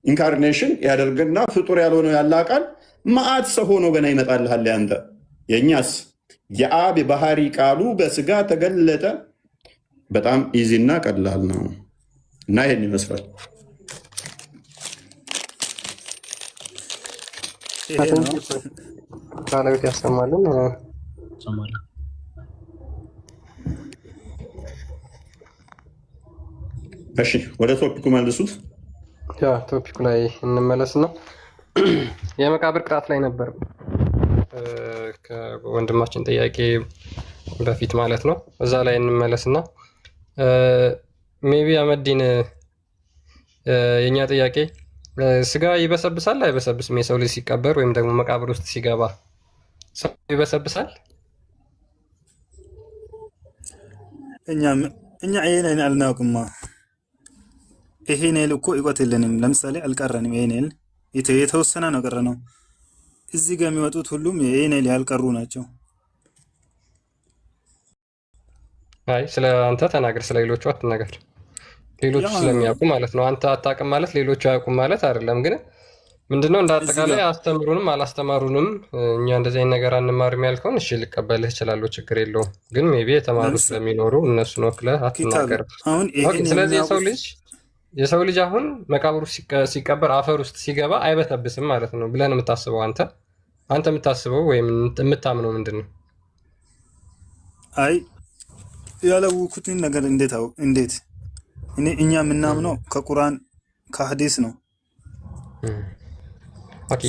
ኢንካርኔሽን ያደርግና ፍጡር ያልሆነው ያላህ ቃል መዓት ሰው ሆኖ ገና ይመጣልሃል። ያንተ የእኛስ የአብ የባህሪ ቃሉ በስጋ ተገለጠ። በጣም ኢዚ እና ቀላል ነው እና ይሄን ይመስላል። ባለቤት ያሰማልን። እሺ ወደ ቶፒኩ መልሱት። ያ ቶፒኩ ላይ እንመለስና የመቃብር ቅጣት ላይ ነበር ከወንድማችን ጥያቄ በፊት ማለት ነው። እዛ ላይ እንመለስና ሜቢ አመዲን የኛ ጥያቄ ስጋ ይበሰብሳል አይበሰብስም? የሰው ልጅ ሲቀበር ወይም ደግሞ መቃብር ውስጥ ሲገባ ሰው ይበሰብሳል? እኛ ይሄን አልናውቅማ። ይሄን እኮ እውቀት የለንም። ለምሳሌ አልቀረንም። ይሄን የተወሰነ ነው ቀረ ነው። እዚህ ጋር የሚወጡት ሁሉም ይሄን ያልቀሩ ናቸው። አይ ስለ አንተ ተናገር፣ ስለ ሌሎቹ አትናገር። ሌሎቹ ስለሚያውቁ ማለት ነው። አንተ አታውቅም ማለት ሌሎቹ አያውቁም ማለት አይደለም። ግን ምንድነው እንደ አጠቃላይ አስተምሩንም አላስተማሩንም እኛ እንደዚህ አይነት ነገር አንማርም ያልከውን እሺ ልቀበልህ እችላለሁ፣ ችግር የለውም። ግን ሜቢ የተማሩ ስለሚኖሩ እነሱን ወክለህ አትናገር። ስለዚህ የሰው ልጅ አሁን መቃብሩ ሲቀበር አፈር ውስጥ ሲገባ አይበሰብስም ማለት ነው ብለን የምታስበው አንተ የምታስበው ወይም የምታምነው ምንድን ነው? አይ ያላወኩትን ነገር እንዴት እኛ የምናምነው ከቁርአን ከሐዲስ ነው።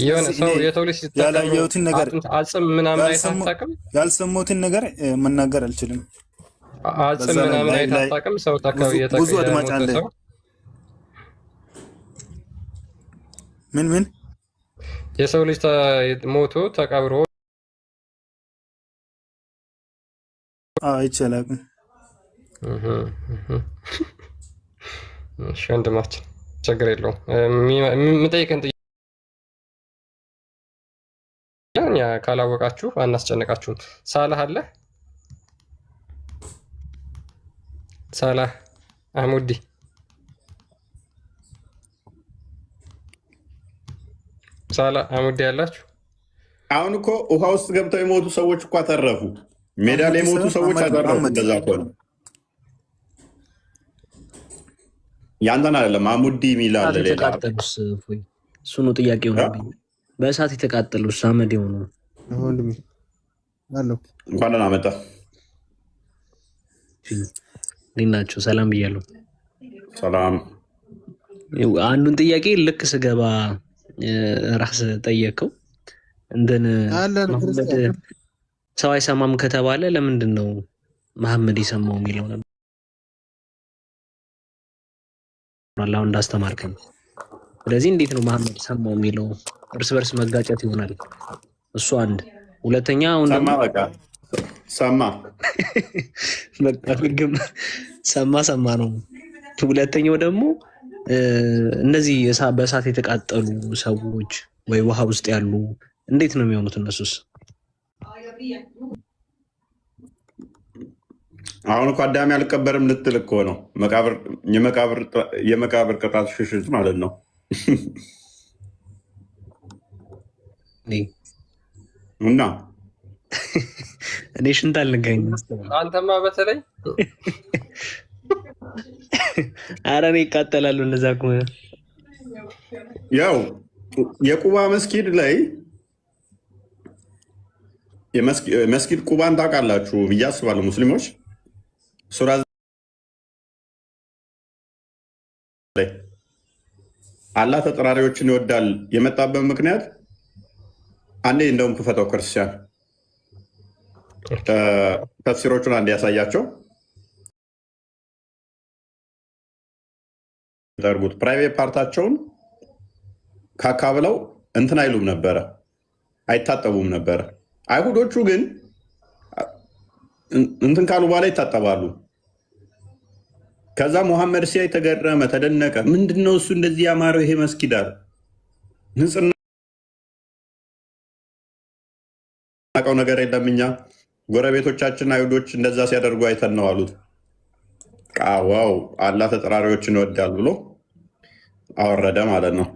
የሆነ ሰው የሰው ልጅ ያላየሁትን ነገር አጽም ምናምን አይታጣቅም፣ ያልሰሙትን ነገር መናገር አልችልም። አጽም ምናምን አይታጣቅም። ሰው ብዙ አድማጭ አለ። ምን የሰው ልጅ ሞቶ ተቀብሮ አይቻልም። እሺ ወንድማችን ችግር የለውም። የምጠይቅህን ጥያቄ እኛ ካላወቃችሁ አናስጨንቃችሁም። ሳላህ አለ? ሳላህ አህሙዲ ሳላህ አህሙዲ ያላችሁ? አሁን እኮ ውሃ ውስጥ ገብተው የሞቱ ሰዎች እኮ አተረፉ። ሜዳ ላይ የሞቱ ሰዎች አተረፉ። እንደዛ ከሆነ ያንተን አይደለም አሙዲ የሚላል ሌላ እሱ ነው ጥያቄው። በእሳት የተቃጠሉት አመድ የሆኑ እንኳን ደህና መጣ። እንዴት ናቸው? ሰላም ብያለሁ። ሰላም። አንዱን ጥያቄ ልክ ስገባ ራስ ጠየቀው እንደን መሐመድ ሰው አይሰማም ከተባለ ለምንድን ነው መሐመድ ይሰማው የሚለው ነበር። አላህ እንዳስተማርከን። ስለዚህ እንዴት ነው መሐመድ ሰማው የሚለው? እርስ በርስ መጋጨት ይሆናል። እሱ አንድ። ሁለተኛ አሁን ሰማ በቃ ሰማ ሰማ ነው። ሁለተኛው ደግሞ እነዚህ በእሳት የተቃጠሉ ሰዎች ወይ ውሃ ውስጥ ያሉ እንዴት ነው የሚሆኑት እነሱስ? አሁን እኮ አዳሚ አልቀበርም ልትል እኮ ነው። የመቃብር ቅጣት ሽሽት ማለት ነው። እና እኔ ሽንት አልነካኝም። አንተማ በተለይ ኧረ እኔ ይቃጠላለሁ እነዛ ከሆነ። ያው የቁባ መስጊድ ላይ መስጊድ ቁባን ታውቃላችሁ ብዬ አስባለሁ። ሙስሊሞች ሱራ ላይ አላህ ተጠራሪዎችን ይወዳል የመጣበት ምክንያት አንዴ እንደውም ክፈተው ክርስቲያን ተፍሲሮቹን አንዴ ያሳያቸው ደርጉት ፕራይቬት ፓርታቸውን ካካብለው እንትን አይሉም ነበረ፣ አይታጠቡም ነበረ። አይሁዶቹ ግን እንትን ካሉ በኋላ ይታጠባሉ። ከዛ ሙሐመድ ሲያይ ተገረመ፣ ተደነቀ። ምንድነው እሱ እንደዚህ ያማረው ይሄ መስጊድ አለ። ንጽህና ቀው ነገር የለም እኛ ጎረቤቶቻችን አይሁዶች እንደዛ ሲያደርጉ አይተን ነው አሉት። ዋው አላህ ተጠራሪዎችን ይወዳል ብሎ አወረደ ማለት ነው።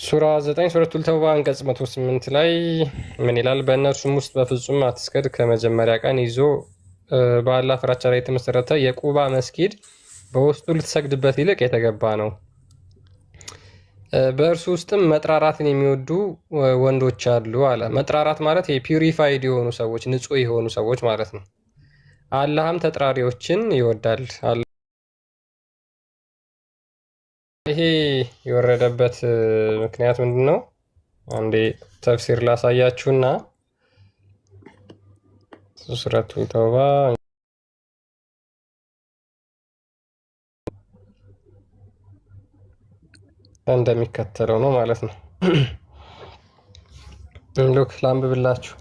ሱራ 9 ሱረቱል ተውባ አንቀጽ 108 ላይ ምን ይላል? በእነርሱም ውስጥ በፍጹም አትስገድ፣ ከመጀመሪያ ቀን ይዞ በአላህ ፍራቻ ላይ የተመሰረተ የቁባ መስጊድ በውስጡ ልትሰግድበት ይልቅ የተገባ ነው። በእርሱ ውስጥም መጥራራትን የሚወዱ ወንዶች አሉ አለ። መጥራራት ማለት የፒውሪፋይድ የሆኑ ሰዎች፣ ንጹህ የሆኑ ሰዎች ማለት ነው። አላህም ተጥራሪዎችን ይወዳል። ይሄ የወረደበት ምክንያት ምንድን ነው? አንዴ ተፍሲር ላሳያችሁና ሱረቱል ተውባ እንደሚከተለው ነው ማለት ነው። ሉክ ላንብብላችሁ።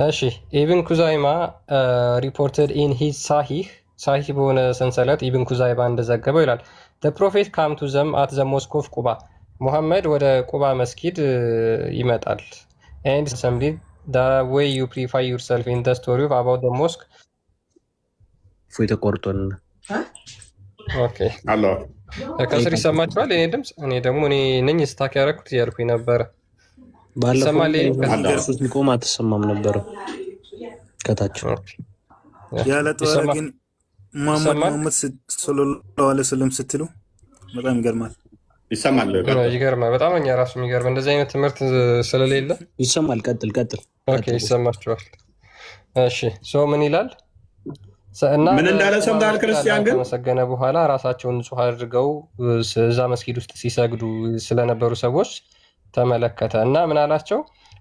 እሺ ኢብን ኩዛይማ ሪፖርትድ ኢን ሂዝ ሳሂህ በሆነ ሰንሰለት ኢብን ኩዛይማ እንደዘገበው ይላል the prophet come to them at the mosque of ቁባ ሙሐመድ ወደ ቁባ መስጊድ ይመጣል and assembly the way you purify yourself in the story of about the mosque ፎይ ተቆርጦን ኦኬ አሎ ከስር ይሰማችኋል የኔ ድምፅ? እኔ ደግሞ እኔ ነኝ ስታክ ያደረኩት እያልኩኝ ነበረ። ባለፈው ሲቆም አትሰማም ነበረ ከታች ያለ ጦር ግን ሙሐመድ ሰለላሁ ዐለይሂ ወሰለም ስትሉ በጣም ይገርማል። ይሰማል፣ ይገርማል በጣም እኛ ራሱ የሚገርም እንደዚህ አይነት ትምህርት ስለሌለ ይሰማል። ቀጥል። ኦኬ ይሰማችኋል። እሺ ሶ ምን ይላል? ምን እንዳለ ሰምተሃል? ክርስቲያን ግን ከመሰገነ በኋላ ራሳቸውን ንጹህ አድርገው እዛ መስጊድ ውስጥ ሲሰግዱ ስለነበሩ ሰዎች ተመለከተ እና ምን አላቸው?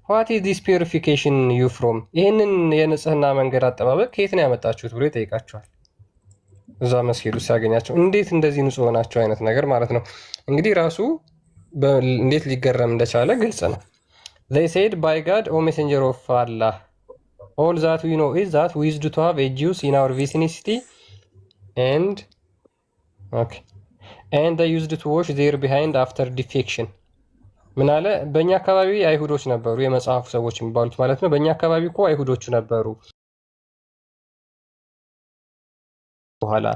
ዋት ኢዝ ዲስ ፒዩሪፊኬሽን ዩ ፍሮም፣ ይህንን የንጽህና መንገድ አጠባበቅ ከየት ነው ያመጣችሁት ብሎ ይጠይቃቸዋል። እዛ መስጊድ ውስጥ ሲያገኛቸው እንዴት እንደዚህ ንጹህ ሆናቸው አይነት ነገር ማለት ነው። እንግዲህ ራሱ እንዴት ሊገረም እንደቻለ ግልጽ ነው። they said by God o messenger of Allah all that we know is that we used to have a Jews in our vicinity and they used to wash their behind after defection ምን አለ? በእኛ አካባቢ አይሁዶች ነበሩ፣ የመጽሐፉ ሰዎች የሚባሉት ማለት ነው። በእኛ አካባቢ እኮ አይሁዶቹ ነበሩ በኋላ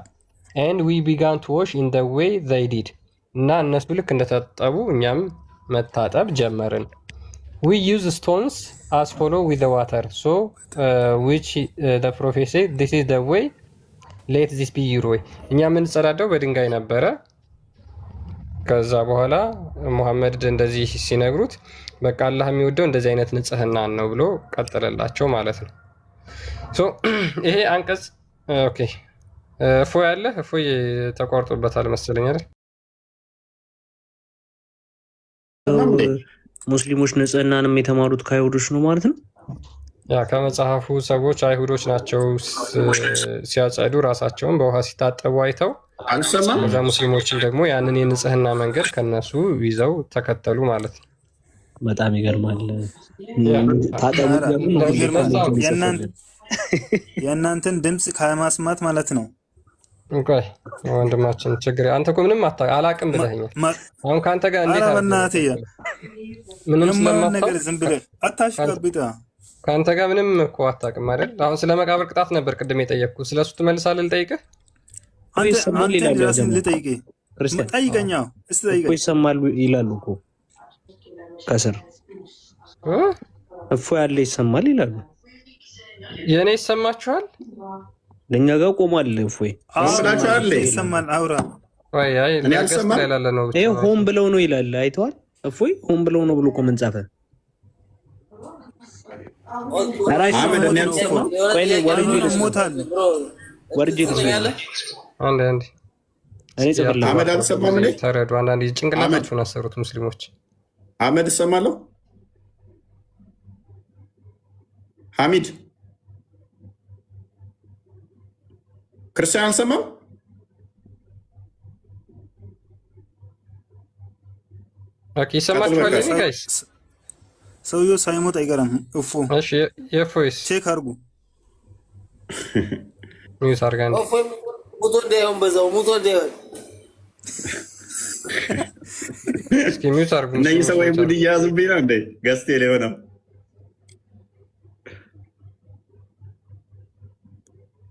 and we began to wash in the way they did እና እነሱ ልክ እንደታጠቡ እኛም መታጠብ ጀመርን። we use stones as follow with the water so which the prophet said this is the way let this be your way እኛ የምንጸዳደው በድንጋይ ነበረ። ከዛ በኋላ ሙሐመድ እንደዚህ ሲነግሩት በቃ አላህ የሚወደው እንደዚህ አይነት ንጽህና ነው ብሎ ቀጠለላቸው ማለት ነው። ሶ ይሄ አንቀጽ ኦኬ እፎይ አለ። እፎይ ተቋርጦበታል መሰለኝ አይደል? ሙስሊሞች ንጽህናንም የተማሩት ከአይሁዶች ነው ማለት ነው። ያ ከመጽሐፉ ሰዎች አይሁዶች ናቸው ሲያጸዱ ራሳቸውን በውሃ ሲታጠቡ አይተው አልሰማም። ከዛ ሙስሊሞችን ደግሞ ያንን የንጽህና መንገድ ከነሱ ይዘው ተከተሉ ማለት ነው። በጣም ይገርማል። የእናንተን ድምፅ ከማስማት ማለት ነው። እንኳን ወንድማችን ችግር አንተ እኮ ምንም አላቅም ብለኸኛል። አሁን ከአንተ ጋር እንዴት ምንም ነገር ዝም ብለህ አታሽቀብጣ። ከአንተ ጋር ምንም እኮ አታውቅም አይደል? አሁን ስለ መቃብር ቅጣት ነበር ቅድም የጠየቅኩህ። ስለሱ ትመልሳለህ? ልጠይቅህ? ይሰማሉ ይላሉ እኮ ከስር እፎ ያለ ይሰማል ይላሉ። የእኔ ይሰማችኋል? ለእኛ ጋር ቆሟል። እፎይ ይሰማል። አውራ ሆን ብለው ነው ይላል። አይተዋል? እፎይ ሆን ብለው ነው ብሎ እኮ ምን ጻፈ? ተረዱ። አንዳንድ ጭንቅላታችሁን አሰሩት ሙስሊሞች። አህመድ እሰማለሁ። ሐሚድ ክርስቲያን አልሰማም። ይሰማችኋል? ሰውየው ሳይሞት አይቀርም። እፎ የእፎይስ ቼክ አድርጉ። ሚዩት አድርጋ እስኪ ሚዩት አድርጉ። እነዚህ ሰዎች ሙድ እያያዙብኝ ነው እንዴ? ገዝቴ ላይ ሆነው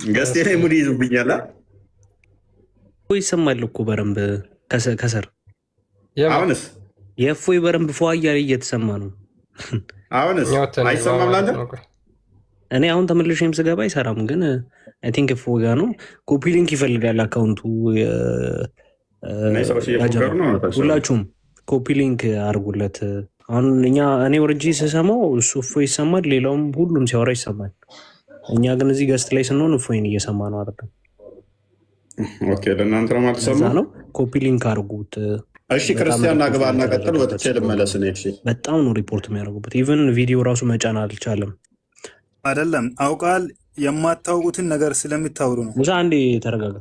ገዝቴ ላይ ሙድ ይይዙብኛል። ይሰማል እኮ በረንብ ከስር። አሁንስ የእፎይ በረንብ ፏ እያለ እየተሰማ ነው። አሁንስ አይሰማም ላንተ? እኔ አሁን ተመልሼም ስገባ አይሰራም፣ ግን አይ ቲንክ እፎይ ጋር ነው። ኮፒ ሊንክ ይፈልጋል አካውንቱ። ሁላችሁም ኮፒ ሊንክ አድርጉለት። አሁን እኔ ወርጄ ስሰማው እሱ እፎይ ይሰማል፣ ሌላውም ሁሉም ሲያወራ ይሰማል። እኛ ግን እዚህ ገስት ላይ ስንሆን እፎይን እየሰማ ነው አይደለም? ኦኬ፣ ለእናንተ ነው ማለት ነው። ኮፒ ሊንክ አድርጉት። እሺ ክርስቲያን አግባና ቀጥል። ወጥቼ ልመለስ ነው። እሺ በጣም ነው ሪፖርት የሚያደርጉበት። ኢቨን ቪዲዮ ራሱ መጫን አልቻለም። አይደለም አውቃል። የማታውቁትን ነገር ስለሚታወሩ ነው። ሙሳ አንዴ ተረጋጋ።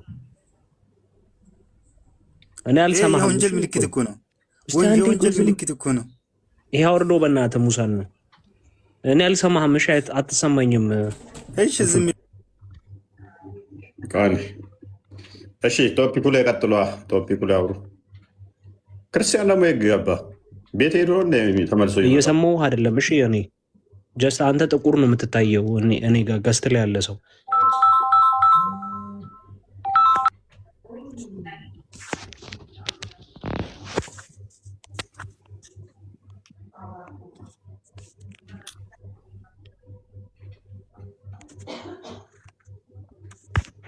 እኔ አልሰማህም። ወንጀል ምልክት እኮ ነው። ወንጀል ምልክት እኮ ነው። ይሄ አውርዶ በእናትህ ሙሳን። እኔ አልሰማህም። እሺ አትሰማኝም። እሺ ዝም ቃል። እሺ ቶፒኩ ላይ ቀጥሏ። ቶፒኩ ላይ አውሩ። ክርስቲያን ደግሞ ይገባ ቤት ሄዶ ተመልሶ እየሰማሁ አይደለም። እሺ እኔ ጀስት አንተ ጥቁር ነው የምትታየው። እኔ ጋር ገስት ላይ ያለ ሰው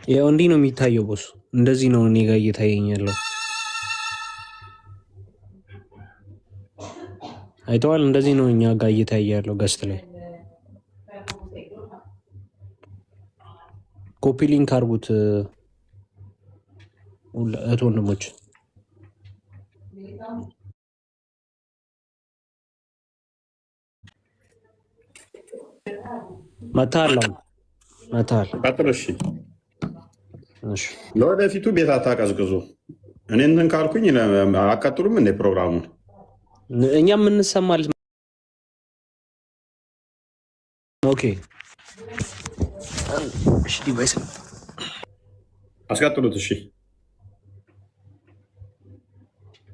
ያው እንዲህ ነው የሚታየው። ቦስ እንደዚህ ነው እኔ ጋር እየታየኝ ያለው። አይተዋል። እንደዚህ ነው እኛ ጋር እየታየ ያለው ገስት ላይ። ኮፒ ሊንክ አድርጉት እህት ወንድሞች። መታል ለወደፊቱ ቤት አታቀዝቅዙ። እኔ እንትን ካልኩኝ አቀጥሉም እንደ ፕሮግራሙን እኛ የምንሰማል። ኦኬ አስቀጥሉት። እሺ